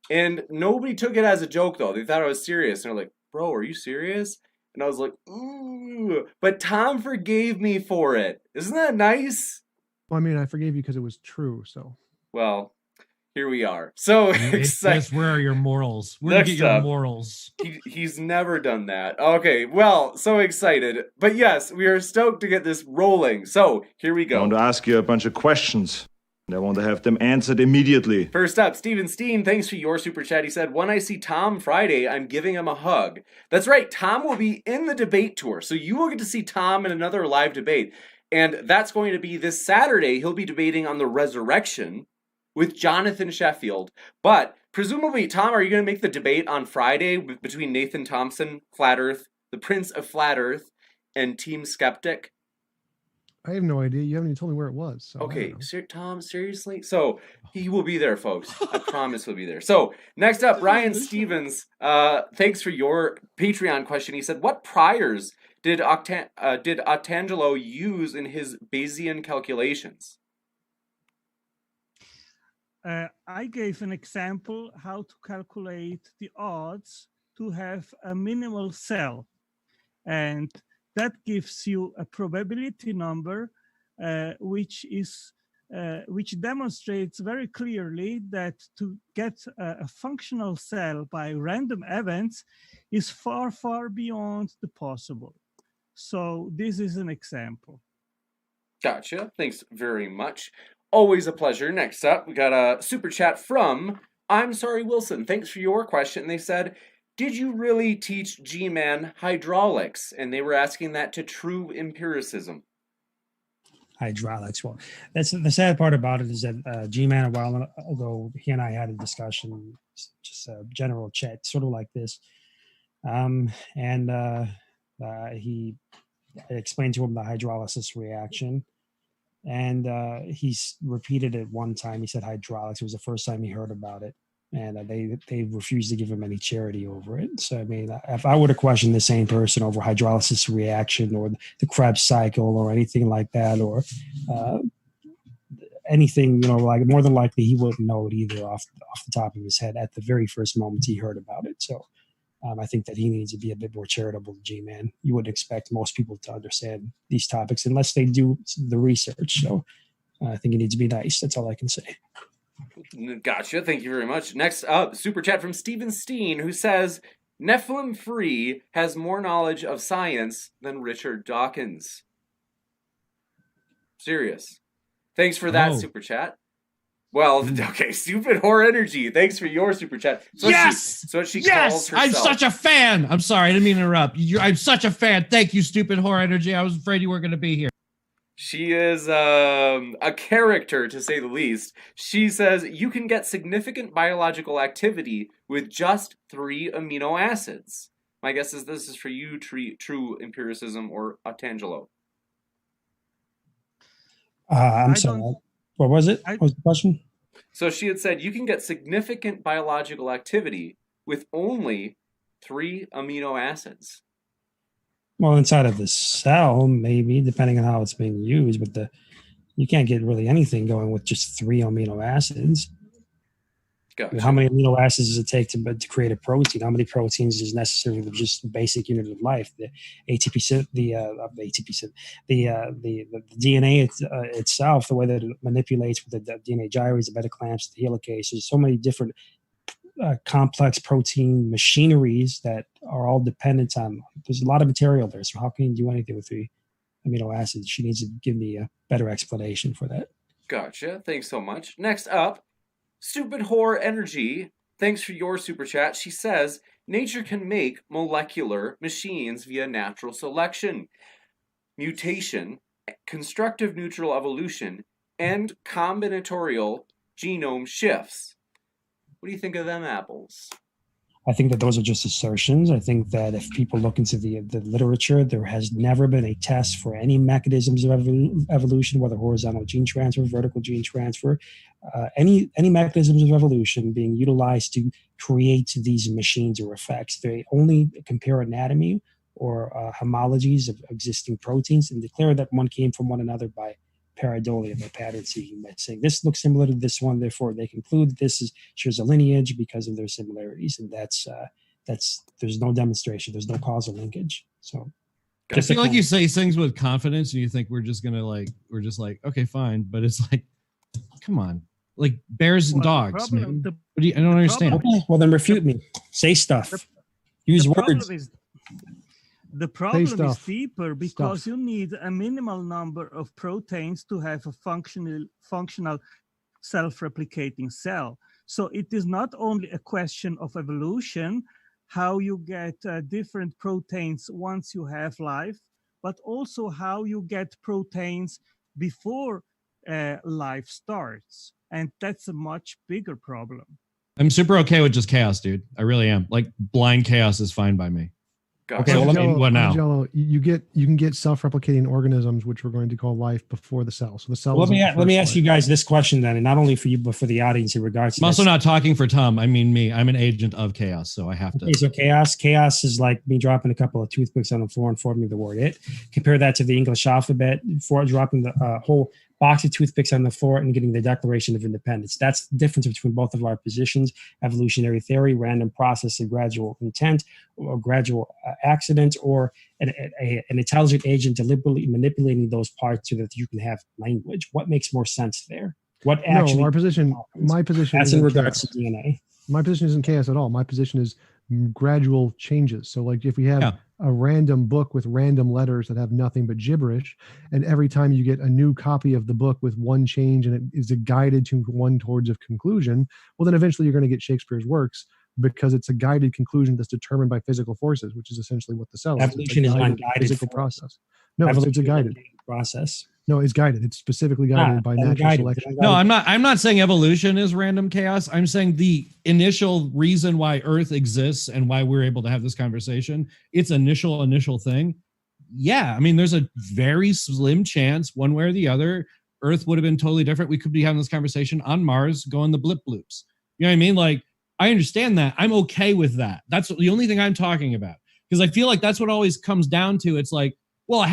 And nobody took it as a joke, though. They thought I was serious. And they're like, bro, are you serious? And I was like, ooh. But Tom forgave me for it. Isn't that nice? Well, I mean, I forgave you because it was true, so. Well, here we are. So excited. Where are your morals? Where do you get your morals? He's never done that. Okay, well, so excited. But yes, we are stoked to get this rolling. So here we go. I want to ask you a bunch of questions, and I want to have them answered immediately. First up, Steven Steen, thanks for your super chat. He said, when I see Tom Friday, I'm giving him a hug. That's right, Tom will be in the debate tour. So you will get to see Tom in another live debate. And that's going to be this Saturday. He'll be debating on the resurrection with Jonathan Sheffield. But presumably, Tom, are you going to make the debate on Friday between Nathan Thompson, Flat Earth, the Prince of Flat Earth, and Team Skeptic? I have no idea. You haven't even told me where it was. So Okay, Tom, seriously? So he will be there, folks. I promise he'll be there. So next up, Ryan Stevens. Thanks for your Patreon question. He said, what priors did Artangelo use in his Bayesian calculations? I gave an example how to calculate the odds to have a minimal cell. And that gives you a probability number, which demonstrates very clearly that to get a functional cell by random events is far, far beyond the possible. So this is an example. Gotcha. Thanks very much. Always a pleasure. Next up, we got a super chat from I'm Sorry Wilson. Thanks for your question. They said, did you really teach G-Man hydraulics? And they were asking that to True Empiricism. Hydraulics. Well, that's the sad part about it is that G-Man a while ago, he and I had a discussion, just a general chat, sort of like this. He explained to him the hydrolysis reaction. And he's repeated it one time. He said hydraulics. It was the first time he heard about it. And they refused to give him any charity over it. So, I mean, if I were to question the same person over hydrolysis reaction or the Krebs cycle or anything like that, or anything, like more than likely he wouldn't know it either off the top of his head at the very first moment he heard about it. So I think that he needs to be a bit more charitable to G-Man. You wouldn't expect most people to understand these topics unless they do the research. So I think he needs to be nice. That's all I can say. Gotcha. Thank you very much. Next up, super chat from Steven Steen, who says, Nephilim Free has more knowledge of science than Richard Dawkins. Serious. Thanks for that super chat. Well, okay, Stupid Whore Energy. Thanks for your super chat. So yes! She calls herself. I'm such a fan. I'm sorry, I didn't mean to interrupt. I'm such a fan. Thank you, Stupid Whore Energy. I was afraid you weren't going to be here. She is a character, to say the least. She says, you can get significant biological activity with just 3 amino acids. My guess is this is for you, True Empiricism, or Artangelo. I'm I sorry. don't. What was it? I, What was the question? So she had said you can get significant biological activity with only 3 amino acids. Well, inside of the cell, maybe, depending on how it's being used, but you can't get really anything going with just 3 amino acids. Gotcha. How many amino acids does it take to create a protein? How many proteins is necessary for just the basic unit of life? The ATP, the DNA itself, the way that it manipulates with the DNA gyrates, the beta clamps, the helicases, so many different complex protein machineries that are all dependent on. There's a lot of material there. So how can you do anything with the amino acids? She needs to give me a better explanation for that. Gotcha. Thanks so much. Next up, Stupid Whore Energy. Thanks for your super chat. She says, nature can make molecular machines via natural selection, mutation, constructive neutral evolution, and combinatorial genome shifts. What do you think of them apples? I think that those are just assertions. I think that if people look into the literature, there has never been a test for any mechanisms of evolution, whether horizontal gene transfer, vertical gene transfer, any mechanisms of evolution being utilized to create these machines or effects. They only compare anatomy or homologies of existing proteins and declare that one came from one another by pareidolia, by pattern seeking, by saying this looks similar to this one, therefore they conclude that this shares a lineage because of their similarities, and that's there's no demonstration, there's no causal linkage. So I feel like you say things with confidence, and you think we're just like okay, fine, but it's like, come on, like bears and dogs. I don't understand. Okay, well then refute me. Say stuff. Use words. The problem is deeper because you need a minimal number of proteins to have a functional self-replicating cell. So it is not only a question of evolution, how you get different proteins once you have life, but also how you get proteins before life starts. And that's a much bigger problem. I'm super okay with just chaos, dude. I really am. Like blind chaos is fine by me. Gotcha. Okay, what now? You can get self-replicating organisms, which we're going to call life, before the cell. So the cell. Well, let me ask you guys this question then, and not only for you but for the audience in regards to. I'm also not talking for Tom. I mean me. I'm an agent of chaos, so I have to. Okay, so chaos is like me dropping a couple of toothpicks on the floor and forming the word "it." Compare that to the English alphabet for dropping the whole box of toothpicks on the floor and getting the Declaration of Independence. That's the difference between both of our positions: evolutionary theory, random process of gradual intent, or gradual accident, or an intelligent agent deliberately manipulating those parts so that you can have language. What makes more sense there? What actually? No, my position. That's in regards to DNA. My position isn't chaos at all. My position is gradual changes. So, like, if we have a random book with random letters that have nothing but gibberish, and every time you get a new copy of the book with one change and it is guided to one towards a conclusion, well, then eventually you're going to get Shakespeare's works, because it's a guided conclusion that's determined by physical forces, which is essentially what the cell is. Evolution is not guided physical process. No, it's a guided process. No, it's guided. It's specifically guided by natural selection. No, I'm not saying evolution is random chaos. I'm saying the initial reason why Earth exists and why we're able to have this conversation, its initial thing. Yeah, I mean, there's a very slim chance, one way or the other, Earth would have been totally different. We could be having this conversation on Mars, going the blip bloops. You know what I mean? Like, I understand that. I'm okay with that. That's the only thing I'm talking about, because I feel like that's what always comes down to. It's like, well,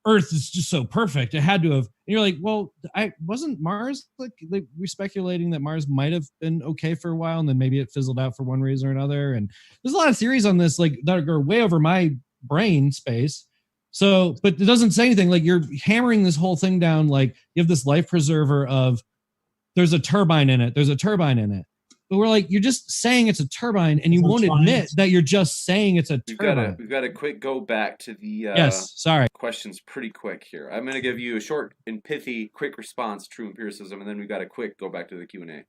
Earth is just so perfect. It had to have. And you're like, well, I wasn't Mars. Like we're speculating that Mars might have been okay for a while, and then maybe it fizzled out for one reason or another. And there's a lot of theories on this, like that are way over my brain space. So, but it doesn't say anything. Like you're hammering this whole thing down. Like you have this life preserver of there's a turbine in it. There's a turbine in it. But we're like, you're just saying it's a turbine, and you won't admit that you're just saying it's a turbine. We've got to quick go back to the questions pretty quick here. I'm going to give you a short and pithy, quick response, true empiricism, and then we've got to quick go back to the Q&A.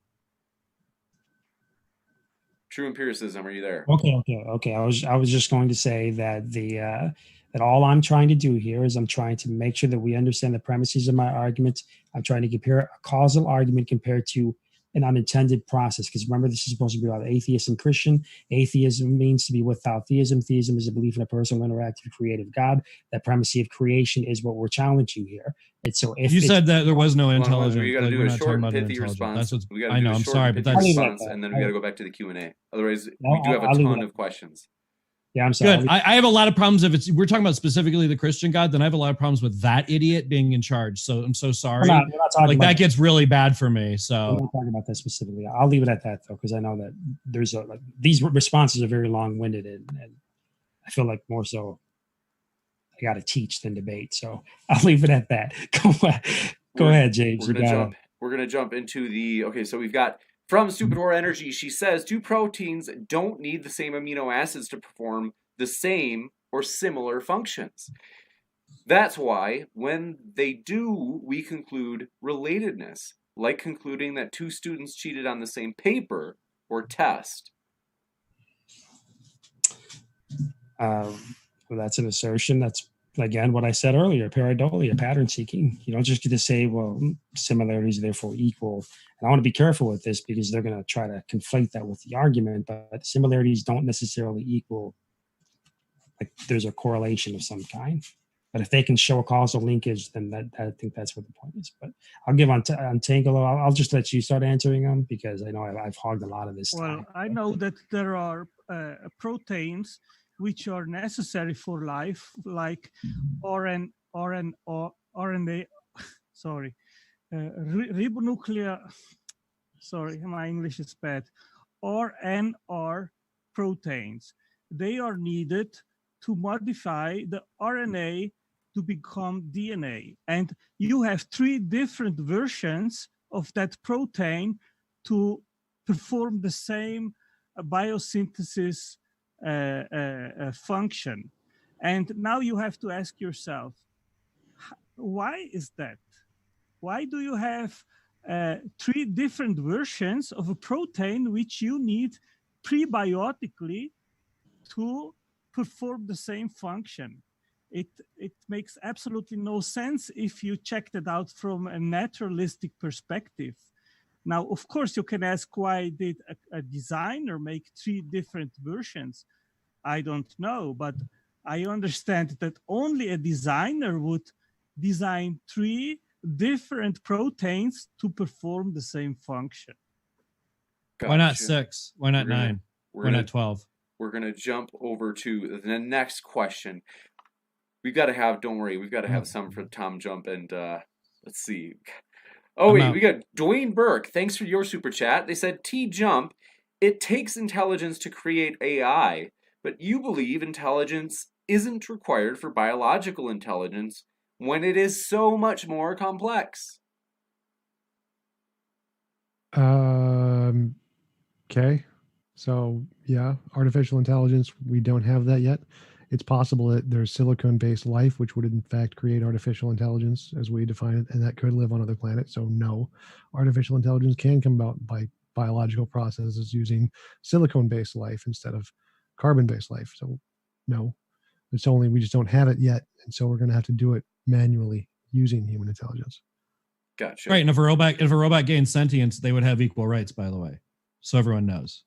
True empiricism, are you there? Okay. I was just going to say that that all I'm trying to do here is I'm trying to make sure that we understand the premises of my argument. I'm trying to compare a causal argument compared to an unintended process. Because remember, this is supposed to be about atheist and Christian. Atheism means to be without theism. Theism is a belief in a personal, interactive, creative God. That primacy of creation is what we're challenging here. And so, if You said that there was no Hold on, intelligent, we got to like do we're a not short talking and about an pithy intelligent. response. That's what's. We got to I do know. a I'm short sorry, and but pithy that's response, and then we got to go back to the Q&A. Otherwise, we do have a I'll leave ton it. of questions. Yeah, I'm sorry. good. I have a lot of problems if we're talking about specifically the Christian God. Then I have a lot of problems with that idiot being in charge. So I'm so sorry. We're not talking Like about that gets really bad for me. We're So not talking about that specifically. I'll leave it at that though, because I know that there's these responses are very long-winded, and I feel like more so I got to teach than debate. So I'll leave it at that. Go ahead, James. We're gonna jump into the okay. So we've got from Stupid Horror Energy. She says two proteins don't need the same amino acids to perform the same or similar functions. That's why when they do, we conclude relatedness, like concluding that two students cheated on the same paper or test. Well, that's an assertion. That's again what I said earlier, pareidolia, pattern seeking. You don't just get to say, well, similarities therefore equal. And I want to be careful with this because they're going to try to conflate that with the argument, but similarities don't necessarily equal, like there's a correlation of some kind. But if they can show a causal linkage, then I think that's what the point is. But I'll give on Tangelo. I'll just let you start answering them because I know I've hogged a lot of this time. Well, I know that there are proteins which are necessary for life, like RNA, sorry, ribonuclear, sorry, my English is bad, RNR proteins. They are needed to modify the RNA to become DNA. And you have 3 different versions of that protein to perform the same biosynthesis function. And now you have to ask yourself, why is that? Why do you have 3 different versions of a protein which you need prebiotically to perform the same function? It makes absolutely no sense if you check it out from a naturalistic perspective. Now, of course, you can ask why did a designer make 3 different versions? I don't know, but I understand that only a designer would design 3 different proteins to perform the same function. Gotcha. Why not 6? Why not 9? Why not 12? We're going to jump over to the next question. We've got to have, don't worry, we've got to have some for TJump and let's see. Oh, wait, we got Dwayne Burke. Thanks for your super chat. They said, TJump, it takes intelligence to create AI, but you believe intelligence isn't required for biological intelligence when it is so much more complex. Okay. So yeah, artificial intelligence, we don't have that yet. It's possible that there's silicon-based life, which would in fact create artificial intelligence as we define it, and that could live on other planets. So no, artificial intelligence can come about by biological processes using silicon-based life instead of carbon-based life. So no, it's only we just don't have it yet, and so we're going to have to do it manually using human intelligence. Gotcha. Right, and if a robot gained sentience, they would have equal rights, by the way, so everyone knows.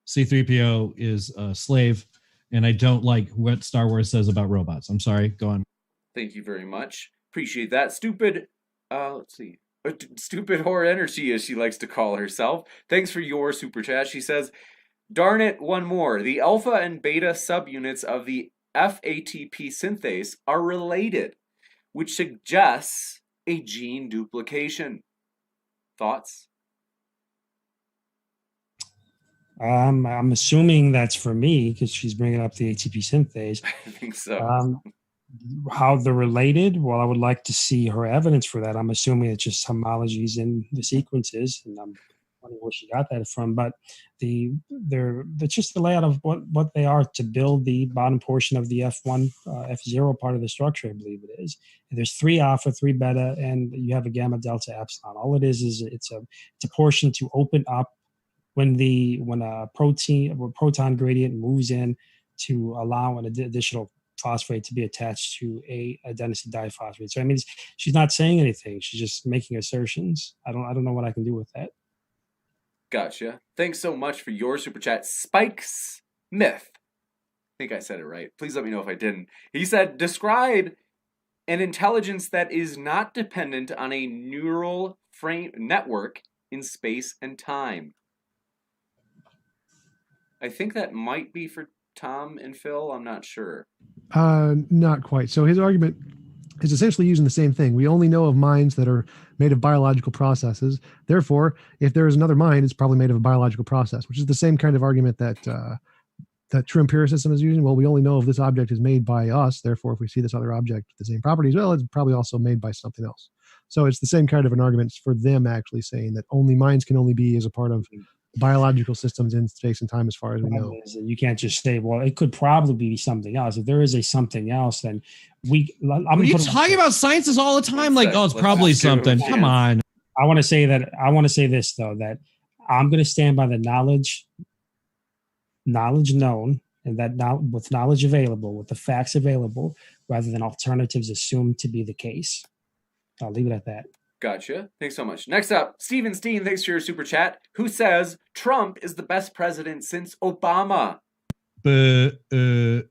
C-3PO is a slave, and I don't like what Star Wars says about robots. I'm sorry. Go on. Thank you very much. Appreciate that. Stupid, let's see. Stupid Horror Energy, as she likes to call herself. Thanks for your super chat. She says, darn it, one more. The alpha and beta subunits of the FATP synthase are related, which suggests a gene duplication. Thoughts? I'm assuming that's for me because she's bringing up the ATP synthase. I think so. How they're related? Well, I would like to see her evidence for that. I'm assuming it's just homologies in the sequences, and I'm wondering where she got that from. But they're just the layout of what they are to build the bottom portion of the F1, F0 part of the structure, I believe it is. And there's 3 alpha, 3 beta, and you have a gamma, delta, epsilon. All it is it's a portion to open up when a proton gradient moves in to allow an additional phosphate to be attached to a adenosine diphosphate. So I mean, she's not saying anything; she's just making assertions. I don't know what I can do with that. Gotcha. Thanks so much for your super chat. Spikes Myth. I think I said it right. Please let me know if I didn't. He said, describe an intelligence that is not dependent on a neural frame network in space and time. I think that might be for Tom and Phil. I'm not sure. Not quite. So his argument is essentially using the same thing. We only know of minds that are made of biological processes. Therefore, if there is another mind, it's probably made of a biological process, which is the same kind of argument that that true empiricism is using. Well, we only know if this object is made by us. Therefore, if we see this other object with the same properties, well, it's probably also made by something else. So it's the same kind of an argument for them actually saying that only minds can only be as a part of biological systems in space and time as far as we know. You can't just say, well, it could probably be something else. If there is a something else, then I'm you talking about sciences all the time. Like, oh, it's probably something. Come on. I want to say this though, that I'm going to stand by the knowledge known, and that now with knowledge available, with the facts available, rather than alternatives assumed to be the case. I'll leave it at that. Gotcha. Thanks so much. Next up, Steven Steen, thanks for your super chat, who says Trump is the best president since Obama. Bringing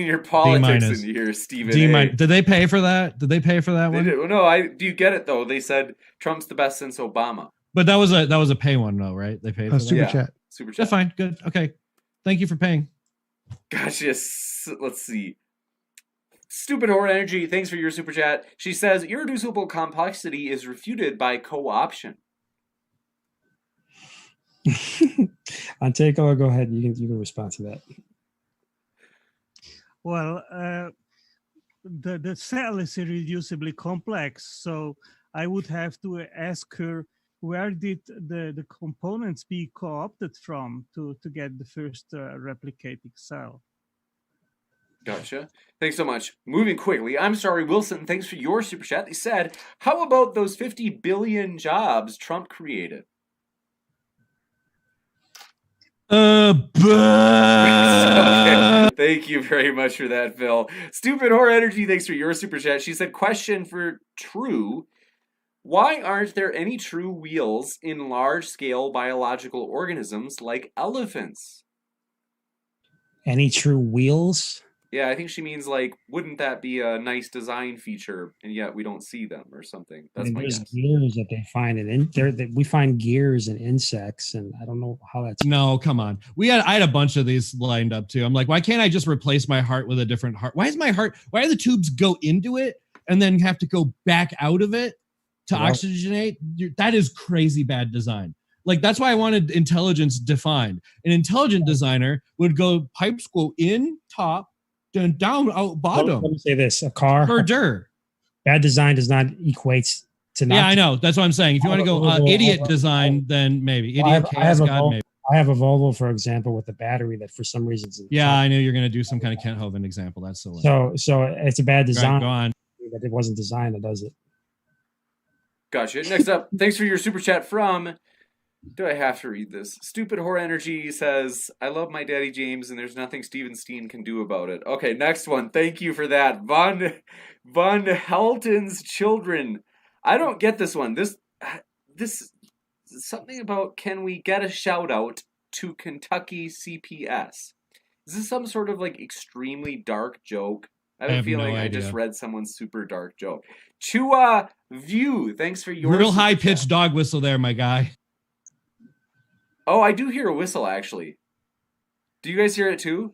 your politics into here, Steven. Did they pay for that? Did they pay for that one? No, do you get it though? They said Trump's the best since Obama. But that was a pay one though, right? They paid for that? Super chat. Super chat. That's fine. Good. Okay. Thank you for paying. Gotcha. Let's see. Stupid Horror Energy, thanks for your super chat. She says, irreducible complexity is refuted by co-option. Anteco, go ahead. You can respond to that. Well, the cell is irreducibly complex, so I would have to ask her, where did the components be co-opted from to get the first replicating cell? Gotcha. Thanks so much. Moving quickly, I'm sorry, Wilson, thanks for your super chat. They said, how about those 50 billion jobs Trump created? Okay. Thank you very much for that, Phil. Stupid Horror Energy, thanks for your super chat. She said, question for True. Why aren't there any true wheels in large-scale biological organisms like elephants? Any true wheels? Yeah, I think she means like, wouldn't that be a nice design feature, and yet we don't see them or something? That's my guess. There's gears that they find we find gears in insects, and I don't know how that's. No, come on. I had a bunch of these lined up too. I'm like, why can't I just replace my heart with a different heart? Why do the tubes go into it and then have to go back out of it to oxygenate? That is crazy bad design. Like, that's why I wanted intelligence defined. An intelligent designer would go pipes go in top, then down out bottom. Let me say this: a car. Bad design does not equate to not. Yeah, I know. That's what I'm saying. If you want to go idiot design, then maybe idiot chaos god. Maybe I have a Volvo, for example, with a battery that for some reason. I knew you're going to do some kind of Kent Hovind example. That's so. So it's a bad design. Right, go on. That it wasn't designed that does it. Gotcha. Next up, thanks for your super chat from. Do I have to read this? Stupid Horror Energy says, I love my daddy James, and there's nothing Steven Steen can do about it. Okay, next one. Thank you for that. Von Helton's Children. I don't get this one. This something about, can we get a shout out to Kentucky CPS? Is this some sort of like extremely dark joke? I have a feeling I just read someone's super dark joke. Chua View, thanks for your real high pitched dog whistle there, my guy. Oh, I do hear a whistle, actually. Do you guys hear it, too?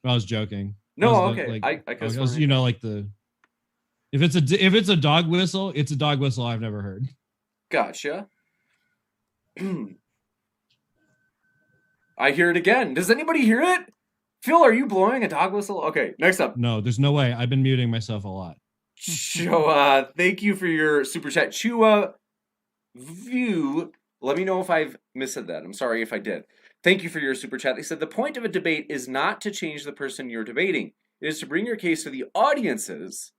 I was joking. No, okay. I guess like the... If it's a dog whistle, it's a dog whistle I've never heard. Gotcha. I hear it again. Does anybody hear it? Phil, are you blowing a dog whistle? Okay, next up. No, there's no way. I've been muting myself a lot. So, thank you for your super chat. Chua View... Let me know if I've missaid that. I'm sorry if I did. Thank you for your super chat. They said, the point of a debate is not to change the person you're debating. It is to bring your case to the audiences.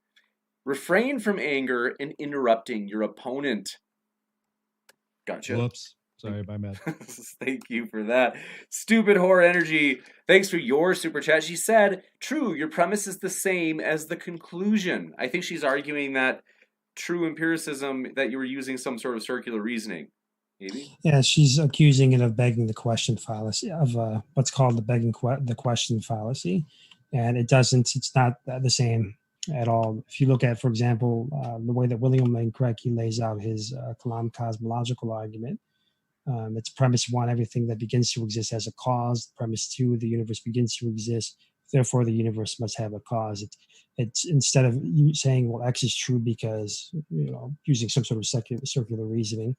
Refrain from anger and interrupting your opponent. Gotcha. Whoops. Sorry, my bad. Thank you for that. Stupid Horror Energy. Thanks for your super chat. She said, true, your premise is the same as the conclusion. I think she's arguing that true empiricism, that you were using some sort of circular reasoning. maybe. Yeah, she's accusing it of begging the question fallacy, of what's called the question fallacy, and it doesn't. It's not the same at all. If you look at, for example, the way that William Lane Craig lays out his Kalam cosmological argument, it's premise one: everything that begins to exist has a cause. Premise two: the universe begins to exist, therefore the universe must have a cause. It's instead of you saying, well, X is true because, using some sort of circular reasoning,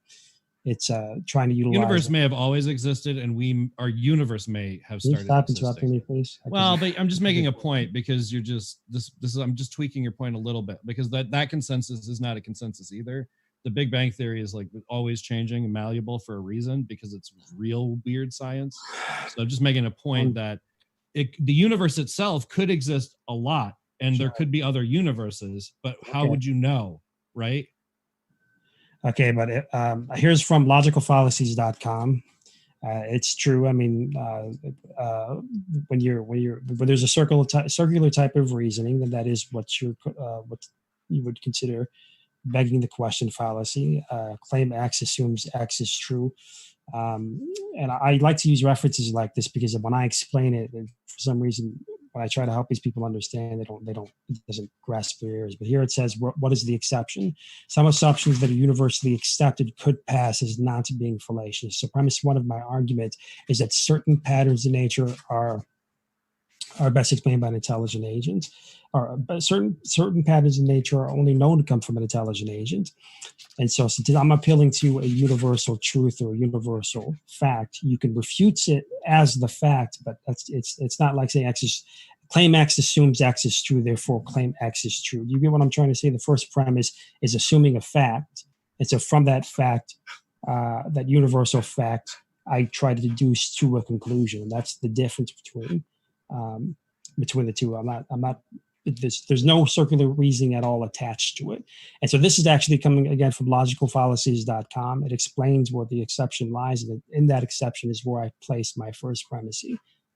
it's trying to utilize. Universe may have always existed, and our universe may have Can you started stop existing. interrupting me, please? Well, but I'm just making a point because you're just this is I'm just tweaking your point a little bit, because that consensus is not a consensus either. The Big Bang Theory is like always changing and malleable for a reason, because it's real weird science. So I'm just making a point that the universe itself could exist a lot, and there could be other universes, but how would you know, right? Okay, but here's from logicalfallacies.com. It's true. I mean, when there's a circular type of reasoning, then that is what you would consider begging the question fallacy. Claim X assumes X is true. And I like to use references like this because when I explain it, for some reason, when I try to help these people understand, it doesn't grasp their ears. But here it says, what is the exception? Some assumptions that are universally accepted could pass as not being fallacious. So premise one of my argument is that certain patterns in nature are best explained by an intelligent agent. But certain patterns in nature are only known to come from an intelligent agent. And so since I'm appealing to a universal truth or a universal fact, you can refute it as the fact, but it's not like saying claim X assumes X is true, therefore claim X is true. Do you get what I'm trying to say? The first premise is assuming a fact. And so from that fact, that universal fact, I try to deduce to a conclusion. And that's the difference between the two. I'm not. There's no circular reasoning at all attached to it. And so this is actually coming again from logicalfallacies.com. It explains where the exception lies. And in that exception is where I place my first premise.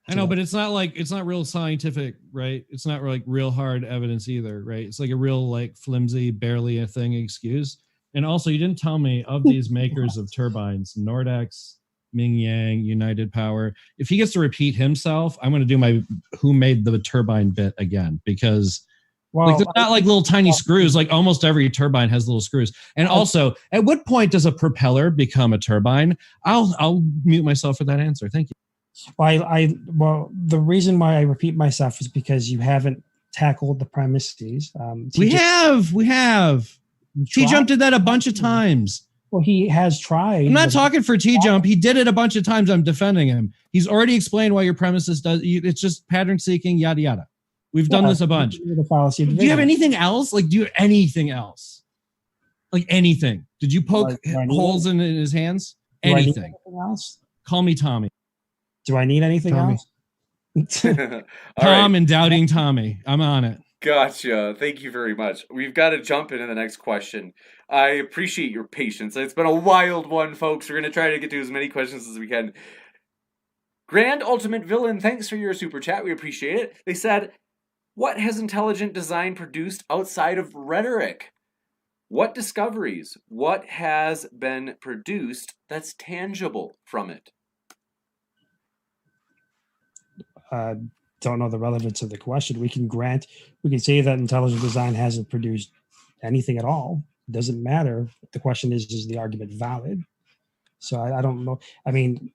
I know, but it's not real scientific, right? It's not like real hard evidence either, right? It's like a real like flimsy, barely a thing excuse. And also, you didn't tell me of these makers of turbines, Nordex, Ming Yang, United Power. If he gets to repeat himself, I'm going to do my who made the turbine bit again, because like they're not like little tiny screws. Like almost every turbine has little screws. And also, at what point does a propeller become a turbine? I'll mute myself for that answer. Thank you. Well, the reason why I repeat myself is because you haven't tackled the premises. We have. TJump did that a bunch of times. Well, he has tried. I'm not talking for TJump. He did it a bunch of times. I'm defending him. He's already explained why your premises does. It's just pattern seeking, yada yada. We've done this a bunch. Do you have anything else? Like, do you have anything else? Like anything? Did you poke holes in his hands? Anything else? Call me Tommy. Do I need anything else? Tom and Doubting Tommy. I'm on it. Gotcha. Thank you very much. We've got to jump into the next question. I appreciate your patience. It's been a wild one, folks. We're going to try to get to as many questions as we can. Grand Ultimate Villain, thanks for your super chat. We appreciate it. They said, what has intelligent design produced outside of rhetoric? What discoveries? What has been produced that's tangible from it? Don't know the relevance of the question. We can say that intelligent design hasn't produced anything at all. It doesn't matter. The question is the argument valid? So I don't know. I mean,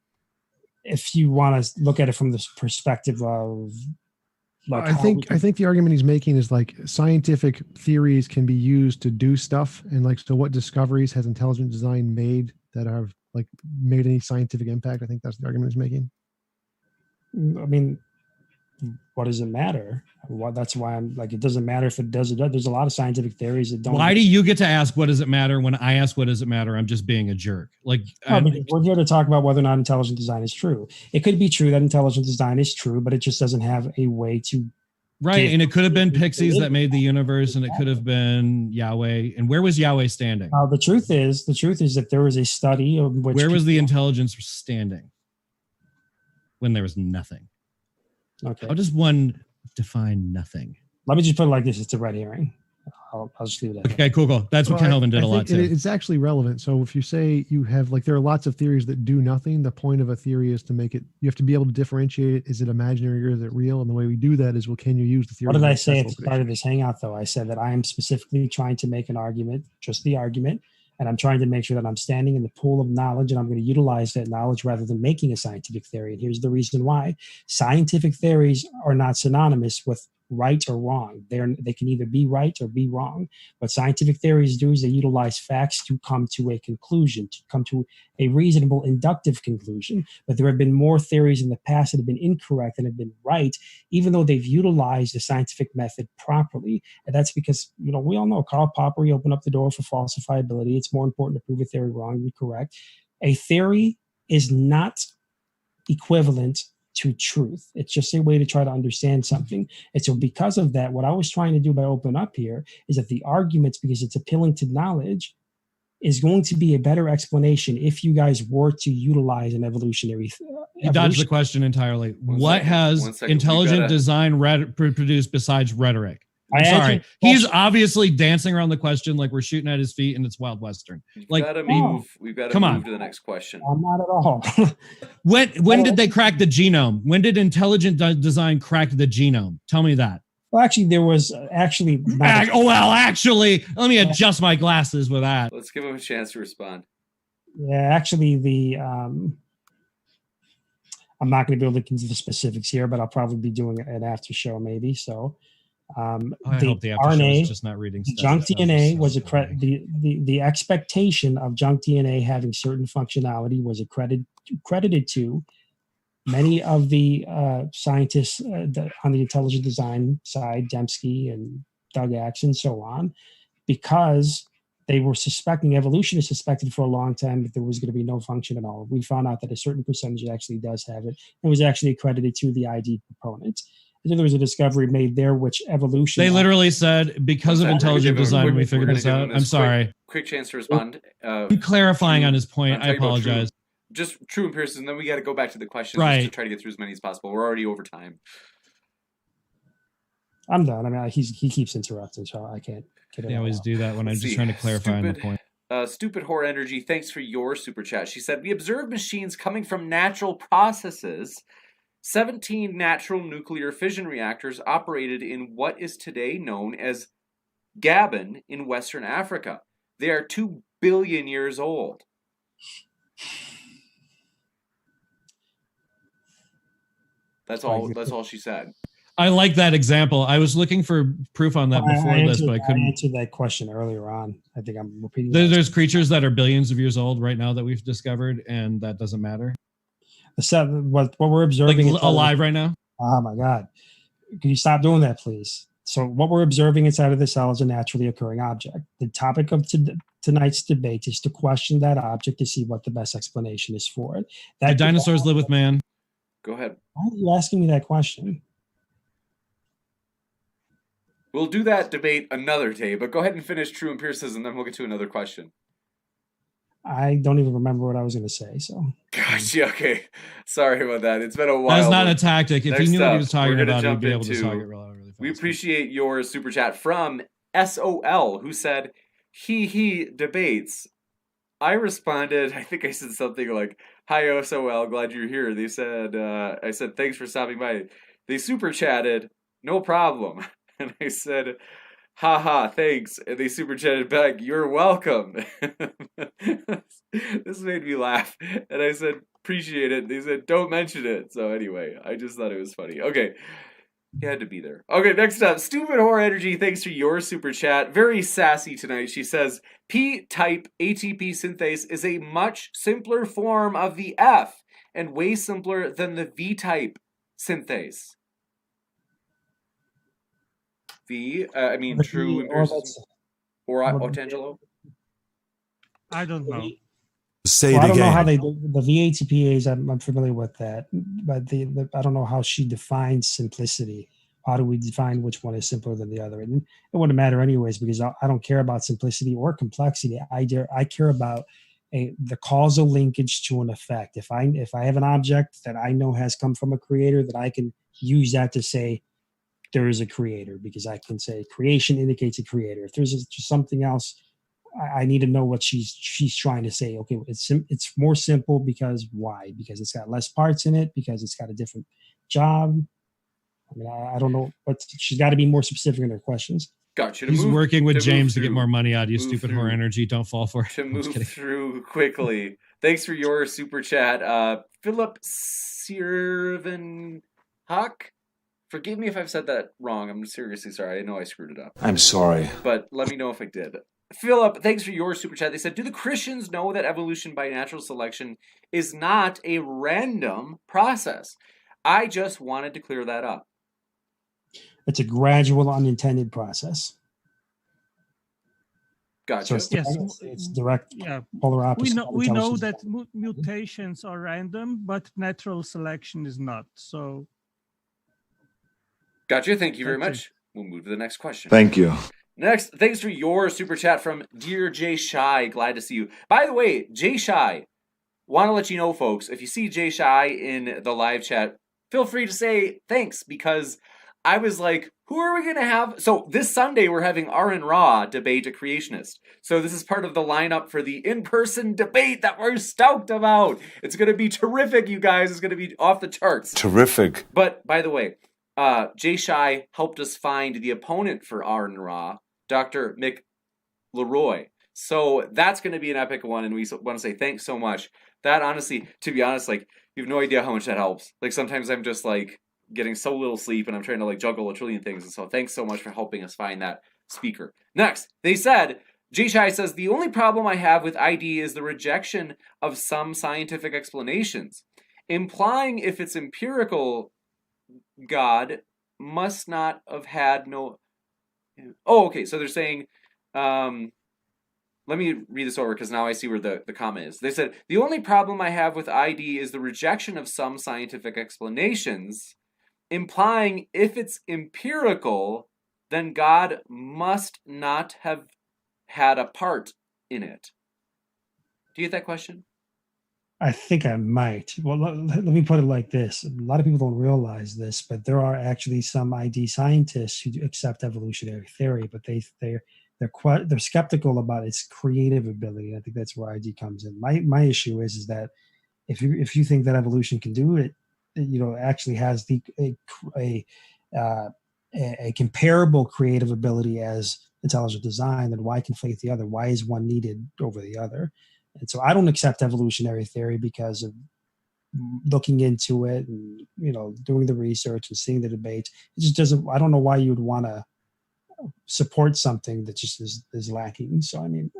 if you want to look at it from this perspective of like, I think the argument he's making is like scientific theories can be used to do stuff, and like, so what discoveries has intelligent design made that have like made any scientific impact? I think that's the argument he's making. I mean, what does it matter? That's why I'm like, it doesn't matter if it does or doesn't. There's a lot of scientific theories that don't. Why do you get to ask what does it matter when I ask what does it matter? I'm just being a jerk. Like, we're here to talk about whether or not intelligent design is true. It could be true that intelligent design is true, but it just doesn't have a way to. Right, and it could have been pixies that made the universe, and it could have been Yahweh. And where was Yahweh standing? The truth is that there was a study of which. Where was the intelligence standing when there was nothing? Okay. How does one define nothing? Let me just put it like this: it's a red herring. I'll just leave it at that. Okay, cool. That's what Ken Hovind did a lot think too. it's actually relevant. So if you say you have there are lots of theories that do nothing, the point of a theory is to make it. You have to be able to differentiate it. Is it imaginary or is it real? And the way we do that is, well, can you use the theory? What did I say at the start of this hangout, though? I said that I am specifically trying to make an argument, just the argument, and I'm trying to make sure that I'm standing in the pool of knowledge and I'm going to utilize that knowledge rather than making a scientific theory. And here's the reason why. Scientific theories are not synonymous with right or wrong. They can either be right or be wrong. What scientific theories do is they utilize facts to come to a conclusion, to come to a reasonable inductive conclusion. But there have been more theories in the past that have been incorrect and have been right, even though they've utilized the scientific method properly. And that's because, we all know Karl Popper, he opened up the door for falsifiability. It's more important to prove a theory wrong than correct. A theory is not equivalent to truth. It's just a way to try to understand something. And so because of that, what I was trying to do by open up here is that the arguments, because it's appealing to knowledge, is going to be a better explanation if you guys were to utilize an evolutionary. You dodged the question entirely. What has intelligent design produced besides rhetoric? I'm sorry. He's obviously dancing around the question like we're shooting at his feet and it's Wild Western. We've got to move to the next question. I'm not at all. When did they crack the genome? When did intelligent design crack the genome? Tell me that. Well, actually, there was actually. Actually, let me adjust my glasses with that. Let's give him a chance to respond. Yeah, actually, I'm not going to be able to get into the specifics here, but I'll probably be doing an after show maybe. So, I hope the after show is just not reading stuff. Junk DNA was the expectation of junk DNA having certain functionality was credited to many of the scientists on the intelligent design side, Dembski and Doug Axe and so on, because they were suspecting, evolutionists suspected for a long time that there was going to be no function at all. We found out that a certain percentage actually does have it and was actually accredited to the ID proponent. And then there was a discovery made there, which evolution. They literally said, because of intelligent design, we figured this out. I'm sorry. Quick chance to respond. Clarifying on his point. I apologize. Just true empiricism, then we got to go back to the questions to try to get through as many as possible. We're already over time. I'm done. I mean, he keeps interrupting, so I can't get it. They always do that when I'm just trying to clarify on the point. Stupid Whore Energy, thanks for your super chat. She said, we observed machines coming from natural processes. 17 natural nuclear fission reactors operated in what is today known as Gabon in Western Africa. They are 2 billion years old. That's all she said. I like that example. I was looking for proof on that before this, but I couldn't. I answered that question earlier on. I think I'm repeating. There's creatures that are billions of years old right now that we've discovered, and that doesn't matter. What we're observing, like alive right now. Oh my God! Can you stop doing that, please? So what we're observing inside of the cell is a naturally occurring object. The topic of tonight's debate is to question that object to see what the best explanation is for it. Do dinosaurs live with man? Go ahead. Why are you asking me that question? We'll do that debate another day, but go ahead and finish true empiricism, then we'll get to another question. I don't even remember what I was going to say, so. Gotcha, okay. Sorry about that. It's been a while. That's not a tactic. If he knew what he was talking about, he'd be able to talk it really fast. We appreciate your super chat from SOL, who said, he debates. I responded, I think I said something like, hi, SOL, glad you're here. They said, I said, thanks for stopping by. They super chatted, no problem. And I said, haha, thanks. And they super chatted back, you're welcome. This made me laugh. And I said, appreciate it. They said, don't mention it. So anyway, I just thought it was funny. Okay. You had to be there. Okay, next up, Stupid Whore Energy, thanks for your super chat. Very sassy tonight. She says, P-type ATP synthase is a much simpler form of the F and way simpler than the V-type synthase. True empiricism. Or Otangelo? I don't know. Say it again. I don't know how they do the VATPAs. I'm familiar with that, but I don't know how she defines simplicity. How do we define which one is simpler than the other? And it wouldn't matter anyways, because I don't care about simplicity or complexity. I care about the causal linkage to an effect. If I have an object that I know has come from a creator, that I can use that to say there is a creator, because I can say creation indicates a creator. If there's just something else, I need to know what she's trying to say. Okay, it's more simple because why? Because it's got less parts in it, because it's got a different job. I mean, I don't know, but she's got to be more specific in her questions. Gotcha. He's working with James to get through. more money out of you, Move stupid through. whore energy. Don't fall for it. To I'm just move kidding. through quickly. Thanks for your super chat. Philip Sirvenhuck. Forgive me if I've said that wrong. I'm seriously sorry. I know I screwed it up. I'm sorry. But let me know if I did. Philip, thanks for your super chat. They said, do the Christians know that evolution by natural selection is not a random process? I just wanted to clear that up. It's a gradual, unintended process. Gotcha. So it's direct, polar opposite. We know that mutations are random, but natural selection is not. So, gotcha. Thank you very much. We'll move to the next question. Thank you. Next, thanks for your super chat from Dear Jay Shy. Glad to see you. By the way, Jay Shy, want to let you know, folks, if you see Jay Shy in the live chat, feel free to say thanks, because I was like, who are we going to have? So this Sunday, we're having Aaron Ra debate a creationist. So this is part of the lineup for the in-person debate that we're stoked about. It's going to be terrific, you guys. It's going to be off the charts. Terrific. But, by the way, Jay Shy helped us find the opponent for Aaron Ra, Dr. Mick Leroy. So that's going to be an epic one, and we want to say thanks so much. That, honestly, to be honest, like, you have no idea how much that helps. Like, sometimes I'm just, like, getting so little sleep, and I'm trying to, like, juggle a trillion things, and so thanks so much for helping us find that speaker. Next, they said, Jay Shai says, the only problem I have with ID is the rejection of some scientific explanations, implying if it's empirical, God must not have had no... Oh, okay, so they're saying... Let me read this over, because now I see where the comma is. They said, the only problem I have with ID is the rejection of some scientific explanations, implying if it's empirical, then God must not have had a part in it. Do you get that question? I think I might. Well, let me put it like this. A lot of people don't realize this, but there are actually some ID scientists who accept evolutionary theory, but they're skeptical about its creative ability. I think that's where ID comes in. My issue is that if you think that evolution can do it, actually has a comparable creative ability as intelligent design, then why conflate the other? Why is one needed over the other? And so I don't accept evolutionary theory because of looking into it and doing the research and seeing the debate. It just doesn't. I don't know why you would want to support something that just is lacking. So I mean,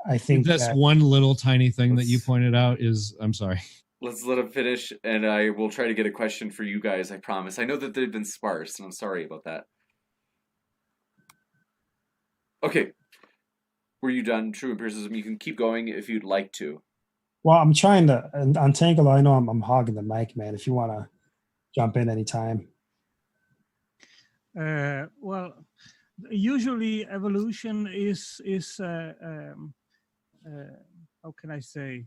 I think that's one little tiny thing that you pointed out is. I'm sorry. Let's let him finish, and I will try to get a question for you guys, I promise. I know that they've been sparse, and I'm sorry about that. Okay. Were you done, True Empiricism? You can keep going if you'd like to. Well, I'm trying to untangle. I know I'm hogging the mic, man. If you want to jump in anytime. Well, usually evolution is how can I say?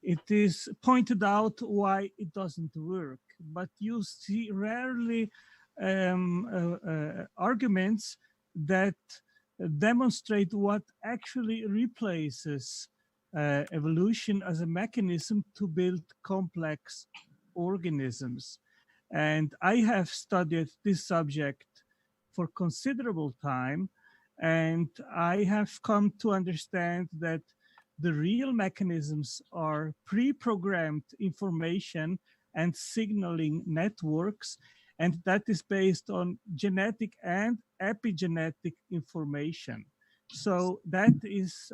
It is pointed out why it doesn't work, but you see rarely arguments that demonstrate what actually replaces evolution as a mechanism to build complex organisms. And I have studied this subject for considerable time, and I have come to understand that the real mechanisms are pre-programmed information and signaling networks, and that is based on genetic and epigenetic information. So that is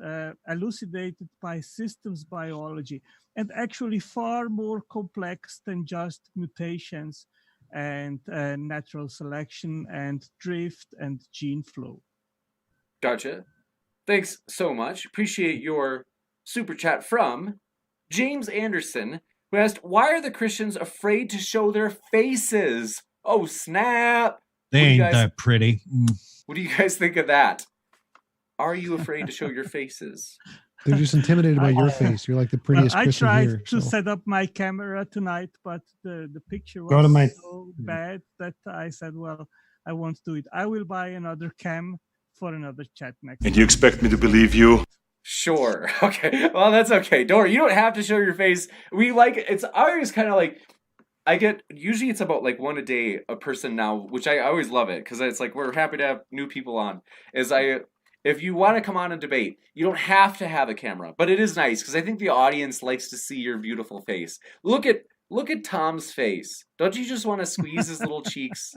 elucidated by systems biology, and actually far more complex than just mutations and natural selection and drift and gene flow. Gotcha. Thanks so much. Appreciate your super chat from James Anderson, who asked, why are the Christians afraid to show their faces? Oh, snap. They ain't that pretty. What do you guys think of that? Are you afraid to show your faces? They're just intimidated by your face. You're like the prettiest I Chris in tried here. to So. set up my camera tonight, but the picture Go to was my- so bad that I said, well, I won't do it. I will buy another cam for another chat next And time. you expect me to believe you? Sure. Okay. Well, that's okay. Don't worry. You don't have to show your face. We like it's always kind of like I get usually it's about like one a day a person now, which I always love it because it's like we're happy to have new people on. If you want to come on and debate, you don't have to have a camera, but it is nice because I think the audience likes to see your beautiful face. Look at Tom's face. Don't you just want to squeeze his little cheeks?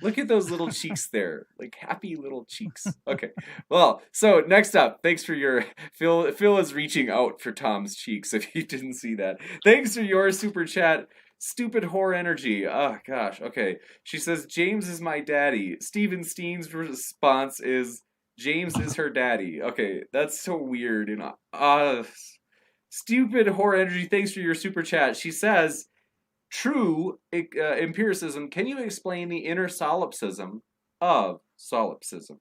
Look at those little cheeks there, like happy little cheeks. Okay, well, so next up, thanks for your Phil is reaching out for Tom's cheeks. If you didn't see that, thanks for your super chat. Stupid whore energy. Oh gosh. Okay, she says James is my daddy. Steven Steen's response is James is her daddy. Okay, that's so weird. And stupid whore energy. Thanks for your super chat. She says. True empiricism, can you explain the inner solipsism of solipsism?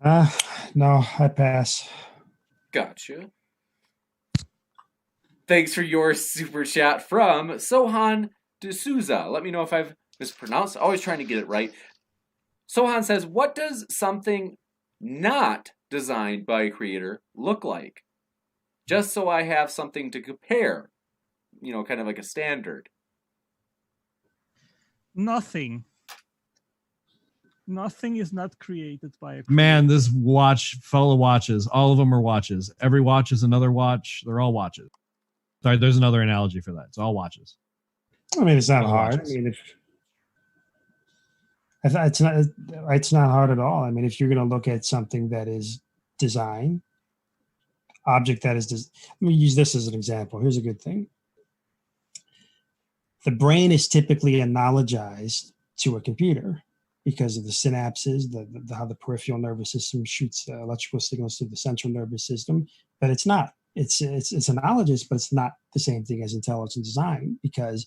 No, I pass. Gotcha. Thanks for your super chat from Sohan D'Souza. Let me know if I've mispronounced. Always trying to get it right. Sohan says, what does something not designed by a creator look like? Just so I have something to compare. Kind of like a standard. Nothing is not created by a creator. Man, this watch full of watches. All of them are watches. Every watch is another watch. They're all watches. Sorry, there's another analogy for that. It's all watches. I mean, it's not All hard. watches. I mean, it's not hard at all. I mean, if you're going to look at something that is design, object that is, let me use this as an example. Here's a good thing. The brain is typically analogized to a computer because of the synapses, how the peripheral nervous system shoots electrical signals through the central nervous system. But it's not. It's analogous, but it's not the same thing as intelligent design because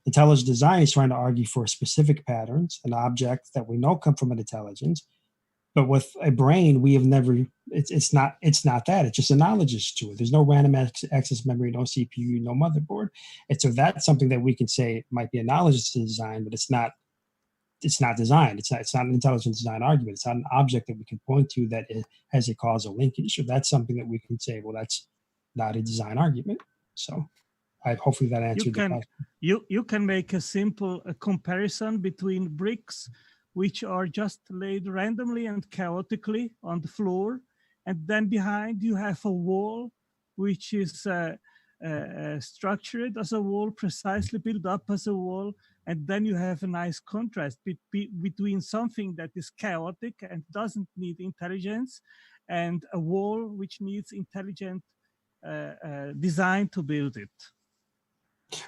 intelligent design is trying to argue for specific patterns, an object that we know come from an intelligence. But with a brain, we have never. It's not that. It's just analogous to it. There's no random access memory, no CPU, no motherboard. And so that's something that we can say might be analogous to design, but it's not. It's not design. It's not an intelligent design argument. It's not an object that we can point to that has a causal linkage. So that's something that we can say. Well, that's not a design argument. So, hopefully that answered the question. You can make a simple comparison between bricks, which are just laid randomly and chaotically on the floor. And then behind you have a wall, which is structured as a wall, precisely built up as a wall. And then you have a nice contrast between something that is chaotic and doesn't need intelligence and a wall which needs intelligent design to build it.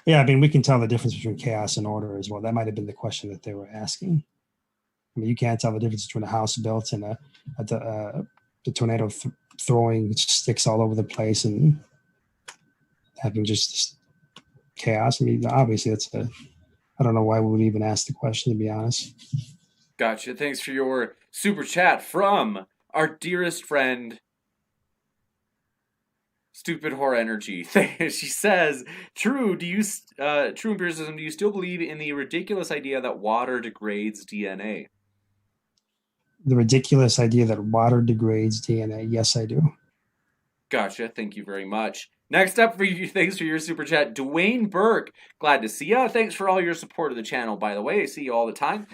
Yeah, I mean, we can tell the difference between chaos and order as well. That might have been the question that they were asking. I mean, you can't tell the difference between a house built and the tornado throwing sticks all over the place and having just chaos. I mean, obviously, I don't know why we would even ask the question, to be honest. Gotcha. Thanks for your super chat from our dearest friend, Stupid Whore Energy. She says, true empiricism, do you still believe in the ridiculous idea that water degrades DNA? The ridiculous idea that water degrades DNA. Yes, I do. Gotcha. Thank you very much. Next up for you, thanks for your super chat, Dwayne Burke. Glad to see ya. Thanks for all your support of the channel, by the way. I see you all the time.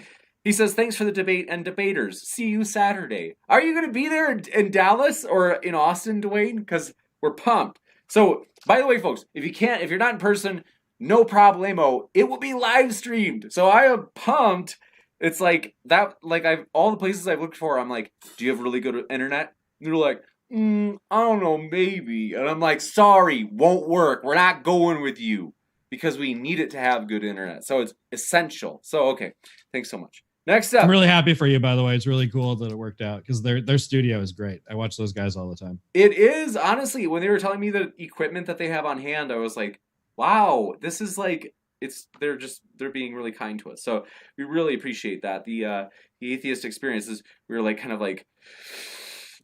He says, thanks for the debate and debaters. See you Saturday. Are you going to be there in Dallas or in Austin, Dwayne? Because we're pumped. So, by the way, folks, if you're not in person, no problemo. It will be live streamed. So I am pumped. It's like that, all the places I've looked for, I'm like, do you have really good internet? And they're like, I don't know, maybe. And I'm like, sorry, won't work. We're not going with you because we need it to have good internet. So it's essential. So, okay. Thanks so much. Next up. I'm really happy for you, by the way. It's really cool that it worked out because their studio is great. I watch those guys all the time. It is, honestly, when they were telling me the equipment that they have on hand, I was like, wow, this is like, they're being really kind to us. So we really appreciate that. The atheist experiences, we were like, kind of like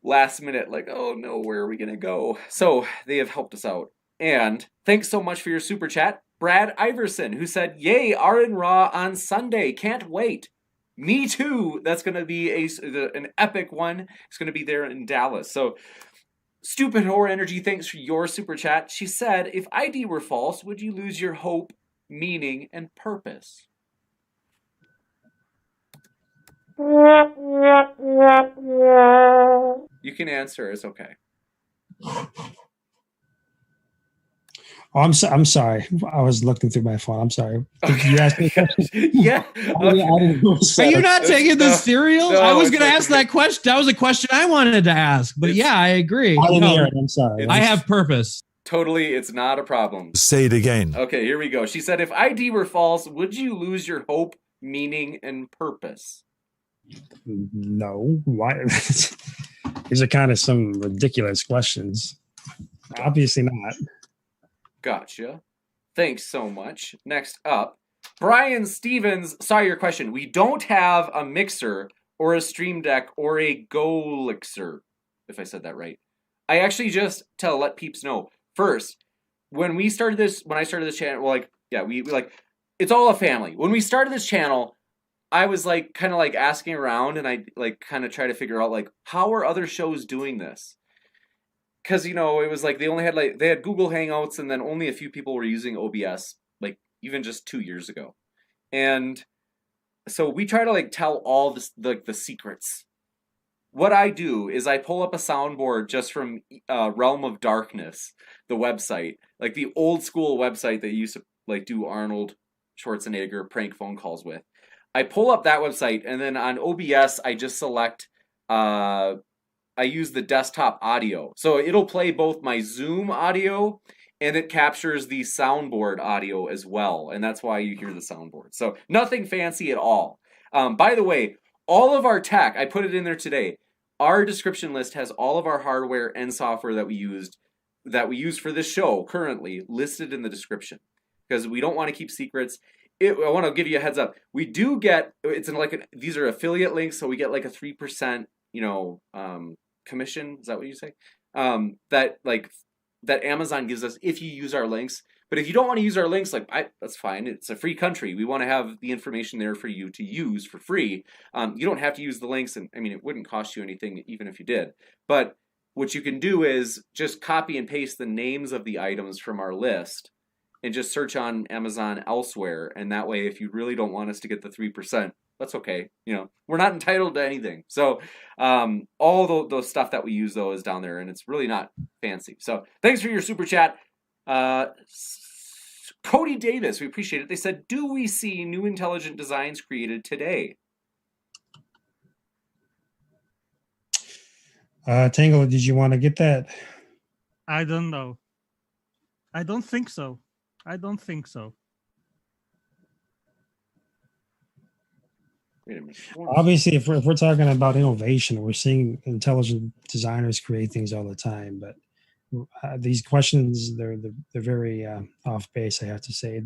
last minute, like, oh no, where are we going to go? So they have helped us out. And thanks so much for your super chat, Brad Iverson, who said, yay, RN Raw on Sunday. Can't wait. Me too. That's going to be an epic one. It's going to be there in Dallas. So Stupid Horror Energy, thanks for your super chat. She said, if ID were false, would you lose your hope, meaning, and purpose? You can answer. It's okay. Oh, I'm sorry. I was looking through my phone. I'm sorry. Did you ask me a question? Yeah. Okay. Are you not taking this serial? No, I was it's going to like- ask that question. That was a question I wanted to ask. But It's- yeah, I agree. I didn't No, hear it. I'm sorry. I have purpose. Totally, it's not a problem. Say it again. Okay, here we go. She said, if ID were false, would you lose your hope, meaning, and purpose? No. Why? These are kind of some ridiculous questions. Obviously not. Gotcha. Thanks so much. Next up, Brian Stevens saw your question. We don't have a mixer or a stream deck or a Golixer, if I said that right. I actually just to let peeps know. First, when I started this channel, we it's all a family. When we started this channel, I was like kind of like asking around, and I like kind of try to figure out like how are other shows doing this? Because it was like they had Google Hangouts, and then only a few people were using OBS, like even just 2 years ago, and so we try to like tell all this the secrets. What I do is I pull up a soundboard just from Realm of Darkness, the website, like the old school website that used to like do Arnold Schwarzenegger prank phone calls with. I pull up that website, and then on OBS I just select. I use the desktop audio, so it'll play both my Zoom audio and it captures the soundboard audio as well, and that's why you hear the soundboard. So nothing fancy at all. By the way, all of our tech, I put it in there today. Our description list has all of our hardware and software that we use for this show currently listed in the description, because we don't want to keep secrets. I want to give you a heads up. We do get these are affiliate links, so we get like a 3%, commission. Is that what you say? That Amazon gives us if you use our links. But if you don't want to use our links, that's fine. It's a free country. We want to have the information there for you to use for free. You don't have to use the links, and I mean, it wouldn't cost you anything even if you did. But what you can do is just copy and paste the names of the items from our list and just search on Amazon elsewhere. And that way, if you really don't want us to get the 3%, that's okay. We're not entitled to anything. So all those stuff that we use, though, is down there, and it's really not fancy. So thanks for your super chat. Cody Davis, we appreciate it. They said, do we see new intelligent designs created today? Tangle, did you want to get that? I don't know. I don't think so. Wait a minute. Obviously, if we're talking about innovation, we're seeing intelligent designers create things all the time. But these questions, they're very off base, I have to say.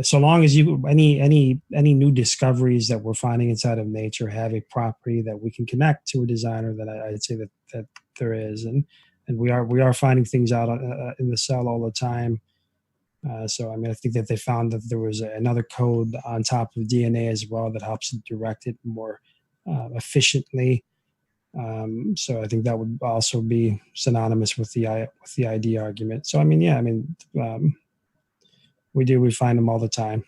So long as any new discoveries that we're finding inside of nature have a property that we can connect to a designer, that I'd say that there is, and we are finding things out in the cell all the time. So I mean, I think that they found that there was another code on top of DNA as well that helps direct it more efficiently. So I think that would also be synonymous with the ID argument. So I mean, yeah, we find them all the time.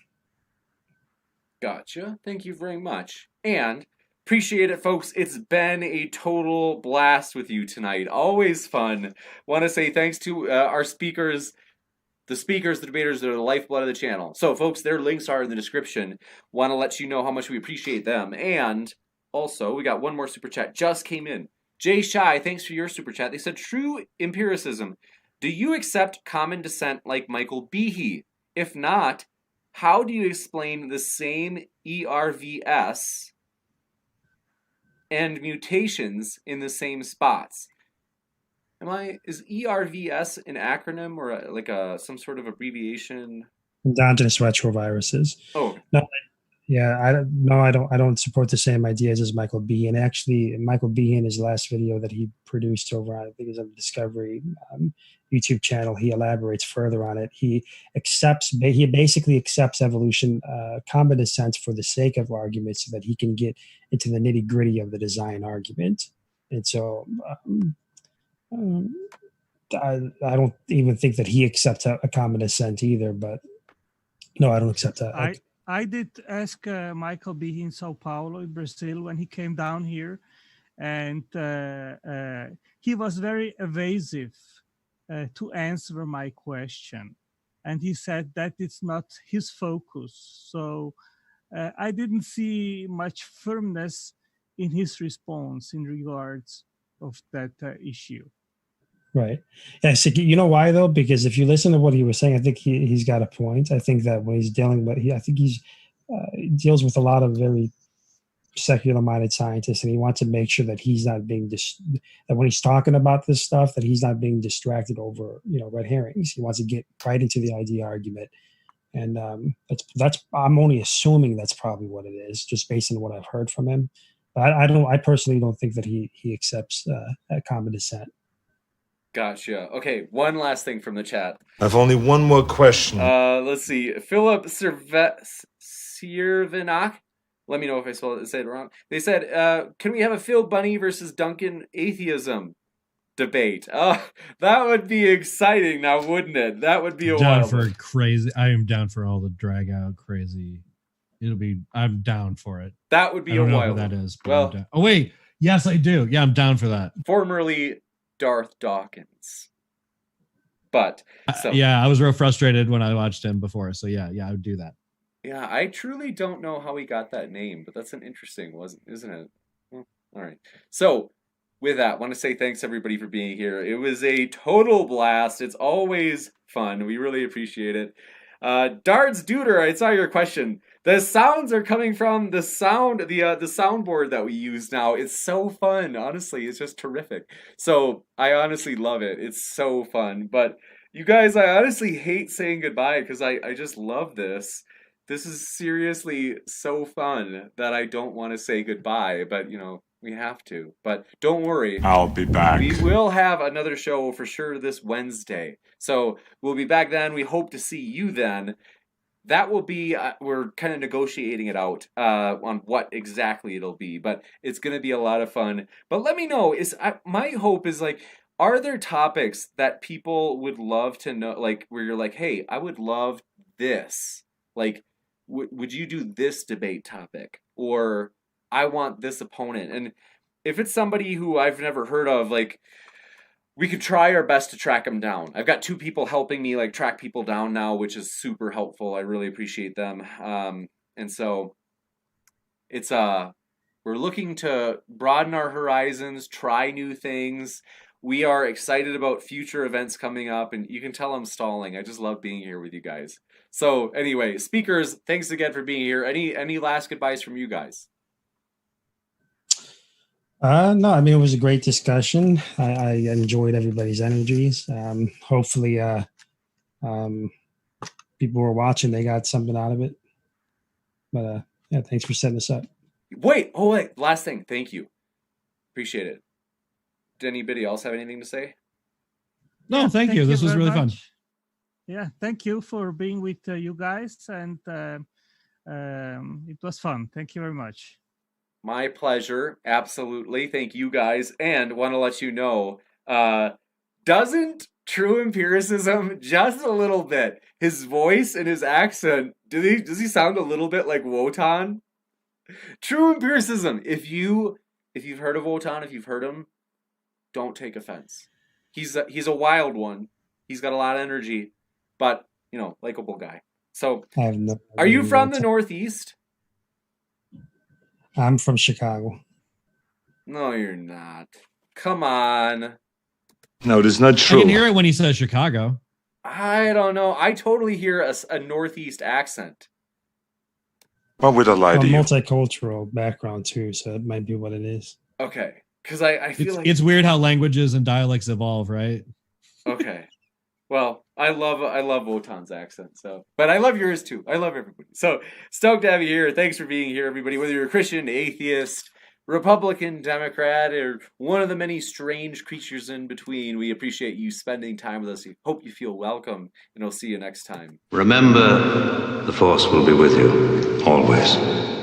Gotcha. Thank you very much. And appreciate it, folks. It's been a total blast with you tonight. Always fun. Want to say thanks to our speakers. The debaters, they're the lifeblood of the channel. So, folks, their links are in the description. Want to let you know how much we appreciate them. And also, we got one more super chat just came in. Jay Shy, thanks for your super chat. They said, true empiricism. Do you accept common descent like Michael Behe? If not, how do you explain the same ERVS and mutations in the same spots? Is ERVS an acronym or some sort of abbreviation? Endogenous retroviruses. Oh. No, Yeah, I don't support the same ideas as Michael Behan. Actually, Michael Behan, his last video that he produced over on, I think it's on the Discovery YouTube channel, he elaborates further on it. He basically accepts evolution, common sense for the sake of argument, so that he can get into the nitty gritty of the design argument. And so I don't even think that he accepts a common assent either. But no, I don't accept that. I did ask Michael B. in Sao Paulo, in Brazil, when he came down here, and he was very evasive to answer my question. And he said that it's not his focus. So I didn't see much firmness in his response in regards of that issue. Right. Yeah. So you know why though? Because if you listen to what he was saying, I think he's got a point. I think that when he's dealing with, I think he deals with a lot of very secular-minded scientists, and he wants to make sure that he's not being that when he's talking about this stuff, that he's not being distracted over red herrings. He wants to get right into the idea argument, and that's I'm only assuming that's probably what it is, just based on what I've heard from him. But I personally don't think that he accepts that common dissent. Gotcha. Okay, one last thing from the chat. I've only one more question. Let's see. Philip Siervenak. Let me know if I said it wrong. They said, can we have a Phil Bunny versus Duncan atheism debate? That would be exciting now, wouldn't it? That would be a down wild for one. crazy. I am down for all the drag out crazy. I'm down for it. That would be a wild know who one. that is. Well, oh wait, yes I do. Yeah, I'm down for that. Formerly Darth Dawkins. But yeah, I was real frustrated when I watched him before. So yeah, I would do that. Yeah, I truly don't know how he got that name, but that's an interesting, isn't it? Well, all right. So, with that, I want to say thanks everybody for being here. It was a total blast. It's always fun. We really appreciate it. Dards Duder, I saw your question. The sounds are coming from the soundboard that we use now. It's so fun. Honestly, it's just terrific. So, I honestly love it. It's so fun. But you guys, I honestly hate saying goodbye because I just love this. This is seriously so fun that I don't want to say goodbye, but we have to. But don't worry. I'll be back. We will have another show for sure this Wednesday. So we'll be back then. We hope to see you then. That will be, we're kind of negotiating it out on what exactly it'll be, but it's going to be a lot of fun. But let me know, my hope is are there topics that people would love to know, where you're like, hey, I would love this. Would you do this debate topic? Or I want this opponent. And if it's somebody who I've never heard of, we could try our best to track them down. I've got 2 people helping me track people down now, which is super helpful. I really appreciate them. And so it's we're looking to broaden our horizons, try new things. We are excited about future events coming up, and you can tell I'm stalling. I just love being here with you guys. So anyway, speakers, thanks again for being here. Any last goodbyes from you guys? No, I mean, it was a great discussion. I enjoyed everybody's energies. Hopefully, people who were watching, they got something out of it. But yeah, thanks for setting this up. Wait, last thing. Thank you. Appreciate it. Did anybody else have anything to say? No, thank you. This was really fun. Yeah, thank you for being with you guys, and it was fun. Thank you very much. My pleasure. Absolutely. Thank you guys. And want to let you know, doesn't true empiricism just a little bit, his voice and his accent, does he sound a little bit like Wotan? True empiricism. If you've heard of Wotan, if you've heard him, don't take offense. He's a wild one. He's got a lot of energy, but likable guy. So, are you from the Northeast? I'm from Chicago. No, you're not. Come on. No, it is not true. I can hear it when he says Chicago. I don't know. I totally hear a Northeast accent. What would I lie to you? Multicultural background too, so it might be what it is. Okay, because I feel it's weird how languages and dialects evolve, right? Okay. Well, I love Wotan's accent, so, but I love yours too. I love everybody. So stoked to have you here. Thanks for being here, everybody. Whether you're a Christian, atheist, Republican, Democrat, or one of the many strange creatures in between, we appreciate you spending time with us. We hope you feel welcome, and we'll see you next time. Remember, the Force will be with you, always.